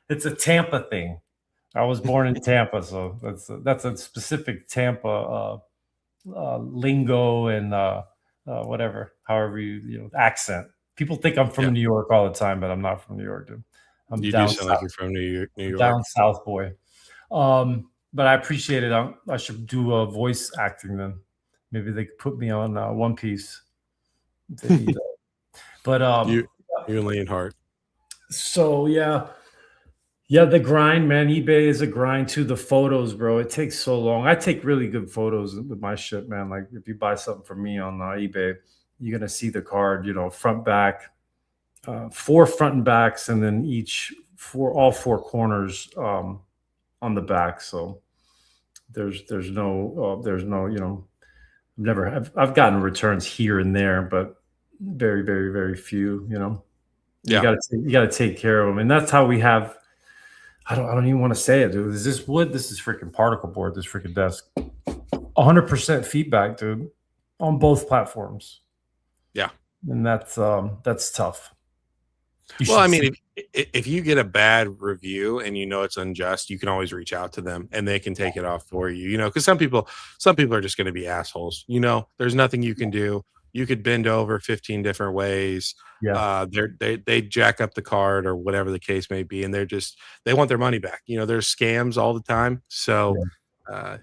S1: It's a Tampa thing. I was born in Tampa, so that's a specific Tampa lingo and whatever, however accent. People think I'm
S2: Yeah.
S1: from New York all the time, but I'm not from New York, dude. I'm
S2: You do
S1: down
S2: sound like
S1: south,
S2: you're from New York, New York.
S1: down south boy. But I appreciate it. I should do voice acting then. Maybe they could put me on One Piece if they need that. But
S2: You you and Leonhardt.
S1: so yeah, the grind, man. eBay is a grind too. The photos, bro. It takes so long. I take really good photos with my shit, man. Like if you buy something from me on eBay, you're gonna see the card, front, back, four front and backs, and then all four corners on the back. So there's no I've gotten returns here and there, but very very very few. You
S2: Yeah.
S1: got to take care of them, and that's how we have. I don't even want to say it, dude. Is this wood? This is freaking particle board. This freaking desk. 100% feedback, dude. on both platforms.
S2: Yeah.
S1: And that's tough.
S2: Well, I mean, if you get a bad review and you know it's unjust, you can always reach out to them and they can take it off for you. You know, because some people are just going to be assholes. You know, there's nothing you can do. You could bend over 15 different ways.
S1: Yeah.
S2: They jack up the card or whatever the case may be, and they want their money back. You know, there's scams all the time. So,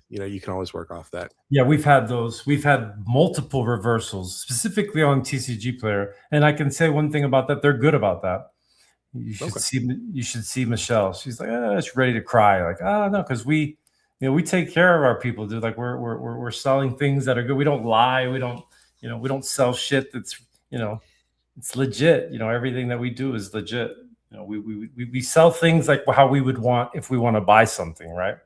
S2: you know, you can always work off that.
S1: Yeah, we've had those. We've had multiple reversals, specifically on TCG Player. And I can say one thing about that: they're good about that. You should see. You should see Michelle. She's like, she's ready to cry. Like, no, because we take care of our people, dude. Like, we're selling things that are good. We don't lie. We don't, we don't sell shit that's, it's legit. Everything that we do is legit. We sell things like how we would want if we want to buy something, right?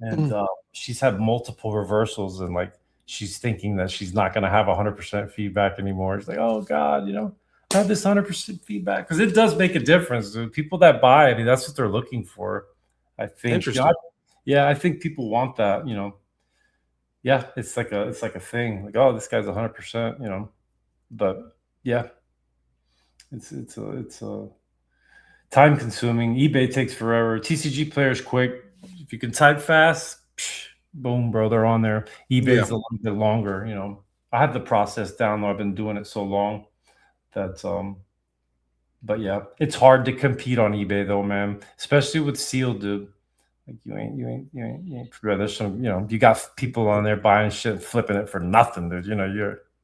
S1: And she's had multiple reversals, and like she's thinking that she's not going to have 100% feedback anymore. It's like, oh God, I have this 100% feedback, because it does make a difference. Dude. People that buy, I mean, that's what they're looking for. I think.
S2: Interesting.
S1: I think people want that. Yeah, it's like a thing. Like, oh, this guy's 100%. But yeah, it's a time consuming. eBay takes forever. TCG Player's quick. If you can type fast, boom, bro, they're on there. eBay's a little bit longer. I have the process down, though. I've been doing it so long that but yeah, it's hard to compete on eBay though, man. Especially with sealed, dude. Like you ain't there's some, you got people on there buying shit, flipping it for nothing, dude.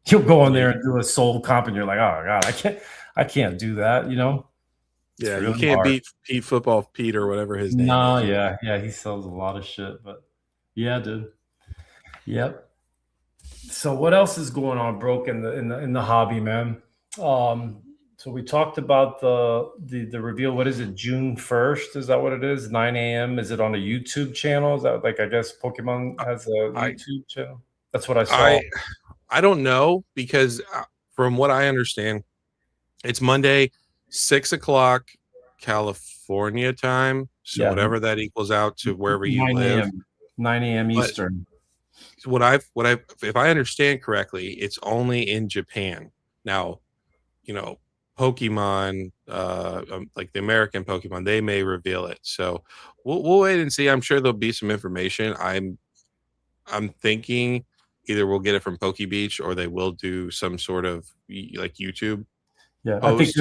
S1: You'll go on there and do a sold comp and you're like, oh God, I can't do that,
S2: Yeah, really you can't beat Pete Football Pete or whatever his name
S1: is. Yeah, he sells a lot of shit, but yeah, dude. Yep. So what else is going on, broke in the hobby, man? So we talked about the reveal. What is it? June 1st? Is that what it is? 9 a.m. Is it on a YouTube channel? Is that like, I guess Pokemon has a YouTube channel? That's what I saw.
S2: I don't know, because from what I understand, it's Monday, 6:00 California time. So whatever that equals out to wherever you live.
S1: 9 a.m. Eastern.
S2: If I understand correctly, it's only in Japan. Now, Pokemon, like the American Pokemon, they may reveal it. So we'll wait and see. I'm sure there'll be some information. I'm thinking either we'll get it from Poke Beach or they will do some sort of like YouTube.
S1: Yeah, post.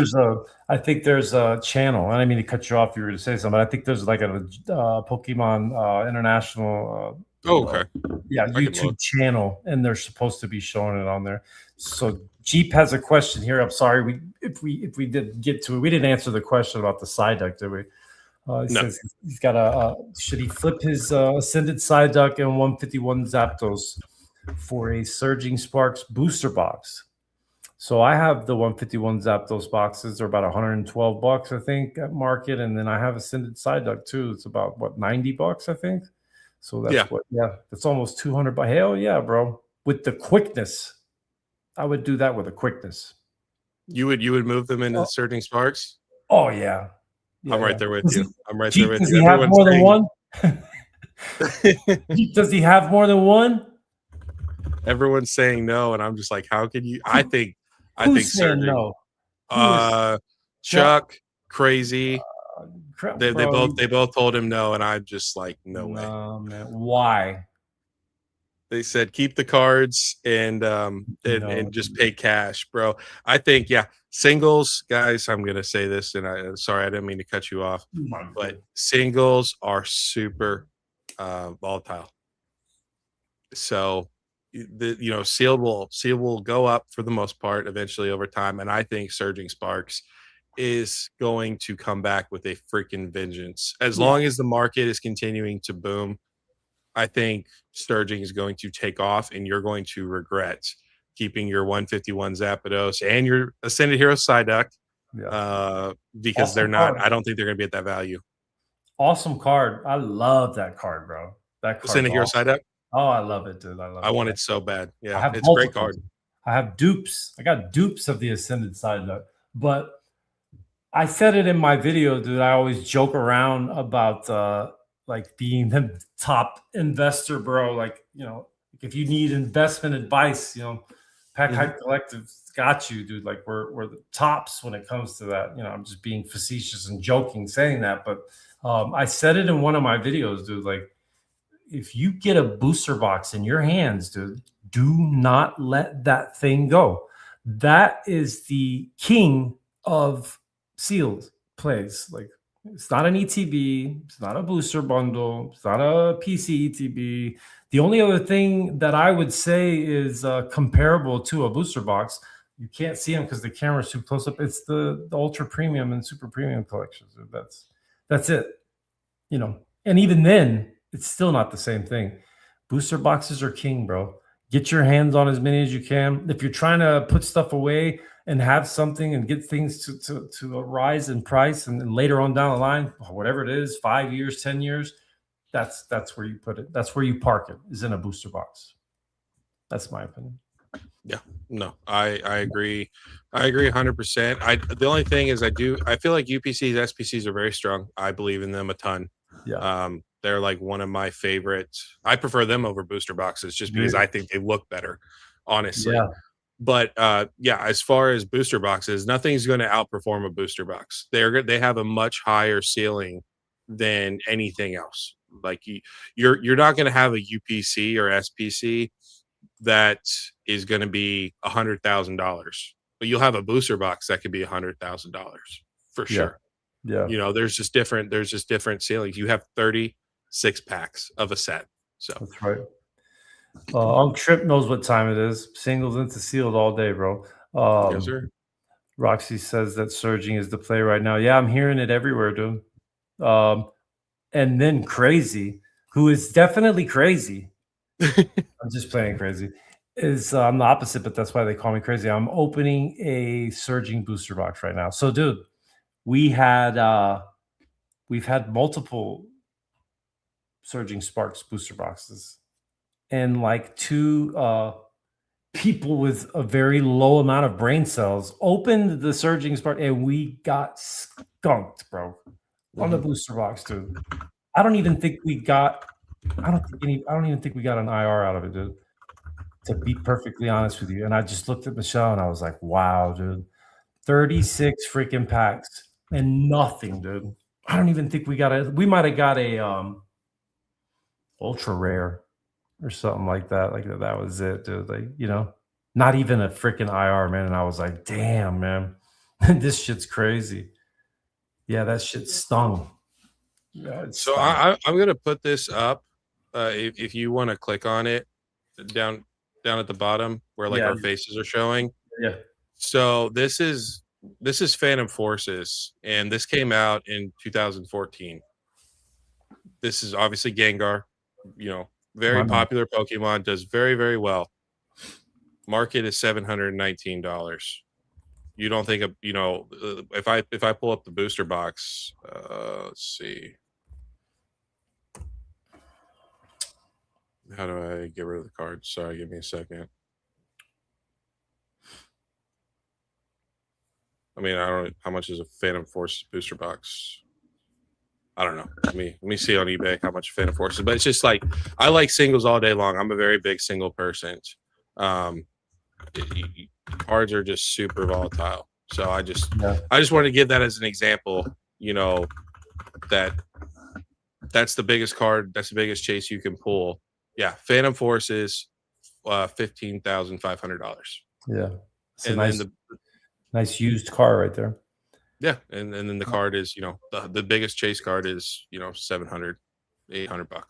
S1: I think there's a channel. I didn't mean to cut you off. You were to say something. But I think there's like a Pokemon International.
S2: Okay.
S1: YouTube channel, and they're supposed to be showing it on there. So Jeep has a question here. I'm sorry, if we did get to it, we didn't answer the question about the Psyduck, did we? He says he's got should he flip his Ascended Psyduck and 151 Zapdos for a Surging Sparks booster box? So I have the 151 Zapdos boxes. They're about $112, I think, at market, and then I have Ascended Psyduck too. It's about $90, I think. So that's that's almost 200. But hell yeah, bro! With the quickness, I would do that with a quickness.
S2: You would move them into Surging Sparks?
S1: Oh yeah.
S2: I'm right there with you. I'm right there with you.
S1: Does he have more than one? Does he have more than one?
S2: Everyone's saying no, and I'm just like, how can you? I think
S1: Surging. No.
S2: Chuck, Crazy. They both told him no, and I'm just like, no way.
S1: Man. Why?
S2: They said keep the cards and just pay cash, bro. I think singles, guys. I'm gonna say this, and sorry, I didn't mean to cut you off, but singles are super volatile. So sealed will go up for the most part eventually over time, and I think Surging Sparks is going to come back with a freaking vengeance. As long as the market is continuing to boom, I think Surging is going to take off, and you're going to regret keeping your 151 Zapdos and your Ascended Hero Psyduck because awesome I don't think they're going to be at that value.
S1: Awesome card. I love that card, bro. That card.
S2: Ascended Hero Psyduck?
S1: Oh, I love it, dude. I
S2: want it so bad. Yeah, it's a great card.
S1: I have dupes. I got dupes of the Ascended Psyduck, but I said it in my video, dude. I always joke around about like being the top investor, bro. Like, if you need investment advice, Pack
S2: Mhm.
S1: Hype Collective got you, dude. Like we're the tops when it comes to that. I'm just being facetious and joking saying that, but I said it in one of my videos, dude. Like if you get a booster box in your hands, dude, do not let that thing go. That is the king of sealed plays. Like it's not an ETB, it's not a booster bundle, it's not a PC ETB. The only other thing that I would say is comparable to a booster box, you can't see them because the camera's too close up. It's the ultra premium and super premium collections. That's it. And even then, it's still not the same thing. Booster boxes are king, bro. Get your hands on as many as you can. If you're trying to put stuff away and have something and get things to rise in price, and then later on down the line, whatever it is, 5 years, 10 years, that's where you put it. That's where you park it. Is in a booster box. That's my opinion.
S2: Yeah, no, I agree. I agree 100%. The only thing is I feel like UPCs, SPCs are very strong. I believe in them a ton.
S1: Yeah.
S2: They're like one of my favorites. I prefer them over booster boxes just because
S1: Really?
S2: I think they look better, honestly.
S1: Yeah.
S2: But yeah, as far as booster boxes, nothing's going to outperform a booster box. They have a much higher ceiling than anything else. Like you're not going to have a UPC or SPC that is going to be $100,000, but you'll have a booster box that could be $100,000 for
S1: Yeah.
S2: sure.
S1: Yeah.
S2: There's just different ceilings. You have 36 packs of a set. So
S1: That's right. Trip knows what time it is. Singles into sealed all day, bro.
S2: yes,
S1: Um,
S2: sir.
S1: Roxy says that surging is the play right now. Yeah, I'm hearing it everywhere, dude. Um, and then Crazy, who is definitely crazy. I'm just playing crazy. Is I'm the opposite, but that's why they call me crazy. I'm opening a surging booster box right now. So, dude, we had we've had multiple surging sparks booster boxes, and like two people with a very low amount of brain cells opened the surging spark, and we got skunked, bro, on the
S2: Mhm.
S1: booster box, dude. I don't even think we got. I don't even think we got an IR out of it, dude. To be perfectly honest with you, and I just looked at Michelle and I was like, "Wow, dude, 36 freaking packs and nothing, dude." I don't even think we got a. We might have got a ultra rare or something like that. Like that was it, dude. Like, not even a freaking IR, man. And I was like, damn, man, this shit's crazy. Yeah, that shit stung. Yeah, it
S2: So
S1: stung.
S2: I'm gonna put this up. If you want to click on it down at the bottom where like
S1: Yeah,
S2: our faces are showing.
S1: yeah.
S2: So this is Phantom Forces, and this came out in 2014. This is obviously Gengar,
S1: My
S2: very
S1: man.
S2: popular Pokemon, does very, very well. Market is $719. You don't think of, if I pull up the booster box, let's see. How do I get rid of the cards? Sorry, give me a second. I mean, I don't know how much is a Phantom Force booster box. I don't know. Let me see on eBay how much Phantom Force is, but it's just like I like singles all day long. I'm a very big single person. Um, cards are just super volatile, so
S1: Yeah,
S2: I just want to give that as an example. That that's the biggest card. That's the biggest chase you can pull. Yeah, Phantom Force is $15,500,
S1: yeah. It's a
S2: and then
S1: nice, nice used car right there.
S2: and then the card is the biggest chase card is 700, $800.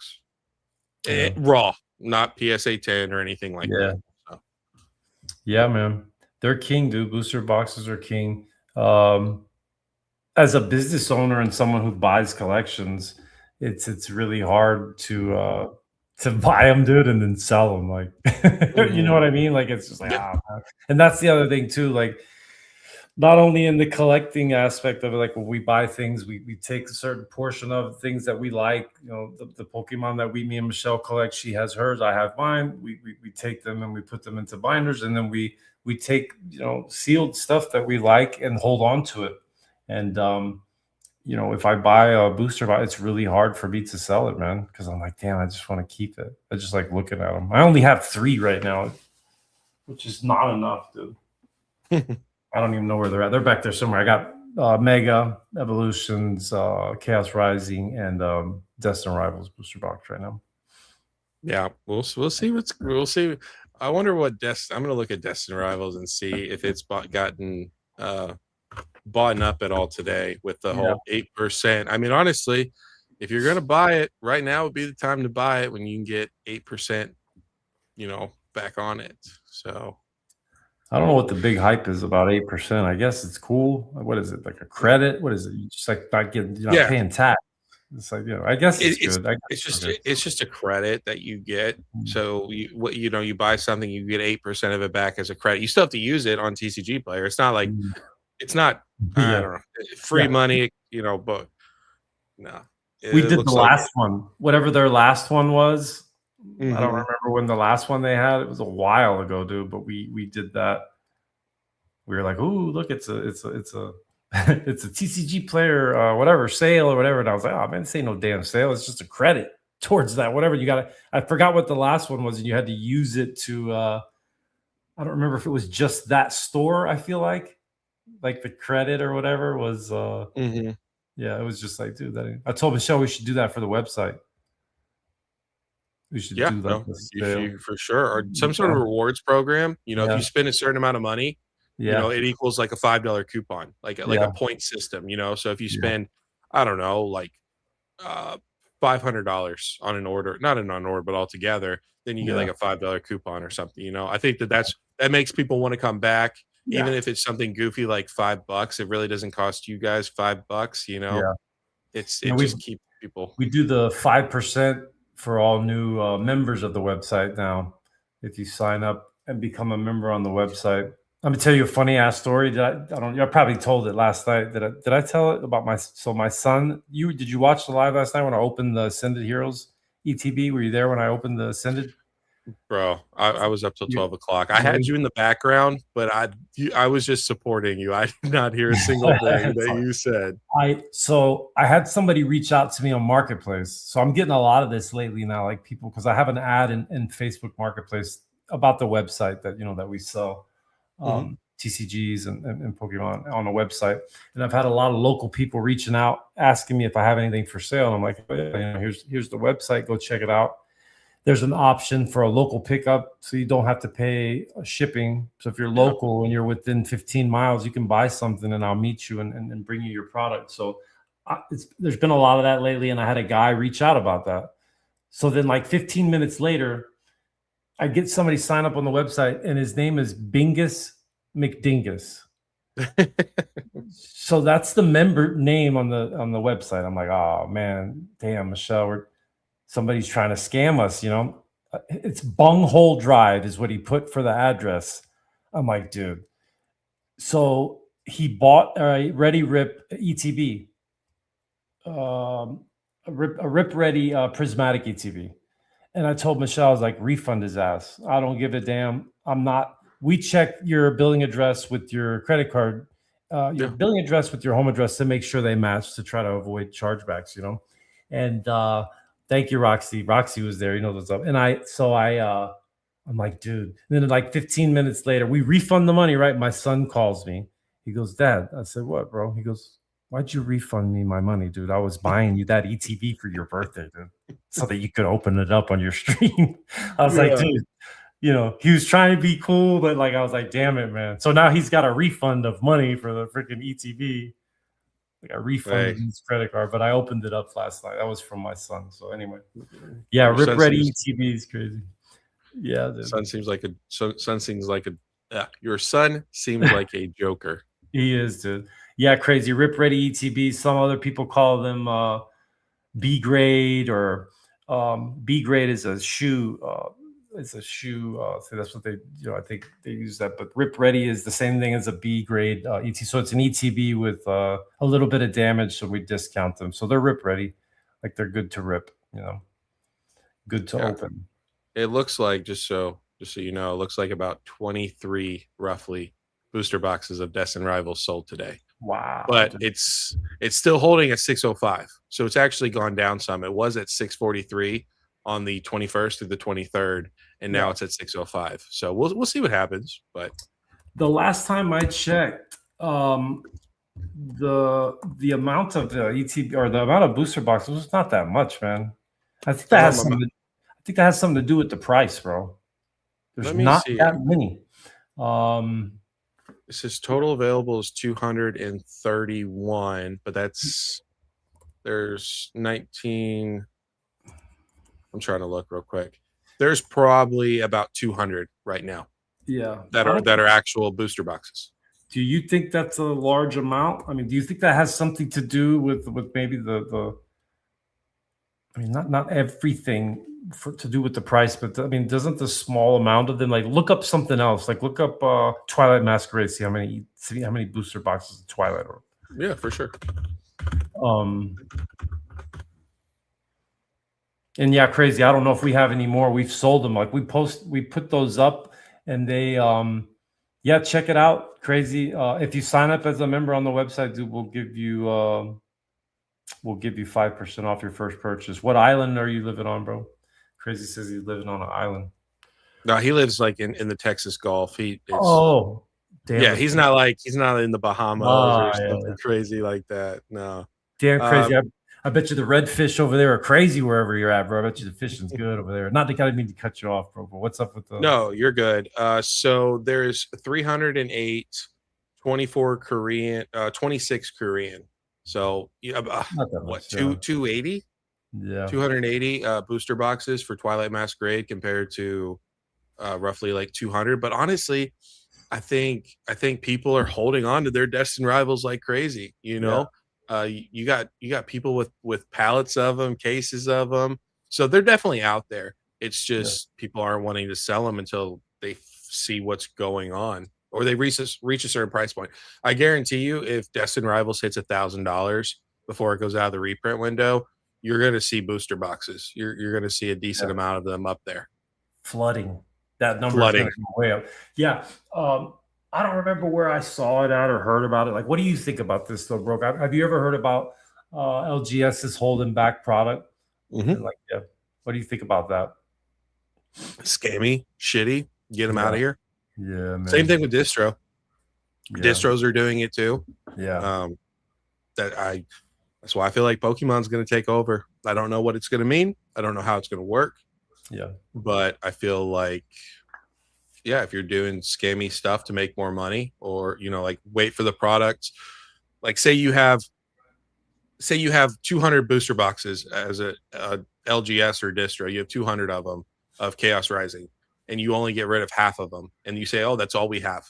S1: Yeah,
S2: Raw, not PSA 10 or anything like
S1: yeah,
S2: that. So,
S1: yeah, man. They're king, dude. Booster boxes are king. Um, as a business owner and someone who buys collections, it's really hard to buy them, dude, and then sell them. Like, you know
S2: mhm.
S1: what I mean? Like, it's just like
S2: Yeah,
S1: man. And that's the other thing too. Like, not only in the collecting aspect of it, like when we buy things, we take a certain portion of things that we like. The Pokemon that me and Michelle collect, she has hers, I have mine. We take them and we put them into binders, and then we take sealed stuff that we like and hold on to it. And if I buy a booster box, it's really hard for me to sell it, man, because I'm like, damn, I just want to keep it. I just like looking at them. I only have three right now, which is not enough, dude. I don't even know where they're at. They're back there somewhere. I got Mega Evolutions, Chaos Rising, and Destin Rivals booster box right now.
S2: Yeah, we'll see we'll see. I wonder what I'm gonna look at Destin Rivals and see if it's gotten bought up at all today with the
S1: Yeah,
S2: whole 8%. I mean, honestly, if you're gonna buy it right now, would be the time to buy it when you can get 8%, back on it. So
S1: I don't know what the big hype is about 8%. I guess it's cool. What is it, like a credit? What is it? You just like not getting, you're not
S2: yeah,
S1: paying tax. It's like, I guess it's
S2: it's
S1: good. I guess
S2: it's
S1: it's
S2: just
S1: good.
S2: it's just a credit that you get.
S1: Mm.
S2: So you buy something, you get 8% of it back as a credit. You still have to use it on TCG Player. It's not like
S1: Mm.
S2: it's not I
S1: Yeah.
S2: don't know free
S1: Yeah.
S2: money, but no,
S1: We
S2: it
S1: did the
S2: looks like
S1: last one, whatever their last one was. I don't
S2: hmm
S1: remember when the last one they had. It was a while ago, dude. But we did that. We were like, "Ooh, look, it's a it's a TCG player, whatever sale or whatever." And I was like, "Oh man, this ain't no damn sale. It's just a credit towards that. Whatever you got to." I forgot what the last one was, and you had to use it to. I don't remember if it was just that store. I feel like the credit or whatever was.
S2: hmm
S1: Yeah, it was just like, dude. I told Michelle we should do that for the website. We should
S2: yeah,
S1: do like
S2: no,
S1: a
S2: you should
S1: sale.
S2: for sure, or some sort
S1: Yeah,
S2: of rewards program. If
S1: yeah,
S2: you spend a certain amount of money,
S1: yeah,
S2: it equals like a $5 coupon, like a
S1: yeah,
S2: point system. So if you
S1: yeah,
S2: spend, I don't know, like uh $500 on an order, not an on order, but altogether, then you get
S1: yeah,
S2: like a $5 coupon or something. I think that makes people want to come back, even
S1: yeah,
S2: if it's something goofy like $5. It really doesn't cost you guys $5.
S1: yeah.
S2: It
S1: We
S2: just keeps people.
S1: we do the 5% for all new members of the website now. If you sign up and become a member on the website, let me tell you a funny ass story. I don't. I probably told it last night. Did I tell it about my son? Did you watch the live last night when I opened the Ascended Heroes ETB? Were you there when I opened the Ascended?
S2: Bro, I was up till
S1: You,
S2: 12 o'clock. I
S1: you
S2: had you in the background, but I was just supporting you. I did not hear a single thing that you said.
S1: I had somebody reach out to me on Marketplace. So I'm getting a lot of this lately now, like people, because I have an ad in Facebook Marketplace about the website that we sell
S2: Mhm.
S1: TCGs and Pokemon on the website. And I've had a lot of local people reaching out asking me if I have anything for sale. And I'm like, oh, yeah, here's the website. Go check it out. There's an option for a local pickup, so you don't have to pay shipping. So if you're
S2: Yeah.
S1: local and you're within 15 miles, you can buy something and I'll meet you and bring you your product. So there's been a lot of that lately, and I had a guy reach out about that. So then, like 15 minutes later, I get somebody sign up on the website, and his name is Bingus McDingus. So that's the member name on the website. I'm like, oh man, damn, Michelle, somebody's trying to scam us. It's Bunghole Drive is what he put for the address. I'm like, dude. So he bought a Ready Rip ETB, a Rip Ready prismatic ETB. And I told Michelle, I was like, refund his ass. I don't give a damn. I'm not. We check your billing address with your credit card, your
S2: Yeah.
S1: billing address with your home address to make sure they match to try to avoid chargebacks. And thank you, Roxy. Roxy was there. You know what's up. And I'm like, dude. And then like 15 minutes later, we refund the money, right? My son calls me. He goes, Dad. I said, what, bro? He goes, why'd you refund me my money, dude? I was buying you that ETB for your birthday, dude, so that you could open it up on your stream. I was like,
S2: Yeah.
S1: dude, he was trying to be cool, but like I was like, damn it, man. So now he's got a refund of money for the freaking ETB. Like I refunded
S2: Hey,
S1: his credit card, but I opened it up last night. That was from my son. So anyway, yeah,
S2: your
S1: Rip
S2: son
S1: Ready
S2: seems
S1: ETB is crazy. Yeah, dude.
S2: son seems like a your son seems like a joker.
S1: He is, dude. Yeah, crazy. Rip Ready ETB. Some other people call them B grade or B grade is a shoe. It's a shoe. So that's what I think they use that. But Rip Ready is the same thing as a B grade ET. So it's an ETB with a little bit of damage. So we discount them. So they're Rip Ready, like they're good to rip. Good to
S2: Yeah.
S1: open.
S2: It looks like just so it looks like about 23 roughly booster boxes of Destin Rivals sold today.
S1: Wow,
S2: but
S1: dude.
S2: it's still holding at 605. So it's actually gone down some. It was at 643 on the 21st through the 23rd, and now
S1: Yeah.
S2: it's at 605. So we'll see what happens. But
S1: The last time I checked, the amount of ETB or the amount of booster boxes was not that much, man. I think that has
S2: um,
S1: something. I think that has something to do with the price, bro. There's
S2: let me
S1: not
S2: see.
S1: that many. Um,
S2: It says total available is 231, but there's 19. I'm trying to look real quick. There's probably about 200 right now
S1: yeah.
S2: that are actual booster boxes.
S1: Do you think that's a large amount? I mean, do you think that has something to do with maybe the? I mean, not everything to do with the price, but I mean, doesn't the small amount of them like look up something else? Like look up Twilight Masquerade, see how many booster boxes of Twilight are.
S2: Yeah, for sure.
S1: Um, and yeah, crazy. I don't know if we have any more. We've sold them. Like we put those up, and they yeah, check it out. Crazy. If you sign up as a member on the website, dude, we'll give you 5% off your first purchase. What island are you living on, bro? Crazy says he's living on an island.
S2: No, he lives like in the Texas Gulf.
S1: Oh, damn.
S2: Yeah, he's not in the Bahamas or
S1: Yeah,
S2: something
S1: yeah.
S2: crazy like that. No.
S1: Damn crazy.
S2: Um,
S1: I bet you the redfish over there are crazy wherever you're at, bro. I bet you the fishing's good over there. Not that I mean to cut you off, bro, but what's up with the
S2: no, you're good. So there's 308, 24 Korean, 26 Korean. So yeah,
S1: not that
S2: what,
S1: much, yeah.
S2: 280?
S1: Yeah.
S2: 280 booster boxes for Twilight Masquerade compared to roughly like 200. But honestly, I think people are holding on to their destined rivals like crazy.
S1: Yeah.
S2: You got people with pallets of them, cases of them, so they're definitely out there. It's
S1: Yeah.
S2: just people aren't wanting to sell them until they see what's going on or they reach a certain price point. I guarantee you, if Destined Rivals hits $1,000 before it goes out of the reprint window, you're going to see booster boxes. You're going to see a decent
S1: Yeah.
S2: amount of them up there.
S1: Flooding. That number is
S2: Flooding.
S1: going to go way up. Yeah. I don't remember where I saw it at or heard about it. Like, what do you think about this though, bro? Have you ever heard about LGS's holding back product?
S2: Mhm.
S1: Like, yeah. What do you think about that?
S2: Scammy, shitty. Get them out
S1: Yeah.
S2: of here.
S1: Yeah, man.
S2: Same thing with distro.
S1: Yeah.
S2: Distros are doing it too.
S1: Yeah.
S2: That's why I feel like Pokemon's going to take over. I don't know what it's going to mean. I don't know how it's going to work.
S1: Yeah.
S2: But I feel like, yeah, if you're doing scammy stuff to make more money, or like wait for the product, like say you have 200 booster boxes as a LGS or distro, you have 200 of them of Chaos Rising, and you only get rid of half of them, and you say, oh, that's all we have,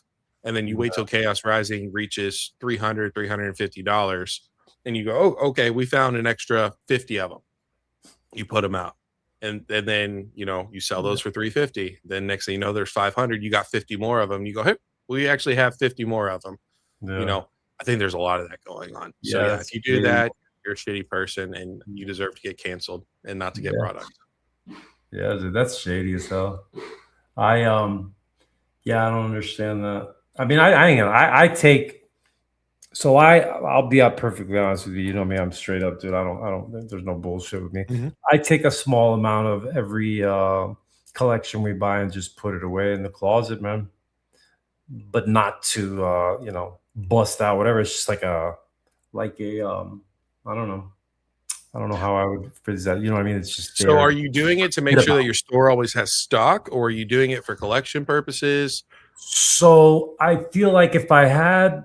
S2: and then you wait till Chaos Rising reaches $350, and you go, oh, okay, we found an extra 50 of them. You put them out, and then you sell those for 350. Then next thing you know, there's 500. You got 50 more of them. You go, hey, we actually have 50 more of them.
S1: Yeah.
S2: I think there's a lot of that going on. So
S1: Yeah,
S2: if you do that, you're a shitty person and you deserve to get canceled and not to get product.
S1: Yeah, dude, that's shady as hell. I yeah, I don't understand that. I mean, I take. So I'll be out perfectly honest with you. You know me, I'm straight up, dude. I don't. There's no bullshit with me.
S2: Mhm.
S1: I take a small amount of every collection we buy and just put it away in the closet, man. But not to bust out whatever. It's just like a I don't know. I don't know how I would phrase that. You know what I mean? It's just
S2: So
S1: there.
S2: are you doing it to make sure that your store always has stock, or are you doing it for collection purposes?
S1: So I feel like if I had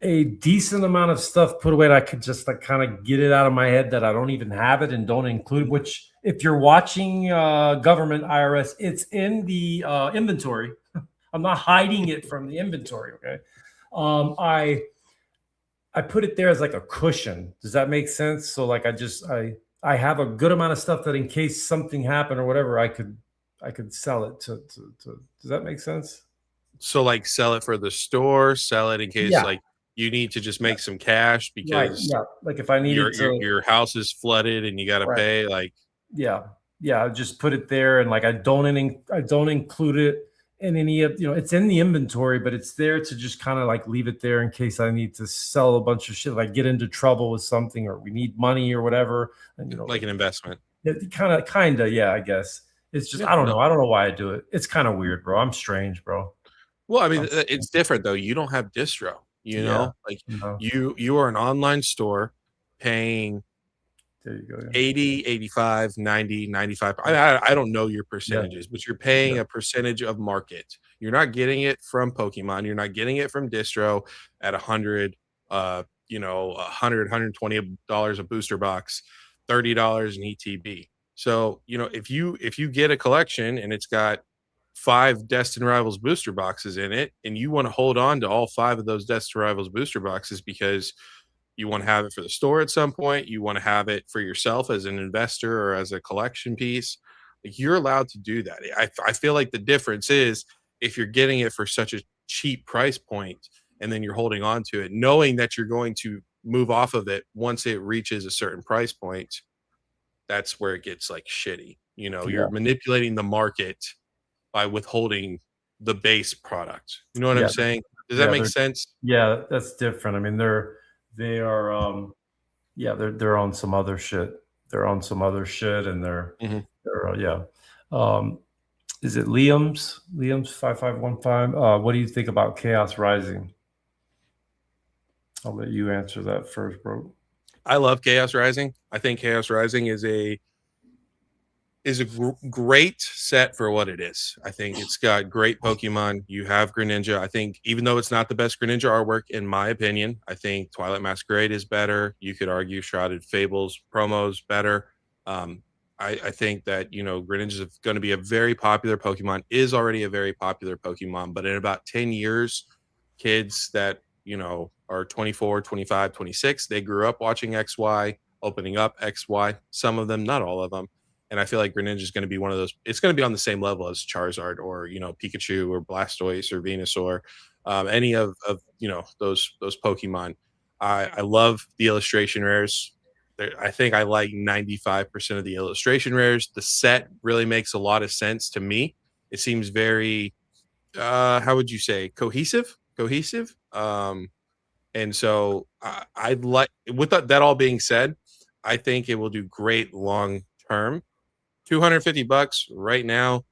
S1: a decent amount of stuff put away, that I could just like kind of get it out of my head that I don't even have it and don't include it. Which, if you're watching government IRS, it's in the inventory. I'm not hiding it from the inventory. Okay, I put it there as like a cushion. Does that make sense? So like I have a good amount of stuff that in case something happened or whatever, I could sell it to. Does that make sense?
S2: So like sell it for the store, sell it in case
S1: Yeah.
S2: like you need to just make some cash
S1: Right.
S2: because
S1: Yeah. Like if I needed
S2: your house is flooded and you got to
S1: right.
S2: pay. Like,
S1: Yeah. Yeah. I just put it there and like I don't include it and any of, it's in the inventory, but it's there to just kind of like leave it there in case I need to sell a bunch of shit, like get into trouble with something or we need money or whatever. And
S2: Like an investment.
S1: kind of, yeah, I guess. It's just
S2: Yeah,
S1: I don't
S2: no.
S1: know. I don't know why I do it. It's kind of weird, bro. I'm strange, bro.
S2: Well, I mean,
S1: I'm strange.
S2: it's different though. You don't have distro,
S1: Yeah.
S2: like
S1: No.
S2: you are an online store paying
S1: There you go.
S2: 80, 85, 90, 95. I don't know your
S1: Yeah.
S2: percentages, but you're
S1: Yeah.
S2: paying a percentage of market. You're not getting it from Pokemon. You're not getting it from distro at 100, $120 a booster box, $30 in ETB. So, if you get a collection and it's got 5 Destin Rivals booster boxes in it, and you want to hold on to all 5 of those Destin Rivals booster boxes because you want to have it for the store at some point, you want to have it for yourself as an investor or as a collection piece, like, you're allowed to do that. I feel like the difference is if you're getting it for such a cheap price point and then you're holding on to it, knowing that you're going to move off of it once it reaches a certain price point, that's where it gets like shitty.
S1: Yeah.
S2: You're manipulating the market by withholding the base product. You know what I'm
S1: Yeah.
S2: saying? Does that
S1: Yeah.
S2: make sense?
S1: Yeah, that's different. I mean, they are yeah, they're on some other shit. They're on some other shit and
S2: Mhm.
S1: they're yeah. Um is it Liam's 5515? What do you think about Chaos Rising? I'll let you answer that first, bro.
S2: I love Chaos Rising. I think Chaos Rising is a great set for what it is. I think it's got great Pokemon. You have Greninja. I think even though it's not the best Greninja artwork, in my opinion, I think Twilight Masquerade is better. You could argue Shrouded Fables promos better. Um, I think that Greninja is going to be a very popular Pokemon. Is already a very popular Pokemon, but in about 10 years, kids that are 24, 25, 26, they grew up watching XY, opening up XY. Some of them, not all of them, and I feel like Greninja is going to be one of those. It's going to be on the same level as Charizard or Pikachu or Blastoise or Venusaur, any of those Pokemon. I love the illustration rares. I think I like 95% of the illustration rares. The set really makes a lot of sense to me. It seems very how would you say, cohesive. And so I'd like, with that all being said, I think it will do great long term. $250 right now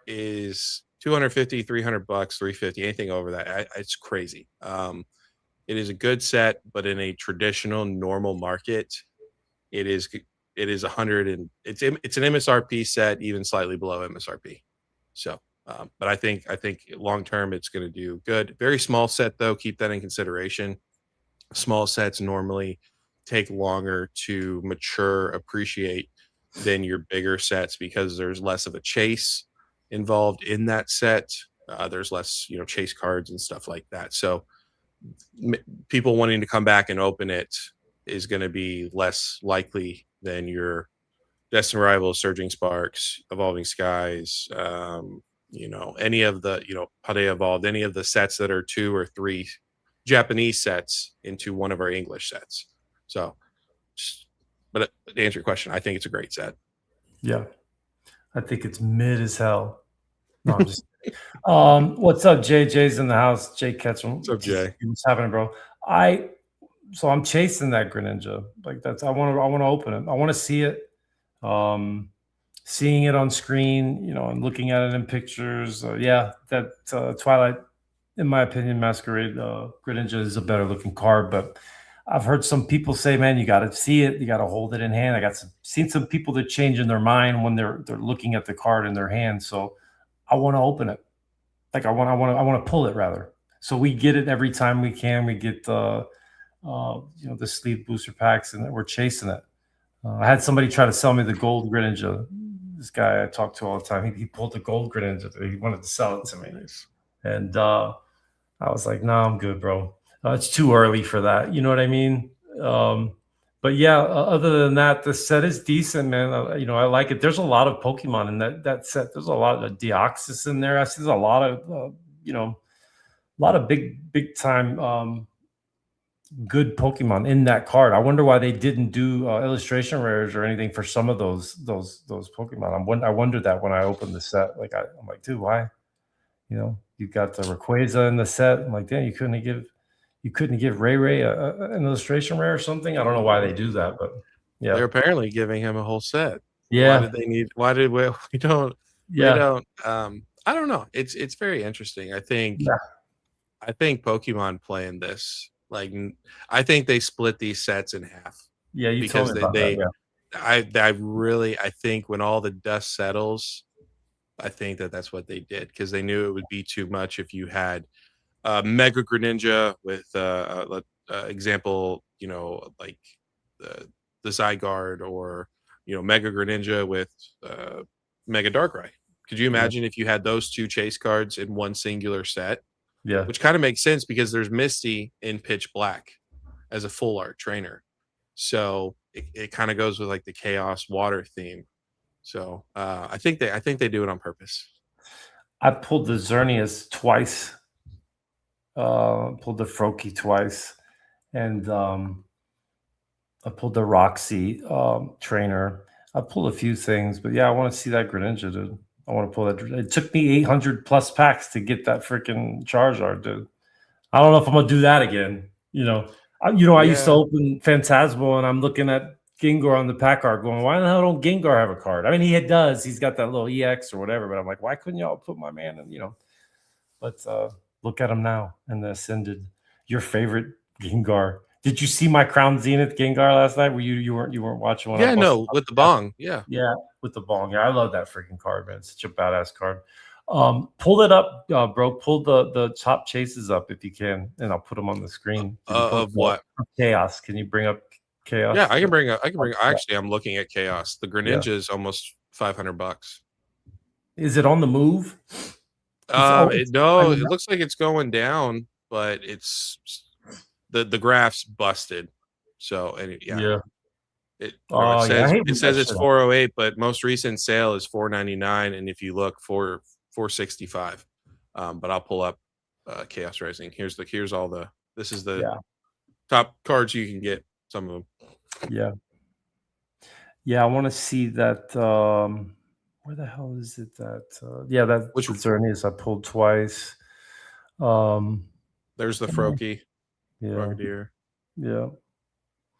S2: is 250, $300, 350, anything over that. It's crazy. It is a good set, but in a traditional normal market, it is it is 100, and it's an MSRP set, even slightly below MSRP. So, but I think long term it's going to do good. Very small set though. Keep that in consideration. Small sets normally take longer to mature, appreciate than your bigger sets because there's less of a chase involved in that set. There's less, chase cards and stuff like that. So m- people wanting to come back and open it is going to be less likely than your Destined Rivals, Surging Sparks, Evolving Skies, any of the, Pade Evolved, any of the sets that are 2 or 3 Japanese sets into one of our English sets. So, but to answer your question, I think it's a great set.
S1: Yeah. I think it's mid as hell. No, I'm just what's up, Jay? Jay's in the house. Jay Ketchum.
S2: What's up, Jay?
S1: What's happening, bro? I'm chasing that Greninja. Like I want to open it. I want to see it. Seeing it on screen, and looking at it in pictures. Yeah, that Twilight, in my opinion, Masquerade Greninja is a better looking card. But I've heard some people say, man, you got to see it. You got to hold it in hand. Seen some people that change in their mind when they're looking at the card in their hand. So I want to open it. Like I want to pull it rather. So we get it every time we can. We get the sleeve booster packs, and we're chasing it. I had somebody try to sell me the gold Greninja. This guy I talk to all the time, he pulled the gold Greninja. He wanted to sell it to me,
S2: Nice.
S1: and I was like, "No, I'm good, bro. It's too early for that." You know what I mean? But yeah, other than that, the set is decent, man. I like it. There's a lot of Pokemon in that set. There's a lot of Deoxys in there. I see there's a lot of big time good Pokemon in that card. I wonder why they didn't do illustration rares or anything for some of those Pokemon. I wonder that when I opened the set, like I'm like, dude, why? You got the Rayquaza in the set. I'm like, damn, you couldn't give Ray Ray an illustration rare or something. I don't know why they do that, but yeah,
S2: They're apparently giving him a whole set. Why
S1: yeah,
S2: did they need why did we
S1: yeah,
S2: don't I don't know. It's very interesting.
S1: yeah,
S2: I think Pokemon playing this I think they split these sets in half
S1: yeah. You told
S2: because
S1: me about that.
S2: I really I think when all the dust settles, I think that that's what they did because they knew it would be too much if you had Mega Greninja with example, like the Zygarde or Mega Greninja with Mega Darkrai. Could you
S1: Yeah,
S2: imagine if you had those two chase cards in one singular set?
S1: yeah,
S2: Which kind of makes sense because there's Misty in Pitch Black as a full art trainer. So it kind of goes with like the chaos water theme. So I think they do it on purpose.
S1: I pulled the Xerneas twice. Pulled the Froakie twice, and I pulled the Roxy trainer. I pulled a few things, but yeah, I want to see that Greninja, dude. I want to pull that. It took me 800 plus packs to get that freaking Charizard, dude. I don't know if I'm gonna do that again. I used to
S2: Yeah.
S1: open Phantasmal and I'm looking at Gengar on the pack art, going, "Why the hell don't Gengar have a card?" I mean, he does. He's got that little EX or whatever, but I'm like, why couldn't y'all put my man in? But look at him now in the Ascended. Your favorite Gengar. Did you see my Crown Zenith Gengar last night? Were you weren't watching when I
S2: Yeah,
S1: busted
S2: no,
S1: up?
S2: with the bong. Yeah.
S1: Yeah, with the bong. Yeah, I love that freaking card, man. It's such a badass card. Pull it up, bro. Pull the top chases up if you can, and I'll put them on the screen. Can you pull
S2: Of what?
S1: Chaos? Can you bring up
S2: Yeah,
S1: Chaos?
S2: I can bring
S1: Yeah,
S2: actually I'm looking at Chaos. The
S1: yeah.
S2: Greninja is almost $500.
S1: Is it on the move? It's I
S2: No,
S1: mean,
S2: it looks like it's going down, but the graph's busted. So yeah,
S1: yeah.
S2: it
S1: Oh yeah, I
S2: says
S1: hate when that
S2: it's
S1: shit.
S2: 408, but most recent sale is 499, and if you look for 465. But I'll pull up Chaos Rising. Here's all the this is the
S1: Yeah,
S2: top cards you can get. Some of them.
S1: yeah, yeah. I want to see that. Where the hell is it? That yeah, that
S2: Which
S1: the Xerneas I pulled twice. Um,
S2: there's the
S1: come on.
S2: Froakie,
S1: Yeah,
S2: Frogadier,
S1: yeah.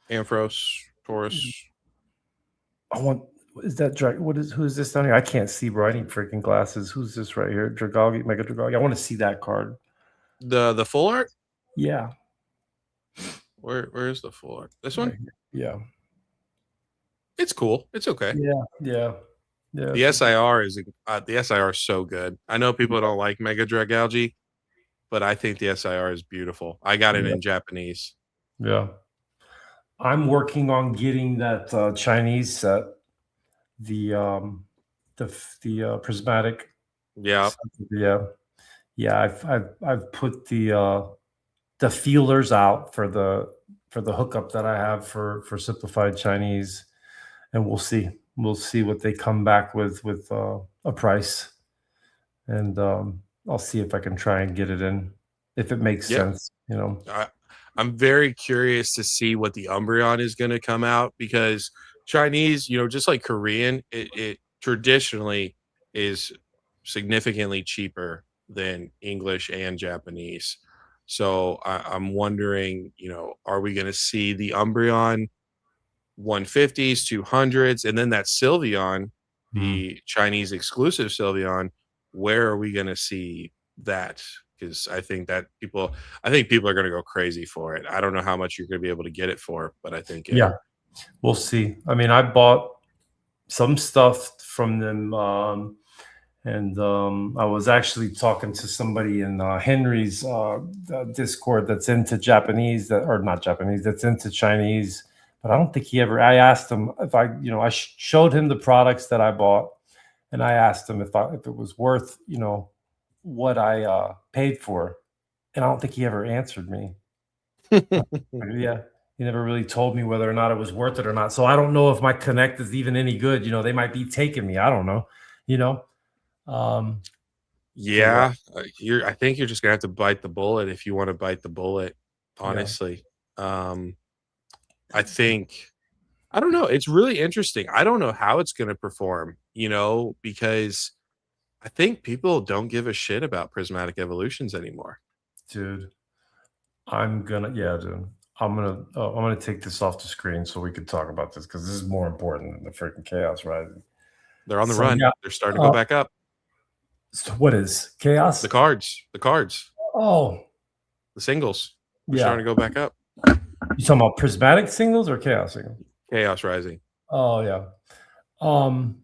S2: Ampharos, Taurus.
S1: I want is that drag who's this down here? I can't see, bro. I need freaking glasses. Who's this right here? Dragoggy, Mega Dragoggy. I want to see that card.
S2: The full art?
S1: Yeah,
S2: Where is the full art? This
S1: right
S2: one?
S1: here. Yeah,
S2: It's cool. It's okay.
S1: yeah, yeah, yeah.
S2: The SIR the SIR is so good. I know people don't like Mega Dragalge, but I think the SIR is beautiful. I got it
S1: Yeah,
S2: in Japanese.
S1: yeah. I'm working on getting that Chinese set, the prismatic.
S2: Yeah.
S1: Yeah, yeah. I've put the feelers out for the hookup that I have for simplified Chinese, and we'll see what they come back with a price, and I'll see if I can try and get it in if it makes
S2: Yeah.
S1: sense.
S2: I, I'm very curious to see what the Umbreon is going to come out because Chinese, just like Korean, it traditionally is significantly cheaper than English and Japanese. So I'm wondering, are we going to see the Umbreon 150s, 200s, and then that Sylveon,
S1: Mm.
S2: the Chinese exclusive Sylveon? Where are we going to see that? Because I think people are going to go crazy for it. I don't know how much you're going to be able to get it for, but I think
S1: Yeah, we'll see. I mean, I bought some stuff from them, and I was actually talking to somebody in Henry's Discord that's into Japanese, that or not Japanese, that's into Chinese. But I don't think he ever. I asked him if I showed him the products that I bought, and I asked him if it was worth what I paid for, and I don't think he ever answered me. Yeah, he never really told me whether or not it was worth it or not. So I don't know if my connect is even any good. They might be taking me. I don't know. You know. Um, so yeah,
S2: yeah, I think you're just gonna have to bite the bullet if you want to bite the bullet.
S1: yeah,
S2: Honestly, I think I don't know. It's really interesting. I don't know how it's going to perform, because I think people don't give a shit about prismatic evolutions anymore.
S1: Dude. Yeah, dude. I'm gonna take this off the screen so we can talk about this because this is more important than the freaking chaos rising.
S2: They're on the
S1: So
S2: run.
S1: yeah,
S2: They're starting to go
S1: uh,
S2: back up.
S1: so what is chaos?
S2: The cards,
S1: Oh,
S2: the singles. They're
S1: yeah.
S2: starting to go back up.
S1: You talking about prismatic singles or chaos singles?
S2: Chaos rising.
S1: Oh yeah. Um,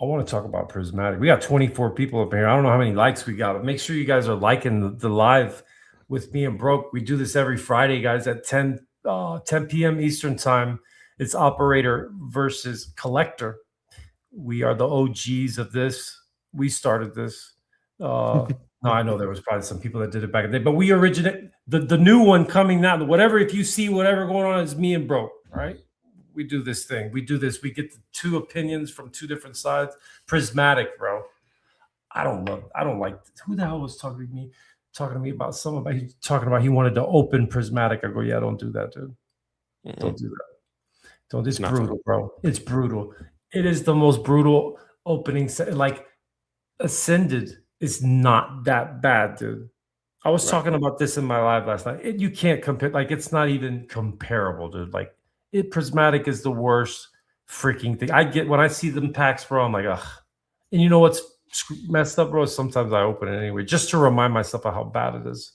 S1: I want to talk about prismatic. We got 24 people up here. I don't know how many likes we got, but make sure you guys are liking the live with me and Broke. We do this every Friday, guys, at 10 p.m. Eastern time. It's operator versus collector. We are the OGs of this. We started this. No, I know there was probably some people that did it back in the day, but we originate the new one coming now. Whatever, if you see whatever going on, is me and Broke, right? We do this thing. We do this. We get the two opinions from two different sides. Prismatic, bro. I don't like. Who the hell was talking to me about somebody talking about he wanted to open prismatic. I go, yeah, don't do that, dude. Don't do that. Don't. It's brutal, bro. It's brutal. It is the most brutal opening. Like Ascended is not that bad, dude. I was talking about this in my live last night. You can't compare. Like it's not even comparable, dude. Like prismatic is the worst freaking thing. I get when I see them packs, bro. I'm like, ugh. And you know what's messed up, bro? Sometimes I open it anyway, just to remind myself of how bad it is.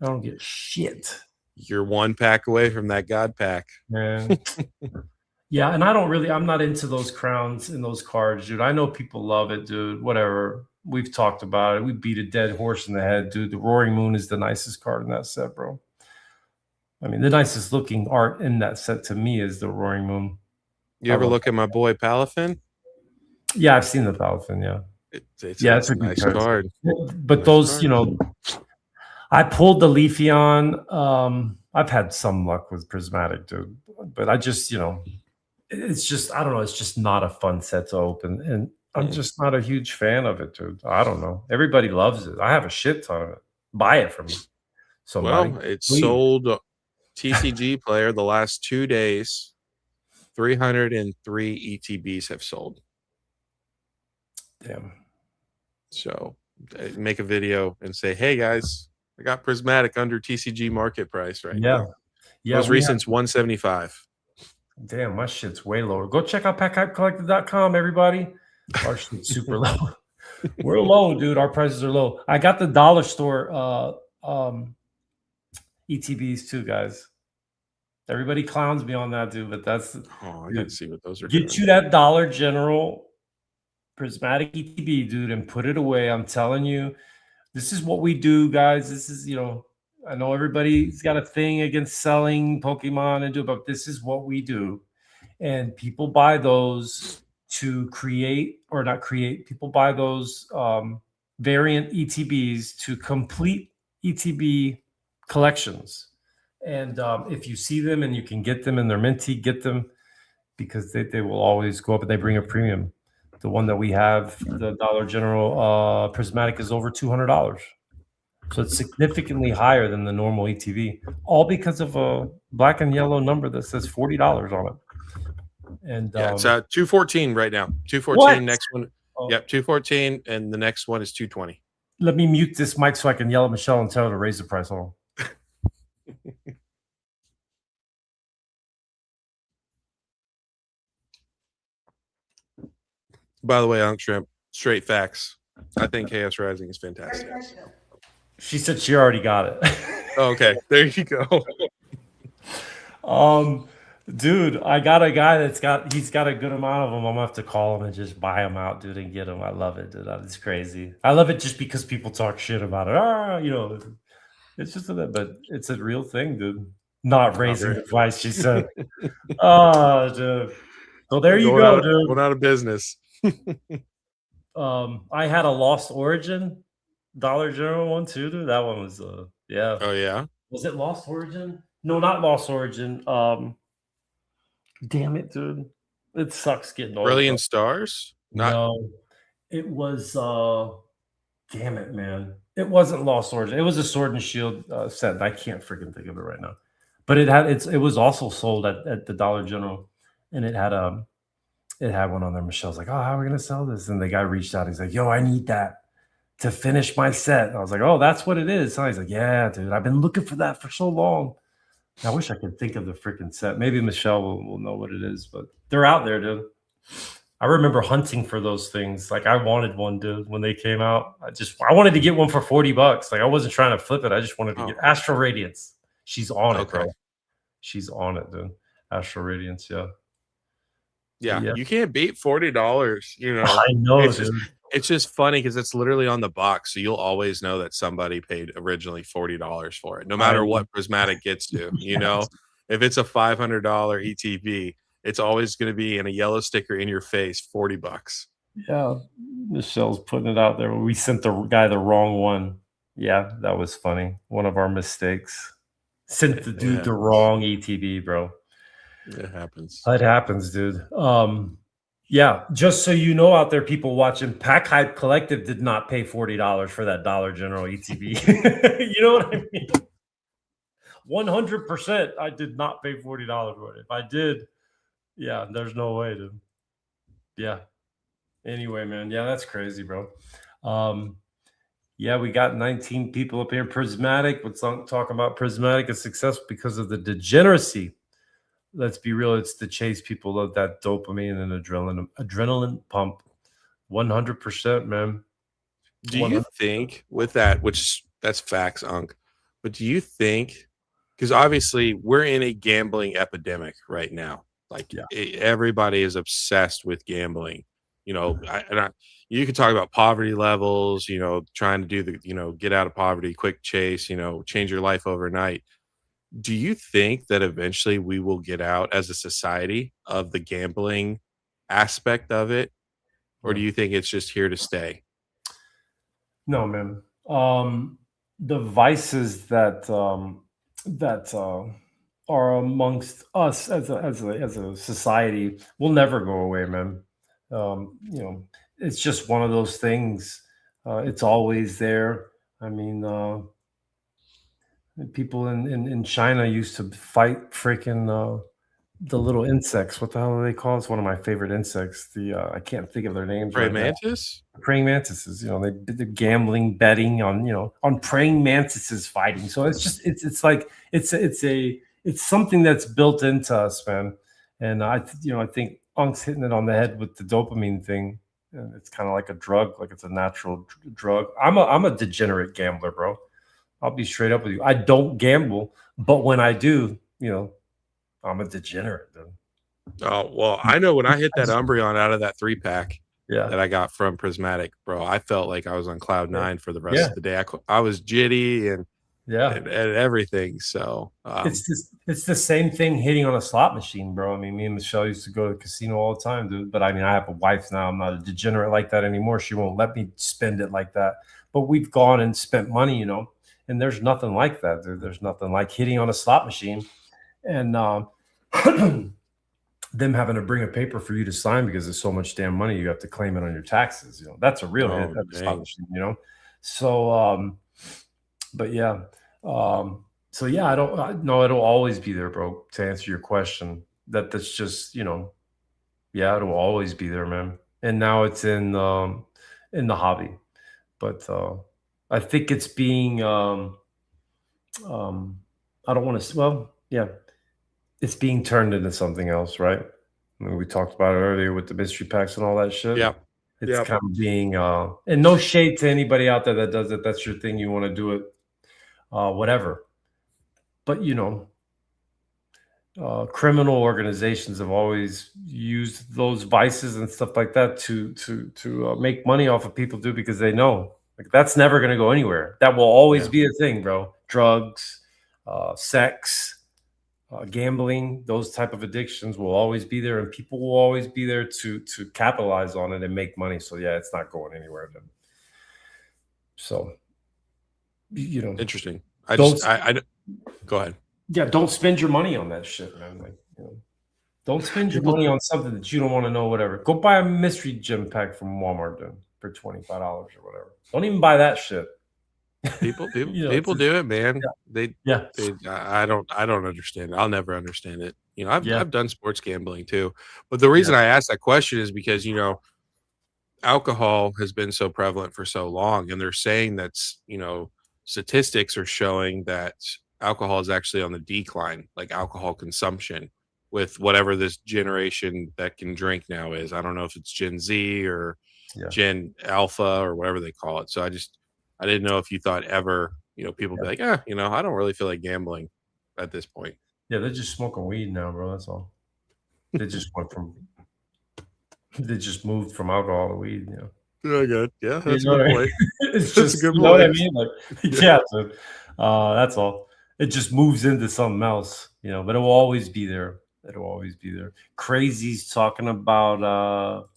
S1: I don't get shit.
S2: You're one pack away from that God pack,
S1: man. Yeah, and I'm not into those crowns and those cards, dude. I know people love it, dude. Whatever. We've talked about it. We beat a dead horse in the head, dude. The Roaring Moon is the nicest card in that set, bro. I mean, the nicest looking art in that set to me is the Roaring Moon.
S2: You ever look at my boy Palafin?
S1: Yeah, I've seen the Palafin, yeah. It's a
S2: nice card.
S1: But nice those, card. You know, I pulled the Leafeon. I've had some luck with Prismatic, dude. But I just, you know, it's just, I don't know, it's just not a fun set to open. And I'm just not a huge fan of it, dude. I don't know. Everybody loves it. I have a shit ton of it. Buy it from me. Somebody.
S2: Well, it's sold TCG player the last 2 days. 303 ETBs have sold.
S1: Damn.
S2: So make a video and say, hey guys, I got Prismatic under TCG market price right now. Yeah. Most recent's 175.
S1: Damn, my shit's way lower. Go check out packhypecollective.com, everybody. Our shit's super low. We're low, dude. Our prices are low. I got the dollar store ETBs too, guys. Everybody clowns me on that, dude, but that's
S2: I gotta see what those are.
S1: Get you that Dollar General Prismatic ETB, dude, and put it away. I'm telling you, this is what we do, guys. This is, you know, I know everybody's got a thing against selling Pokemon and but this is what we do. And people buy those to create, or not create, people buy those variant ETBs to complete ETB collections. And if you see them and you can get them and they're minty, get them, because they will always go up and they bring a premium. The one that we have, the Dollar General Prismatic, is over $200. So it's significantly higher than the normal ETB, all because of a black and yellow number that says $40 on it. And
S2: yeah, it's 214 right now. 214. What? Next one. Oh. Yep, 214, and the next one is 220.
S1: Let me mute this mic so I can yell at Michelle and tell her to raise the price. Hold on.
S2: By the way, Unc Shrimp, straight facts. I think Chaos Rising is fantastic.
S1: She said she already got it.
S2: Okay, there you go.
S1: Dude, I got a guy he's got a good amount of them. I'm gonna have to call him and just buy them out, dude, and get them. I love it, dude. It's crazy. I love it just because people talk shit about it. You know, it's just but it's a real thing, dude. Not raising the price, she said. Oh, dude. So there you go, dude.
S2: Going out of business.
S1: I had a Lost Origin Dollar General one too, dude. That one was yeah.
S2: Oh yeah.
S1: Was it Lost Origin? No, not Lost Origin. Damn it, dude. It sucks getting old.
S2: Brilliant Stars?
S1: No. It was damn it, man. It wasn't Lost Origin. It was a Sword and Shield set. I can't freaking think of it right now. But it was also sold at the Dollar General, and it had it had one on there. Michelle's like, "Oh, how are we gonna sell this?" And the guy reached out. He's like, "Yo, I need that to finish my set." And I was like, "Oh, that's what it is." So he's like, "Yeah, dude, I've been looking for that for so long." I wish I could think of the freaking set. Maybe Michelle will know what it is, but they're out there, dude. I remember hunting for those things. Like I wanted one, dude, when they came out. I wanted to get one for $40. Like I wasn't trying to flip it. I just wanted to get
S2: Oh,
S1: Astral Radiance. She's on it,
S2: okay.
S1: bro. She's on it, dude. Astral Radiance, yeah. But
S2: Yeah,
S1: yeah.
S2: you can't beat $40, you know?
S1: I know,
S2: It's just
S1: dude.
S2: it's just funny because it's literally on the box, so you'll always know that somebody paid originally $40 for it, no
S1: I
S2: matter what prismatic gets to, you know?
S1: yes.
S2: If it's a $500 ETB, it's always gonna be in a yellow sticker in your face, 40 bucks.
S1: Yeah. Michelle's putting it out there. We sent the guy the wrong one. Yeah, that was funny. One of our mistakes. Sent the
S2: It
S1: dude the
S2: happens.
S1: wrong ETB, bro.
S2: It happens.
S1: It happens, dude. Yeah, just so you know out there, people watching, Pack Hype Collective did not pay $40 for that Dollar General ETB. You know what I mean? 100%. I did not pay $40 for it. If I did, yeah, there's no way, dude. Yeah. Anyway, man. Yeah, that's crazy, bro. Um, yeah, we got 19 people up here. Prismatic. Let's talk about Prismatic is successful because of the degeneracy. Let's be real. It's to chase people of that dopamine and adrenaline pump. 100%, man.
S2: Do you
S1: 100%.
S2: think with that, which that's facts, Unc, but do you think because obviously we're in a gambling epidemic right now. Like
S1: Yeah.
S2: everybody is obsessed with gambling. You know, you could talk about poverty levels, you know, trying to do the, you know, get out of poverty, quick chase, you know, change your life overnight. Do you think that eventually we will get out as a society of the gambling aspect of it? Or do
S1: Yeah.
S2: you think it's just here to stay?
S1: No, man. The vices that are amongst us as a society will never go away, man. You know, it's just one of those things. It's always there. I mean, people in China used to fight freaking the little insects. What the hell are they called? It's one of my favorite insects. I can't think of their names
S2: Praying
S1: right now.
S2: mantis?
S1: Praying mantises, they're gambling, betting on, on praying mantises fighting. So it's like it's something that's built into us, man. And I think Unk's hitting it on the head with the dopamine thing. And it's kind of like a drug, like it's a natural drug. I'm a degenerate gambler, bro. I'll be straight up with you. I don't gamble, but when I do, I'm a degenerate, dude.
S2: Oh, well, I know when I hit
S1: I
S2: that
S1: just-
S2: Umbreon out of that 3-pack
S1: yeah,
S2: that I got from Prismatic, bro, I felt like I was on cloud
S1: yeah,
S2: 9 for the rest
S1: yeah,
S2: of the day. I was jitty and
S1: yeah.
S2: and everything, so,
S1: It's the same thing hitting on a slot machine, bro. I mean, me and Michelle used to go to the casino all the time, dude. But I mean, I have a wife now. I'm not a degenerate like that anymore. She won't let me spend it like that. But we've gone and spent money, and there's nothing like that, dude. There's nothing like hitting on a slot machine and them having to bring a paper for you to sign because there's so much damn money you have to claim it on your taxes. That's a real hit
S2: oh,
S1: at the slot
S2: dang.
S1: machine. So, but yeah. So yeah, no, it'll always be there, bro. To answer your question, that's just, yeah, it'll always be there, man. And now it's in the hobby. But I think it's being um I don't want to well, yeah, it's being turned into something else, right? I mean, we talked about it earlier with the mystery packs and all that shit.
S2: Yep,
S1: It's
S2: yep.
S1: kind of being and no shade to anybody out there that does it. That's your thing. You want to do it, whatever. But criminal organizations have always used those vices and stuff like that to make money off of people too, because they know like that's never going to go anywhere. That will always
S2: Yeah,
S1: be a thing, bro. Drugs, sex, gambling, those type of addictions will always be there, and people will always be there to capitalize on it and make money. So yeah, it's not going anywhere. Then. So
S2: interesting. I
S1: don't
S2: just I go ahead.
S1: yeah, don't spend your money on that shit, man. Like don't spend your
S2: People
S1: money on something that you don't want to know. Whatever. Go buy a mystery gem pack from Walmart, dude, for $25 or whatever. Don't even buy that shit.
S2: people
S1: It's
S2: people
S1: just,
S2: do it, man.
S1: yeah, yeah.
S2: I don't understand it. I'll never understand it,
S1: Yeah,
S2: I've done sports gambling too, but the
S1: yeah,
S2: reason I asked that question is because alcohol has been so prevalent for so long, and they're saying that's statistics are showing that alcohol is actually on the decline, like alcohol consumption with whatever this generation that can drink now is. I don't know if it's Gen Z or
S1: yeah,
S2: Gen Alpha or whatever they call it. So I didn't know if you thought ever, people be
S1: yeah.
S2: like, yeah, I don't really feel like gambling at this point.
S1: Yeah, they're just smoking weed now, bro. That's all. They just went from they just moved from alcohol to weed.
S2: Yeah, good. Yeah,
S1: You
S2: that's a
S1: know what
S2: good
S1: I mean?
S2: point.
S1: It's
S2: That's a
S1: just,
S2: good
S1: you know what I
S2: point.
S1: mean? Like,
S2: Yeah.
S1: yeah, so, that's all. It just moves into something else, but it will always be there. It'll always be there. Crazy's talking about,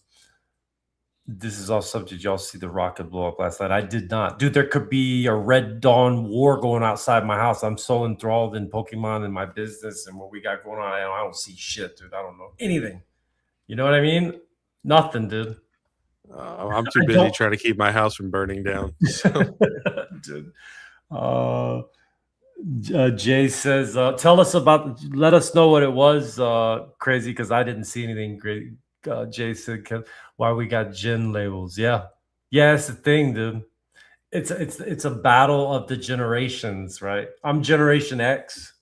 S1: this is off subject. Y'all see the rocket blow up last night? I did not. Dude, there could be a Red Dawn war going outside my house. I'm so enthralled in Pokemon and my business and what we got going on. I don't see shit, dude. I don't know anything. You know what I mean? Nothing, dude.
S2: I'm too
S1: I
S2: busy
S1: don't.
S2: trying to keep my house from burning down. So
S1: Dude. Uh, Jay says, "Tell us about. Let us know what it was, crazy, because I didn't see anything great." Jay said, "Why we got gin labels? Yeah, yeah, it's the thing, dude. It's a battle of the generations, right? I'm Generation X.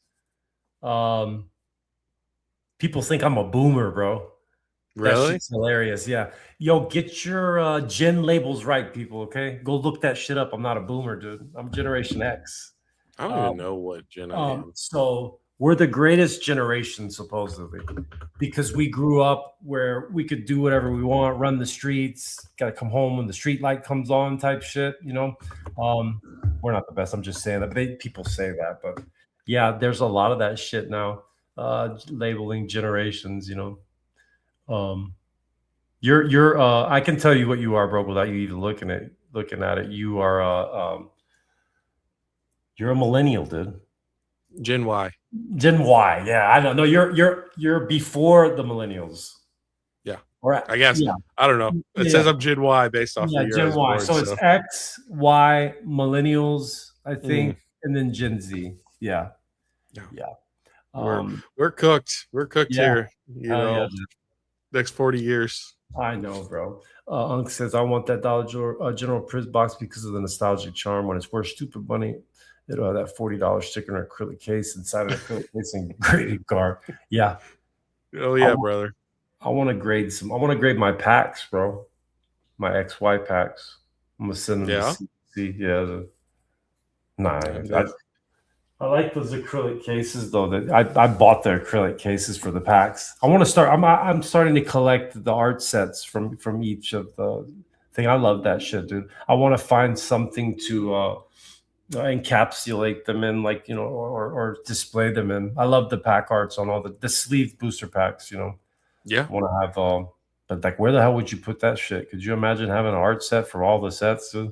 S1: Um, People think I'm a boomer, bro. That
S2: really,
S1: shit's hilarious. Yeah, yo, get your gin labels right, people. Okay, go look that shit up. I'm not a boomer, dude. I'm Generation X.
S2: I don't even
S1: Um,
S2: know what gen I am.
S1: so we're the greatest generation, supposedly, because we grew up where we could do whatever we want, run the streets, gotta come home when the street light comes on, type shit. Um, we're not the best. I'm just saying that. People say that, but yeah, there's a lot of that shit now. Labeling generations. Um, you're. I can tell you what you are, bro, without you even looking at it. You are. You're a millennial, dude.
S2: Gen Y.
S1: Gen Y, yeah, I don't know. You're before the millennials,
S2: Yeah,
S1: or
S2: I guess
S1: yeah,
S2: I don't know. It
S1: yeah,
S2: says I'm Gen Y based off the
S1: yeah,
S2: year I
S1: Gen
S2: was
S1: Y.
S2: born.
S1: So it's
S2: So
S1: X, Y, millennials, I
S2: mm,
S1: think, and then Gen Z. Yeah,
S2: yeah,
S1: yeah,
S2: we're
S1: um,
S2: we're cooked. We're cooked
S1: yeah.
S2: here.
S1: Hell yeah, dude.
S2: Next 40 years.
S1: I know, bro. Unc says I want that General Priz box because of the nostalgic charm. When it's worth stupid money, it'll have that $40 sticker in an acrylic case inside an acrylic case and graded car. Yeah,
S2: Oh
S1: I,
S2: yeah, brother.
S1: I want to grade some. I want to grade my packs, bro. My XY packs. I'm gonna send them to
S2: Yeah,
S1: CC. Yeah, nah.
S2: yeah,
S1: I like those acrylic cases though. That I bought the acrylic cases for the packs. I want to start. I'm starting to collect the art sets from each of the thing. I love that shit, dude. I want to find something to encapsulate them in, like or display them in. I love the pack arts on all the sleeve booster packs.
S2: yeah.
S1: I want to have but like, where the hell would you put that shit? Could you imagine having an art set for all the sets, dude,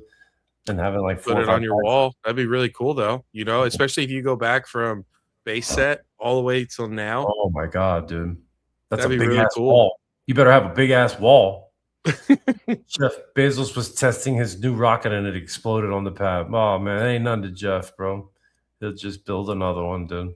S1: and having like
S2: Put
S1: four or
S2: it
S1: five
S2: on your
S1: packs?
S2: wall. That'd be really cool, though. Especially if you go back from base set all the way till now.
S1: Oh my god, dude, that's a
S2: That'd be
S1: big
S2: really
S1: ass
S2: cool.
S1: wall. You better have a big ass wall. Jeff Bezos was testing his new rocket and it exploded on the pad. Oh man, ain't none to Jeff, bro. He'll just build another one, dude.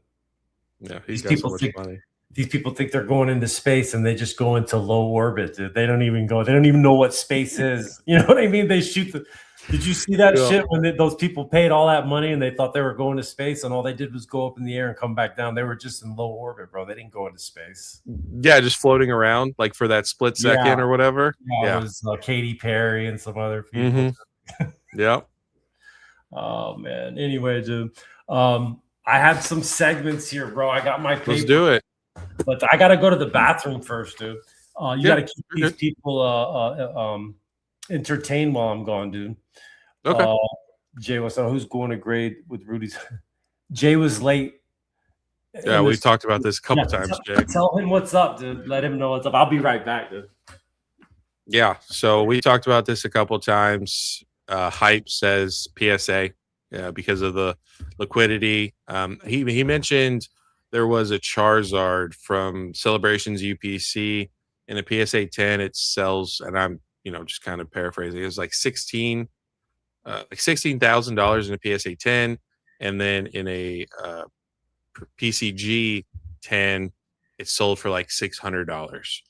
S2: Yeah, he's
S1: These
S2: got so
S1: people
S2: much
S1: think
S2: money.
S1: these people think they're going into space and they just go into low orbit, dude. They don't even go. They don't even know what space is. You know what I mean? They shoot the. Did you see that
S2: Yeah,
S1: shit when those people paid all that money and they thought they were going to space and all they did was go up in the air and come back down? They were just in low orbit, bro. They didn't go into space.
S2: yeah, just floating around like for that split
S1: Yeah,
S2: second or whatever.
S1: yeah. It
S2: Yeah.
S1: was Katy Perry and some other people.
S2: Mm-hmm. Yeah.
S1: Oh man. Anyway, dude. I have some segments here, bro. I got my
S2: Let's
S1: paper,
S2: do it.
S1: but I gotta go to the bathroom first, dude. You
S2: Yeah.
S1: gotta keep
S2: You're
S1: these
S2: good.
S1: people entertained while I'm gone, dude.
S2: Okay.
S1: Uh Jay was who's going to grade with Rudy's. Jay was late
S2: Yeah,
S1: in
S2: we
S1: this.
S2: talked about this a
S1: Yeah,
S2: couple times, Jay.
S1: tell him what's up, dude. Let him know what's up. I'll be right back, dude.
S2: Yeah. So we talked about this a couple times. Hype says PSA, because of the liquidity. He mentioned there was a Charizard from Celebrations UPC in a PSA 10. It sells, and I'm just kind of paraphrasing. It was like $16,000 in a PSA 10, and then in a PCG 10, it sold for like $600.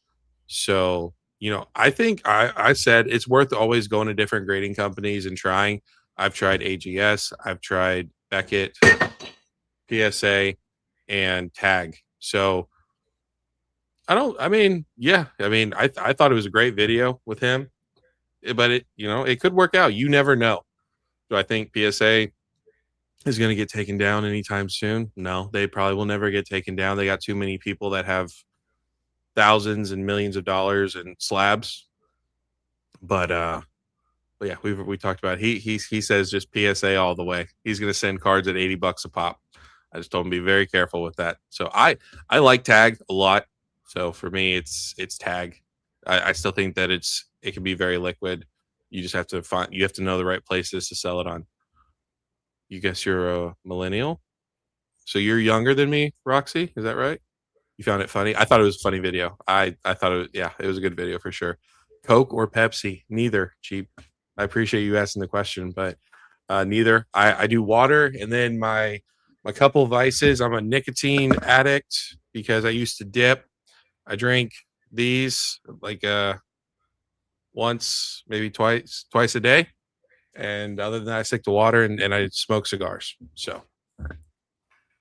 S2: So, I think I said it's worth always going to different grading companies and trying. I've tried AGS, I've tried Beckett, PSA, and Tag. So I thought it was a great video with him, but it could work out. You never know. Do I think PSA is going to get taken down anytime soon? No, they probably will never get taken down. They got too many people that have thousands and millions of dollars in slabs. But yeah, we talked about it. He says just PSA all the way. He's going to send cards at $80 a pop. I just told him to be very careful with that. So I like Tag a lot. So for me, it's Tag. I still think that it can be very liquid. You just have to know the right places to sell it on. You guess you're a millennial, so you're younger than me, Roxy. Is that right? You found it funny. I thought it was a funny video. I thought it was a good video for sure. Coke or Pepsi? Neither. Cheap. I appreciate you asking the question, but neither. I do water, and then my couple vices. I'm a nicotine addict because I used to dip. I drink these like once, maybe twice a day, and other than that, I stick to water and I smoke cigars. So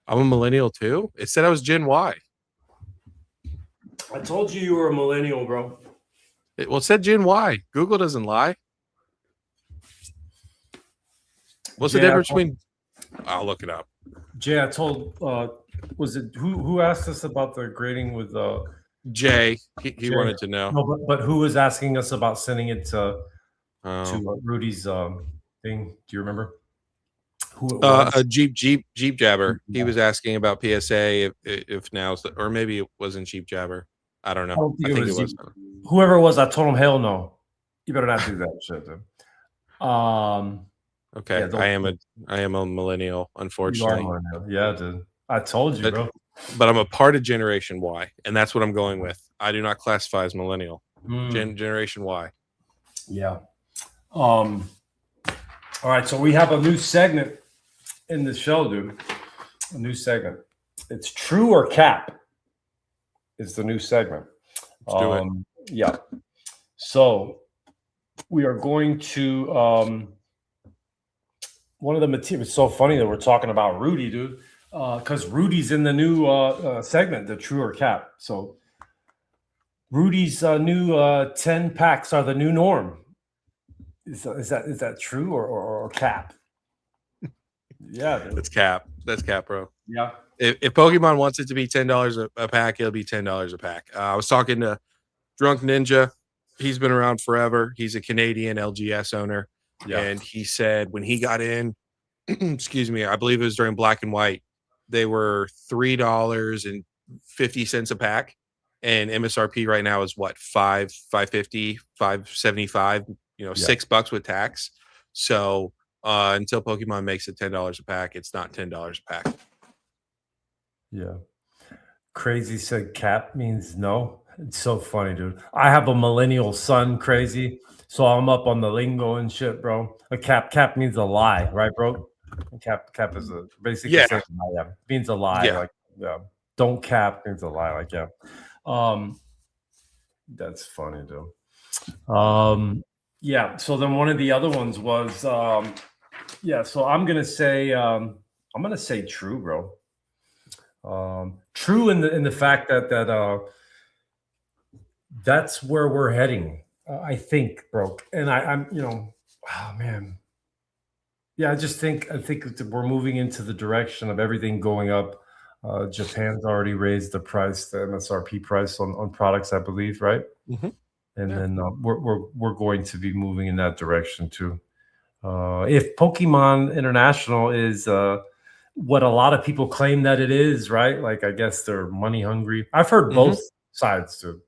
S2: I'm a millennial too. It said I was Gen Y.
S1: I told you were a millennial, bro.
S2: It said Gen Y. Google doesn't lie. What's the difference between? I'll look it up.
S1: Jay, I told. Was it who asked us about the grading with
S2: Jay? He wanted to know.
S1: No, but who was asking us about sending it to Rudy's thing? Do you remember? Who it was?
S2: A Jeep Jabber. He was asking about PSA if now, or maybe it wasn't Jeep Jabber. I don't know. I think it was.
S1: Whoever it was, I told him, hell no. You better not do that shit, dude.
S2: Okay, yeah, I am a millennial, unfortunately.
S1: Yeah, dude. I told you, bro.
S2: But I'm a part of Generation Y, and that's what I'm going with. I do not classify as millennial. Generation Y.
S1: Yeah. All right, so we have a new segment in the show, dude. A new segment. It's True or Cap. Is the new segment.
S2: Let's do it.
S1: Yeah. So we are going to one of the materials. It's so funny that we're talking about Rudy, dude, because Rudy's in the new segment, the True or Cap. So Rudy's new 10 packs are the new norm. Is that true or cap? Yeah, dude.
S2: That's cap. That's cap, bro.
S1: Yeah.
S2: If Pokemon wants it to be $10 a pack, it'll be $10 a pack. I was talking to Drunk Ninja. He's been around forever. He's a Canadian LGS owner. Yeah. And he said when he got in, excuse me, I believe it was during Black and White, they were $3.50 a pack. And MSRP right now is what, $5.50, $5.75, $6 with tax. So until Pokemon makes it $10 a pack, it's not $10 a pack.
S1: Yeah. Crazy said cap means no. It's so funny, dude. I have a millennial son, Crazy. So I'm up on the lingo and shit, bro. A cap means a lie, right, bro? Cap is basically means a lie.
S2: Yeah.
S1: Like, don't cap means a lie. Like, yeah. That's funny, dude. Yeah. So then one of the other ones was, so I'm gonna say true, bro. True in the fact that that's where we're heading. I think, bro. And I'm, oh man. Yeah, I think we're moving into the direction of everything going up. Japan's already raised the MSRP price on products, I believe, right?
S2: Mm-hmm.
S1: And then we're going to be moving in that direction too. If Pokemon International is what a lot of people claim that it is, right? Like, I guess they're money hungry. I've heard both sides too.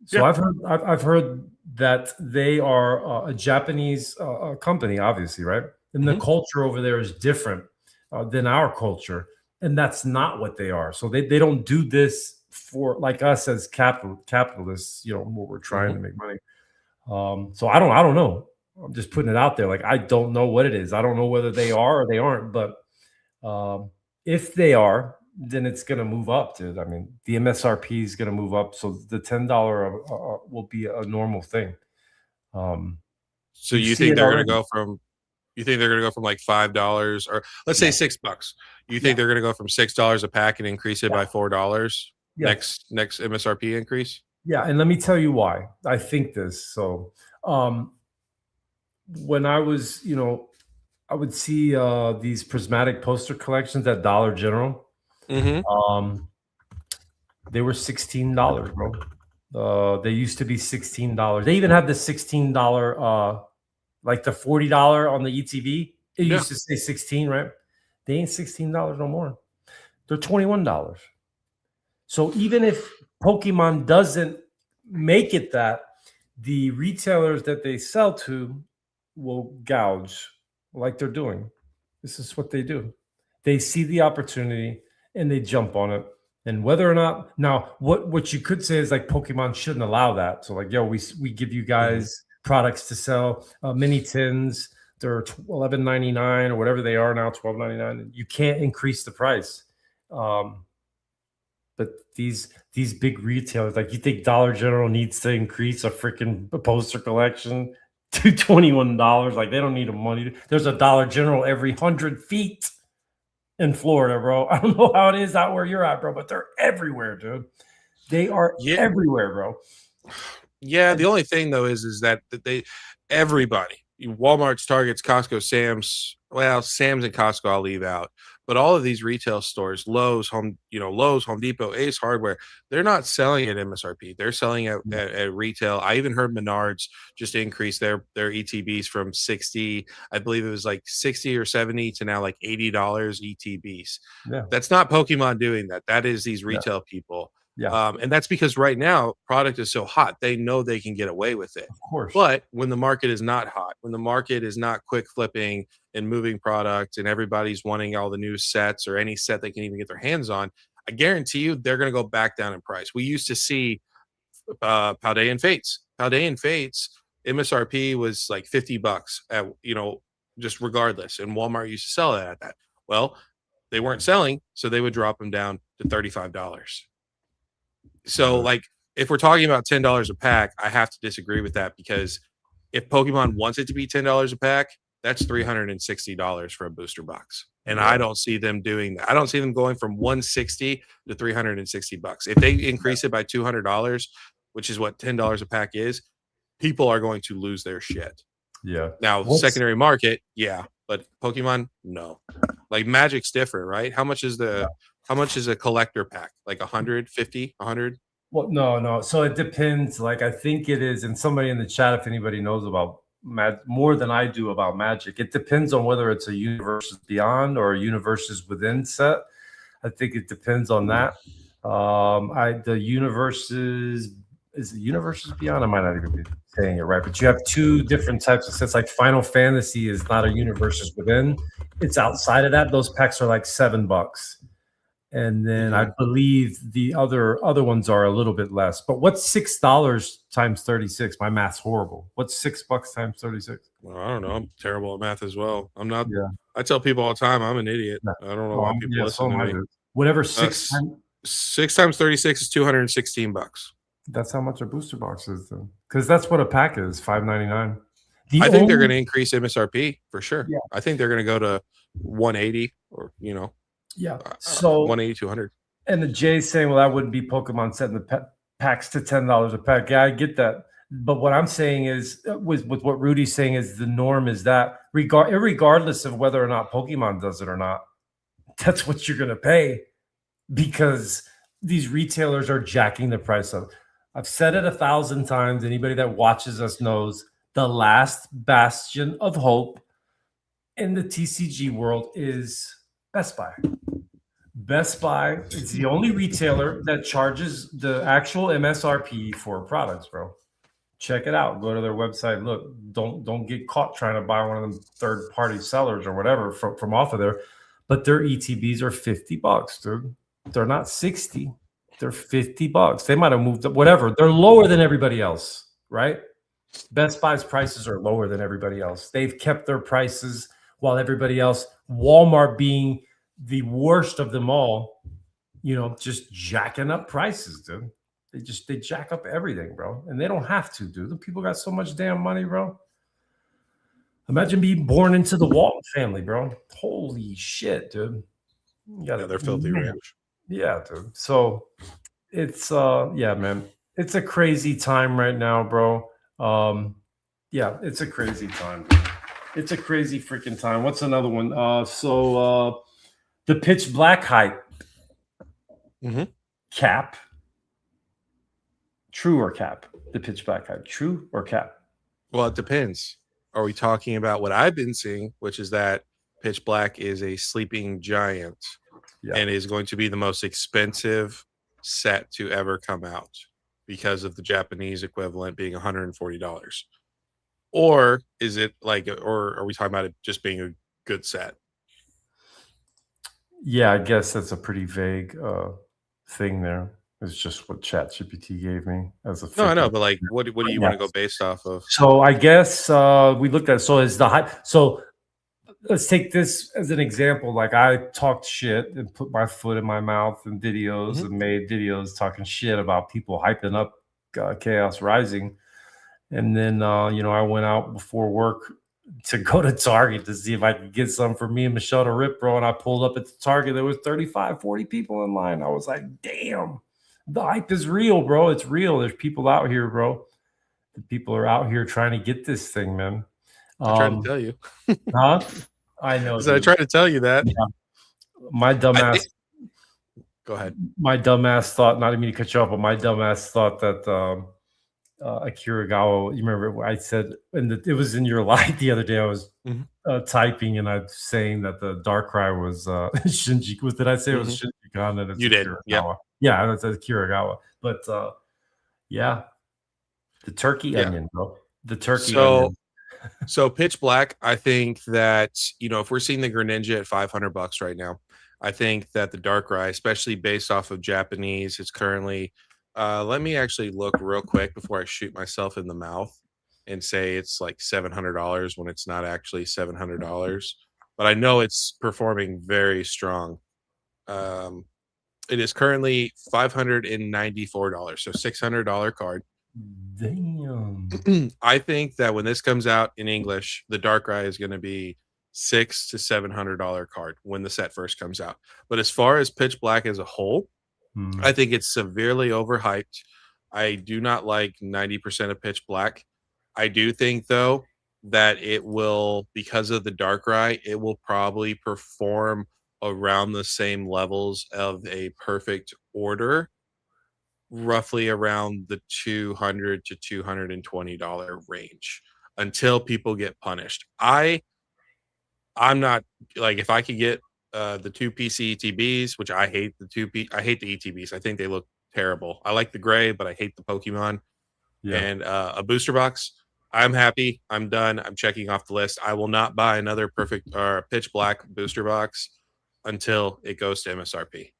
S1: So I've heard that they are a Japanese company, obviously, right? And the culture over there is different than our culture, and that's not what they are. So they don't do this for like us as capitalists, what we're trying to make money. So I don't know. I'm just putting it out there. Like, I don't know what it is. I don't know whether they are or they aren't, but if they are, then it's gonna move up, dude. I mean, the MSRP is gonna move up, so the $10 will be a normal thing. Um,
S2: So
S1: you
S2: you
S1: see
S2: think
S1: it
S2: they're gonna
S1: already.
S2: go from you think they're gonna go from like $5 or let's say
S1: Yeah,
S2: $6. You
S1: yeah,
S2: think they're gonna go from $6 a pack and increase it
S1: yeah,
S2: by $4
S1: yeah,
S2: next MSRP increase?
S1: yeah. And let me tell you why I think this. So, um, when I was, I would see these prismatic poster collections at Dollar General.
S2: Mhm.
S1: Um, they were $16, bro. They used to be $16. They even had the $16, like the $40 on the ETV. It
S2: Yeah.
S1: used to say 16, right? They ain't $16 no more. They're $21. So even if Pokemon doesn't make it that, the retailers that they sell to will gouge like they're doing. This is what they do. They see the opportunity and they jump on it. And whether or not now, what you could say is like Pokemon shouldn't allow that. So like, yo, we give you
S2: Mhm.
S1: guys products to sell, mini tins. They're 11.99 or whatever they are now, 12.99. You can't increase the price. Um, but these big retailers, like you think Dollar General needs to increase a freaking poster collection to $21? Like they don't need the money. There's a Dollar General every 100 feet in Florida, bro. I don't know how it is out where you're at, bro, but they're everywhere, dude. They are
S2: Yeah.
S1: everywhere, bro.
S2: Yeah, the
S1: And
S2: only thing though is that they everybody, Walmart's, Targets, Costco, Sam's, well, Sam's and Costco I'll leave out. But all of these retail stores, Lowe's, Home Depot, Ace Hardware, they're not selling at MSRP. They're selling at retail. I even heard Menards just increase their ETBs from 60, I believe it was like 60 or 70 to now like $80 ETBs.
S1: yeah,
S2: That's not Pokemon doing that. That is these
S1: yeah,
S2: retail people.
S1: yeah,
S2: And that's because right now product is so hot, they know they can get away with it.
S1: of course.
S2: But when the market is not hot, when the market is not quick flipping and moving product, and everybody's wanting all the new sets or any set they can even get their hands on, I guarantee you they're going to go back down in price. We used to see Paldean Fates. Paldean Fates MSRP was like $50 at just regardless, and Walmart used to sell it at that. Well, they weren't selling, so they would drop them down to $35. So
S1: Uh,
S2: like if we're talking about $10 a pack, I have to disagree with that because if Pokemon wants it to be $10 a pack, that's $360 for a booster box. And I
S1: yeah,
S2: don't see them doing that. I don't see them going from 160 to $360. If they increase it by $200, which is what $10 a pack is, people are going to lose their shit.
S1: yeah.
S2: Now,
S1: What's
S2: secondary market, yeah, but Pokemon, no. Like Magic's different, right? How much is a collector pack? Like 150, 100?
S1: Well, no, no. So it depends. Like I think it is, and somebody in the chat, if anybody knows about more than I do about Magic, it depends on whether it's a universes beyond or a universes within set. I think it depends on that. The universes is the universes beyond. I might not even be saying it right, but you have two different types of sets. Like Final Fantasy is not a universes within; it's outside of that. Those packs are like $7. And then I
S2: Mhm.
S1: believe the other ones are a little bit less. But what's $6 times 36? My math's horrible. What's $6 times 36?
S2: Well, I don't know. I'm terrible at math as well. I'm not.
S1: Yeah.
S2: I tell people all the time I'm an idiot.
S1: Yeah.
S2: I don't know
S1: Oh,
S2: why people
S1: yeah, so
S2: listen to
S1: am I,
S2: me.
S1: dude. Whatever
S2: Uh,
S1: six
S2: s-
S1: times,
S2: 6 times 36 is $216.
S1: that's how much a booster box is then. Because that's what a pack is, $5.99. The
S2: I think they're going
S1: only
S2: to increase MSRP for sure.
S1: Yeah,
S2: I think they're going to go to 180 or
S1: yeah. So
S2: 180 200.
S1: and the Jay's saying, well, that wouldn't be Pokemon setting the packs to $10 a pack. Yeah, I get that. But what I'm saying is, with what Rudy's saying, is the norm is that regardless of whether or not Pokemon does it or not, that's what you're going to pay because these retailers are jacking the price up. I've said it 1,000 times. Anybody that watches us knows the last bastion of hope in the TCG world is Best Buy. Best Buy is the only retailer that charges the actual MSRP for products, bro. Check it out. Go to their website. Look, don't get caught trying to buy one of them third party sellers or whatever from off of there. But their ETBs are $50, dude. They're not 60. They're $50. They might have moved up, whatever. They're lower than everybody else, right? Best Buy's prices are lower than everybody else. They've kept their prices while everybody else, Walmart being the worst of them all, just jacking up prices, dude. They jack up everything, bro, and they don't have to, dude. The people got so much damn money, bro. Imagine being born into the Walton family, bro. Holy shit, dude. You got
S2: Yeah,
S1: a
S2: they're filthy
S1: man.
S2: rich.
S1: Yeah, dude. So it's yeah, man. It's a crazy time right now, bro. Yeah, it's a crazy time, dude. It's a crazy freaking time. What's another one? The pitch black hype
S2: Hmm.
S1: cap. True or cap? The pitch black hype. True or cap?
S2: Well, it depends. Are we talking about what I've been seeing, which is that Pitch Black is a sleeping giant
S1: Yeah.
S2: and is going to be the most expensive set to ever come out because of the Japanese equivalent being $140? Or is it like, or are we talking about it just being a good set?
S1: Yeah, I guess that's a pretty vague thing there. It's just what ChatGPT gave me as a
S2: No, I know,
S1: freaking
S2: but like, what do you
S1: yeah.
S2: want to go based off of?
S1: So I guess we looked at so is the hype. So let's take this as an example. Like I talked shit and put my foot in my mouth in videos
S2: Hmm.
S1: and made videos talking shit about people hyping up Chaos Rising. And then I went out before work to go to Target to see if I could get some for me and Michelle to rip, bro. And I pulled up at the Target. There was 35, 40 people in line. I was like, damn, the hype is real, bro. It's real. There's people out here, bro. The people are out here trying to get this thing, man.
S2: I tried to
S1: Um,
S2: tell you.
S1: huh? I know,
S2: So I
S1: dude.
S2: tried to tell you that.
S1: Yeah. My
S2: I
S1: dumbass,
S2: think. Go ahead.
S1: my dumbass thought, not to mean to cut you off, but my dumbass thought that Akiragawa. You remember I said, and it was in your live the other day. I was
S2: Hmm.
S1: typing and I'm saying that the Darkrai was Shinji. What did I say? It was
S2: Hmm.
S1: Shinji Khan and it's
S2: You did. Yep.
S1: Akiragawa. Yeah, it's Akiragawa. But yeah, the turkey
S2: Yeah.
S1: onion, bro. The turkey
S2: So
S1: onion.
S2: So Pitch Black, I think that, if we're seeing the Greninja at $500 right now, I think that the Darkrai, especially based off of Japanese, is currently. Let me actually look real quick before I shoot myself in the mouth and say it's like $700 when it's not actually $700. But I know it's performing very strong. Um, it is currently $594, so $600 card.
S1: Damn.
S2: I think that when this comes out in English, the Darkrai is going to be $600 to $700 card when the set first comes out. But as far as Pitch Black as a whole,
S1: Hmm.
S2: I think it's severely overhyped. I do not like 90% of Pitch Black. I do think though that it will, because of the Darkrai, it will probably perform around the same levels of a perfect order, roughly around the $200 to $220 range until people get punished. I'm not, like, if I could get the two PC ETBs, which I hate the ETBs. I think they look terrible. I like the gray, but I hate the Pokemon,
S1: Yeah.
S2: and a booster box. I'm happy. I'm done. I'm checking off the list. I will not buy another perfect or pitch black booster box until it goes to MSRP.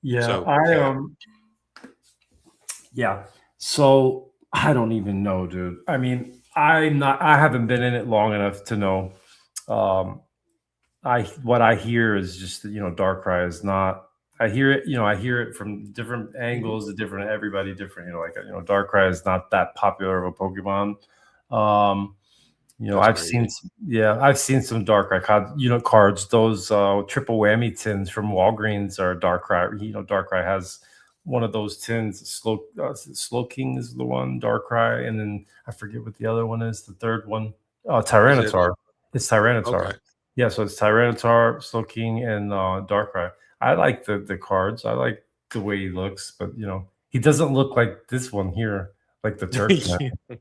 S1: Yeah.
S2: So yeah.
S1: Yeah. So I don't even know, dude. I mean, I haven't been in it long enough to know. Um, what I hear is just that, Darkrai is not. I hear it, I hear it from different
S2: Mhm.
S1: angles, the different everybody different. Darkrai is not that popular of a Pokemon. Um,
S2: That's crazy.
S1: I've seen some Darkrai cards. Those triple whammy tins from Walgreens are Darkrai. Darkrai has one of those tins. Slow King is the one, Darkrai, and then I forget what the other one is. The third one,
S2: Is it
S1: Tyranitar. It's Tyranitar.
S2: okay?
S1: Yeah, so it's Tyranitar, Slow King, and Darkrai. I like the cards. I like the way he looks, but he doesn't look like this one here, like the turkey man.
S2: Yeah.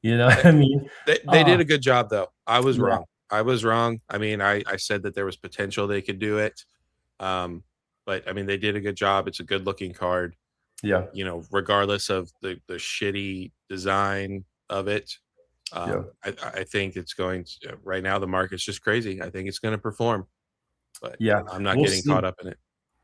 S1: You know what I mean?
S2: They
S1: Uh,
S2: did a good job though. I was
S1: yeah,
S2: wrong. I was wrong. I mean, I said that there was potential they could do it. Um, but I mean, they did a good job. It's a good looking card,
S1: yeah,
S2: regardless of the shitty design of it.
S1: yeah,
S2: I think it's going to, right now, the market's just crazy. I think it's going to perform, but
S1: yeah.
S2: I'm not
S1: We'll
S2: getting
S1: see.
S2: caught up in it.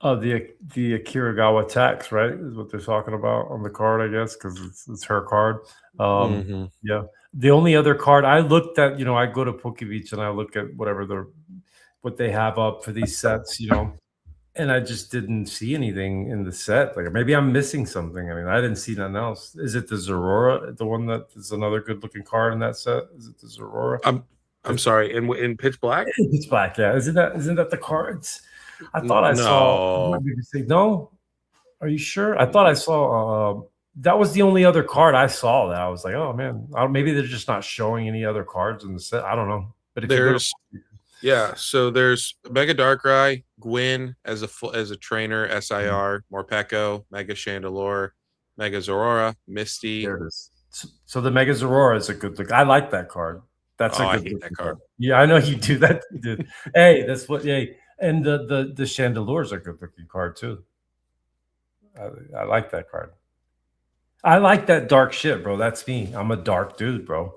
S1: The Akiragawa tax, right, is what they're talking about on the card, I guess, because it's her card.
S2: Hmm.
S1: Yeah. The only other card I looked at, I go to Pokebeach and I look at what they have up for these sets. and I just didn't see anything in the set. Like maybe I'm missing something. I mean, I didn't see nothing else. Is it the Zorora, the one that is another good looking card in that set? Is it the Zorora?
S2: I'm I'm sorry. In Pitch Black?
S1: It's black, yeah. Isn't that the cards? I thought I saw. I might
S2: No,
S1: be mistaken. No, are you sure? I thought I saw. That was the only other card I saw that I was like, oh man, maybe they're just not showing any other cards in the set. I don't know. But if you go to,
S2: there's yeah. So there's Mega Darkrai, Gwyn as a trainer, SIR, Morpeko, Mega Chandelure, Mega Zorora,
S1: there
S2: Misty.
S1: it is. So the Mega Zorora is a good look. I like that card. That's
S2: Oh,
S1: a
S2: I
S1: good
S2: hate that
S1: looking card.
S2: card.
S1: Yeah, I know you do that, dude. Hey, that's what. Hey, and the Chandelure is a good looking card too. I like that card. I like that dark shit, bro. That's me. I'm a dark dude, bro.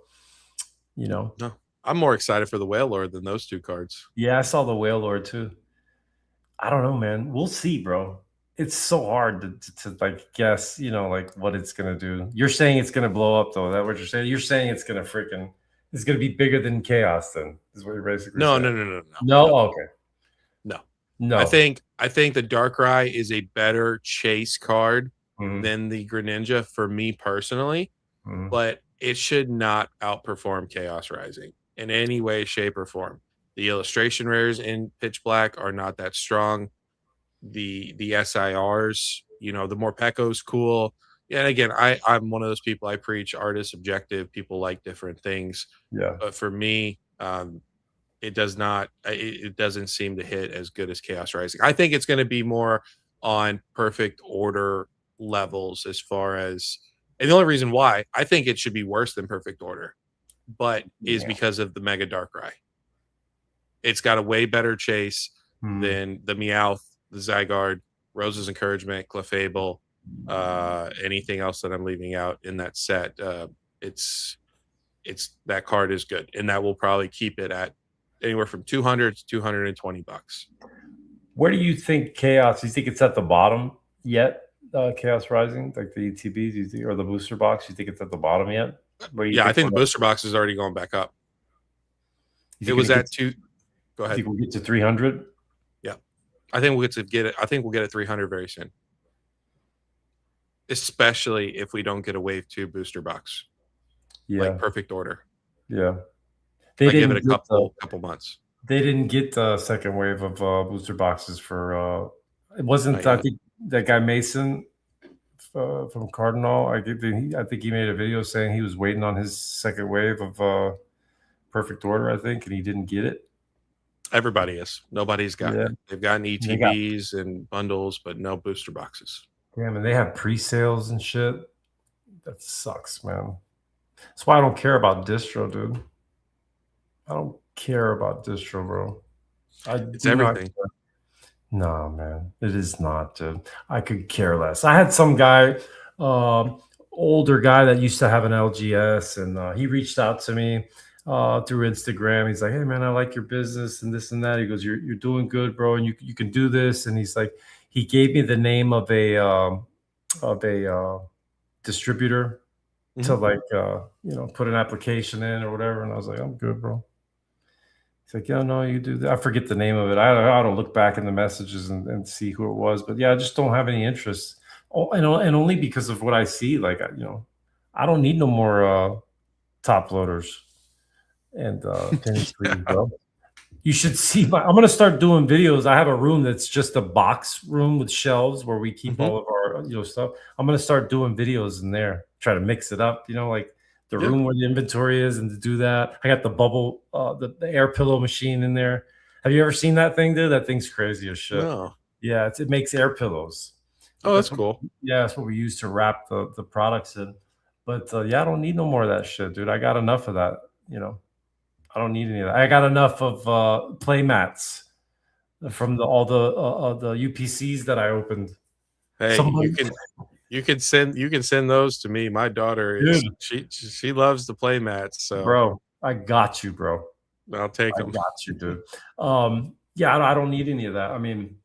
S1: You know.
S2: No, I'm more excited for the Whale Lord than those two cards.
S1: Yeah, I saw the Whale Lord too. I don't know, man. We'll see, bro. It's so hard to like guess, like what it's gonna do. You're saying it's gonna blow up though. Is that what you're saying? You're saying it's gonna be bigger than chaos, then is what you're basically
S2: No,
S1: saying.
S2: no, no, no, no,
S1: No,
S2: no,
S1: okay.
S2: no.
S1: No.
S2: I think the Darkrai is a better chase card
S1: Mhm,
S2: than the Greninja for me personally,
S1: mhm.
S2: but it should not outperform Chaos Rising in any way, shape, or form. The illustration rares in Pitch Black are not that strong. The SIRs, the Morpeko's cool. Yeah, and again, I'm one of those people. I preach art is subjective. People like different things,
S1: Yeah.
S2: but for me, it does not. It doesn't seem to hit as good as Chaos Rising. I think it's going to be more on perfect order levels as far as, and the only reason why I think it should be worse than perfect order, but is
S1: Yeah.
S2: because of the Mega Darkrai. It's got a way better chase
S1: Mhm.
S2: than the Meowth, the Zygarde, Rose's Encouragement, Clefable, anything else that I'm leaving out in that set. It's that card is good, and that will probably keep it at anywhere from 200 to 220 bucks.
S1: Where do you think chaos? You think it's at the bottom yet? Chaos Rising, like the ETBs, you think, or the booster box? You think it's at the bottom yet? Where you
S2: Yeah, I
S1: think
S2: think the booster box is already going back up.
S1: is
S2: It
S1: it going
S2: was
S1: to get?
S2: at two. Go
S1: You
S2: ahead.
S1: think we'll get to 300?
S2: Yeah, I think we'll get it. I think we'll get it 300 very soon, especially if we don't get a wave two booster box like
S1: Yeah,
S2: perfect order.
S1: yeah. They
S2: I give it
S1: didn't
S2: a
S1: get the
S2: couple months.
S1: they didn't get the second wave of booster boxes for. It
S2: Not
S1: wasn't. I
S2: yet.
S1: think that guy Mason from Cardinal. I think he made a video saying he was waiting on his second wave of perfect order. I think, and he didn't get it.
S2: Everybody is. Nobody's gotten
S1: Yeah,
S2: it. They've gotten
S1: and they got
S2: ETBs and bundles, but no booster boxes.
S1: damn, and they have pre-sales and shit. That sucks, man. That's why I don't care about distro, dude. I don't care about distro, bro. I
S2: It's
S1: do not.
S2: everything.
S1: No, man, it is not, dude. I could care less. I had some guy, um, older guy that used to have an LGS, and he reached out to me through Instagram. He's like, "Hey, man, I like your business and this and that." He goes, "You're doing good, bro, and you can do this." And he's like, he gave me the name of a distributor to
S2: Mhm.
S1: like put an application in or whatever. And I was like, "I'm good, bro." He's like, "Yeah, no, you do that." I forget the name of it. I don't look back in the messages and see who it was. But yeah, I just don't have any interest. Oh, and only because of what I see. Like, I don't need no more top loaders and penny sleeves, bro. You should see I'm gonna start doing videos. I have a room that's just a box room with shelves where we keep
S2: Mhm.
S1: all of our stuff. I'm gonna start doing videos in there, try to mix it up, like the
S2: Yeah.
S1: room where the inventory is, and to do that. I got the bubble, the air pillow machine in there. Have you ever seen that thing, dude? That thing's crazy as shit.
S2: No.
S1: Yeah, it makes air pillows.
S2: Oh, that's
S1: That's what
S2: cool.
S1: yeah, that's what we use to wrap the products in. But yeah, I don't need no more of that shit, dude. I got enough of that, you know. I don't need any of that. I got enough of play mats from the UPCs that I opened.
S2: Hey,
S1: Somebody,
S2: you can send those to me. My daughter is
S1: dude,
S2: she loves the play mats, so
S1: bro, I got you, bro.
S2: I'll take
S1: I
S2: them.
S1: got you, dude. Yeah, I don't need any of that. I mean,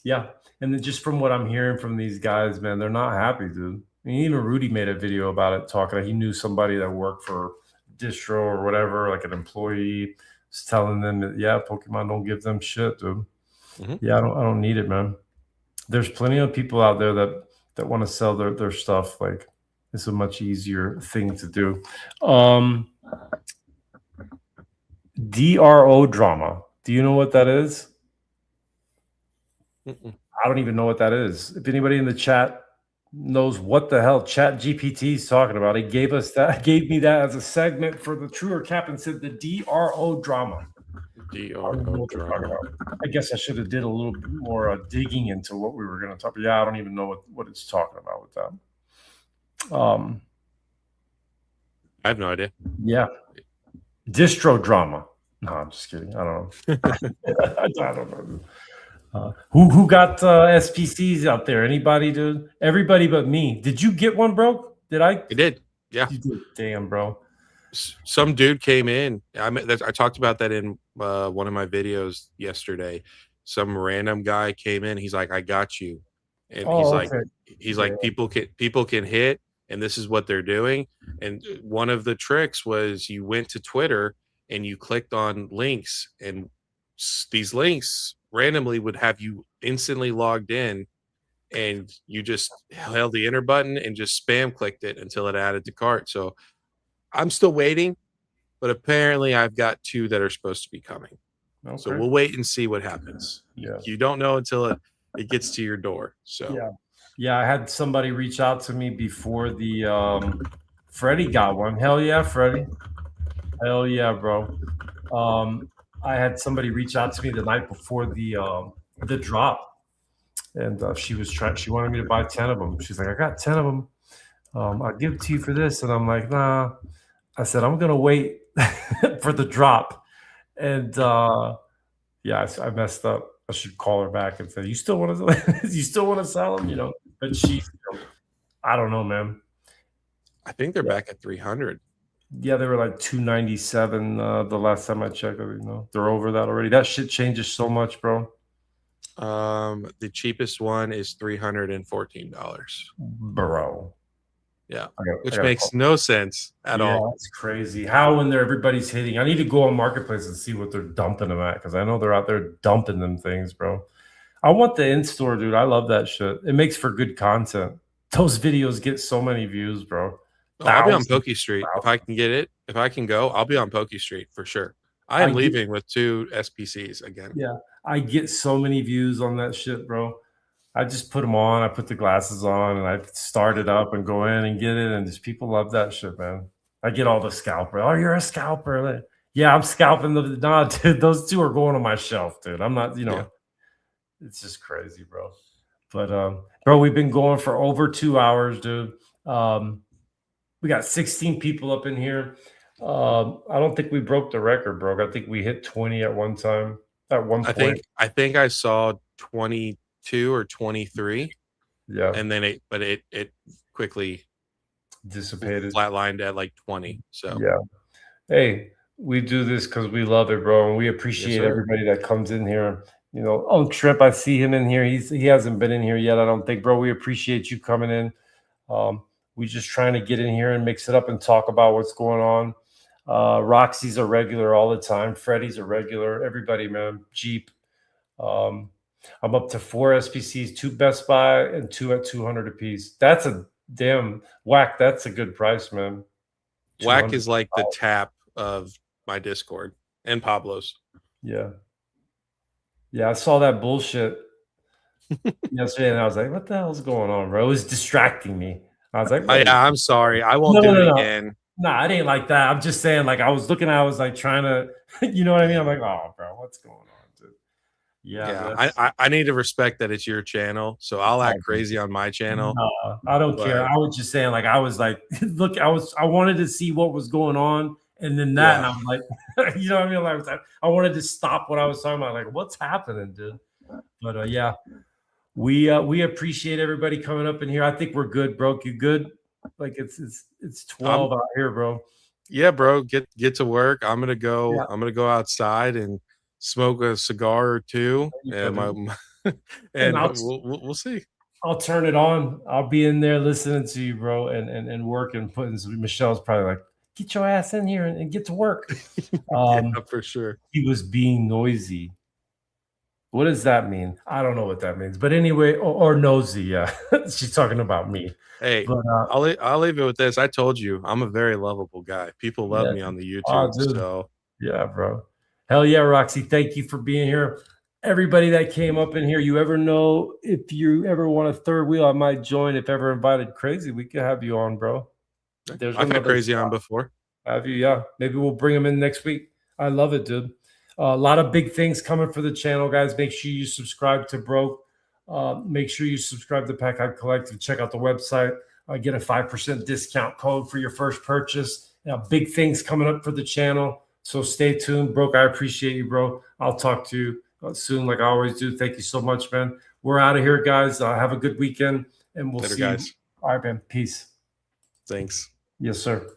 S1: yeah, and then just from what I'm hearing from these guys, man, they're not happy, dude. I mean, even Rudy made a video about it, talking. He knew somebody that worked for distro or whatever, like an employee, was telling them that yeah, Pokemon don't give them shit, dude. Yeah, I don't need it, man. There's plenty of people out there that want to sell their stuff. Like it's a much easier thing to do. Um, DRO drama. Do you know what that is?
S2: Mm-mm.
S1: I don't even know what that is. If anybody in the chat knows what the hell Chat GPT is talking about, he gave us that, gave me that as a segment for the True or Cap and said the DRO drama. I don't know
S2: DRO
S1: what they're talking
S2: drama.
S1: about. I guess I should have did a little bit more digging into what we were going to talk about. Yeah, I don't even know what it's talking about with that.
S2: I have no idea.
S1: Yeah, distro drama. No, I'm just kidding. I don't know. I don't know. Who got SPCs out there? Anybody, dude? Everybody but me. Did you get one, bro? Did I?
S2: It did. Yeah.
S1: You did. Damn, bro.
S2: Some dude came in. I talked about that in one of my videos yesterday. Some random guy came in. He's like, "I got you," and
S1: Oh, okay.
S2: he's like, people can hit, and this is what they're doing. And one of the tricks was you went to Twitter and you clicked on links, and these links randomly would have you instantly logged in, and you just held the enter button and just spam clicked it until it added to cart. So I'm still waiting, but apparently I've got 2 that are supposed to be coming.
S1: Okay.
S2: So we'll wait and see what happens.
S1: Yeah.
S2: You don't know until it gets to your door. So
S1: yeah, I had somebody reach out to me before the Freddie got one. Hell yeah, Freddie. Hell yeah, bro. I had somebody reach out to me the night before the drop, and she wanted me to buy 10 of them. She's like, I got 10 of them. I'll give it to you for this. And I'm like, nah. I said, I'm gonna wait for the drop. And yeah, I messed up. I should call her back and say, you still want to sell them? You know, but I don't know, man.
S2: I think they're back at 300.
S1: Yeah, they were like 297 the last time I checked. You know, they're over that already. That shit changes so much, bro.
S2: The cheapest one is $314.
S1: Bro.
S2: Yeah, which makes no sense at all.
S1: That's crazy. How when everybody's hitting? I need to go on Marketplace and see what they're dumping them at because I know they're out there dumping them things, bro. I want the in-store, dude. I love that shit. It makes for good content. Those videos get so many views, bro.
S2: Oh, I'll be on Poke Street if I can get it. If I can go, I'll be on Poke Street for sure. I am leaving with 2 SPCs again.
S1: Yeah, I get so many views on that shit, bro. I just put them on. I put the glasses on, and I start it up and go in and get it. And just people love that shit, man. I get all the scalper. Oh, you're a scalper. Like, yeah, I'm scalping the. Nah, dude, those 2 are going on my shelf, dude. I'm not. It's just crazy, bro. But bro, we've been going for over 2 hours, dude. We got 16 people up in here. I don't think we broke the record, bro. I think we hit 20 at one time. At one point,
S2: I think I saw 22 or 23.
S1: Yeah,
S2: and then it quickly
S1: dissipated,
S2: flatlined at like 20. So
S1: yeah. Hey, we do this because we love it, bro, and we appreciate everybody that comes in here. You know, Unc Shrimp, I see him in here. He hasn't been in here yet, I don't think, bro. We appreciate you coming in. We just trying to get in here and mix it up and talk about what's going on. Roxy's a regular all the time. Freddie's a regular. Everybody, man. Jeep. I'm up to 4 SPCs, 2 Best Buy, and 2 at 200 apiece. That's a damn whack. That's a good price, man.
S2: Whack is like the tap of my Discord and Pablo's.
S1: Yeah. Yeah, I saw that bullshit yesterday, and I was like, what the hell's going on, bro? It was distracting me. I was like,
S2: I'm sorry. I won't do it again.
S1: No, it ain't like that. I'm just saying, like, I was looking at, I was like trying to, you know what I mean? I'm like, oh, bro, what's going on, dude?
S2: Yeah, I need to respect that it's your channel, so I'll act crazy on my channel.
S1: No, I don't care. I was just saying, like, I was like, look, I wanted to see what was going on, and then that, and I was like, you know what I mean? Like, I wanted to stop what I was talking about, like, what's happening, dude? But yeah, we appreciate everybody coming up in here. I think we're good, bro. You good? Like it's 12 out here, bro.
S2: Yeah, bro. Get to work. I'm gonna go. Yeah. I'm gonna go outside and smoke a cigar or 2, and we'll see.
S1: I'll turn it on. I'll be in there listening to you, bro, and work and putting. Michelle's probably like, get your ass in here and get to work.
S2: Yeah, for sure.
S1: He was being noisy. What does that mean? I don't know what that means. But anyway, or nosy. Yeah, she's talking about me.
S2: Hey,
S1: But
S2: I'll leave it with this. I told you I'm a very lovable guy. People love
S1: yeah,
S2: me on the
S1: oh,
S2: YouTube.
S1: dude.
S2: So
S1: Yeah, bro. Hell yeah, Roxy. Thank you for being here. Everybody that came up in here, you ever know if you ever want a third wheel, I might join. If ever invited crazy, we could have you on, bro. There's
S2: I've had
S1: another
S2: Crazy on
S1: shot.
S2: before.
S1: Have you? Yeah. Maybe we'll bring him in next week. I love it, dude. A lot of big things coming for the channel, guys. Make sure you subscribe to Broke. Make sure you subscribe to Pack Hype Collective. Check out the website. Get a 5% discount code for your first purchase. Big things coming up for the channel. So stay tuned, Broke. I appreciate you, bro. I'll talk to you soon, like I always do. Thank you so much, man. We're out of here, guys. Have a good weekend, and we'll
S2: Later,
S1: see you.
S2: guys.
S1: All right, man. Peace.
S2: Thanks.
S1: Yes, sir.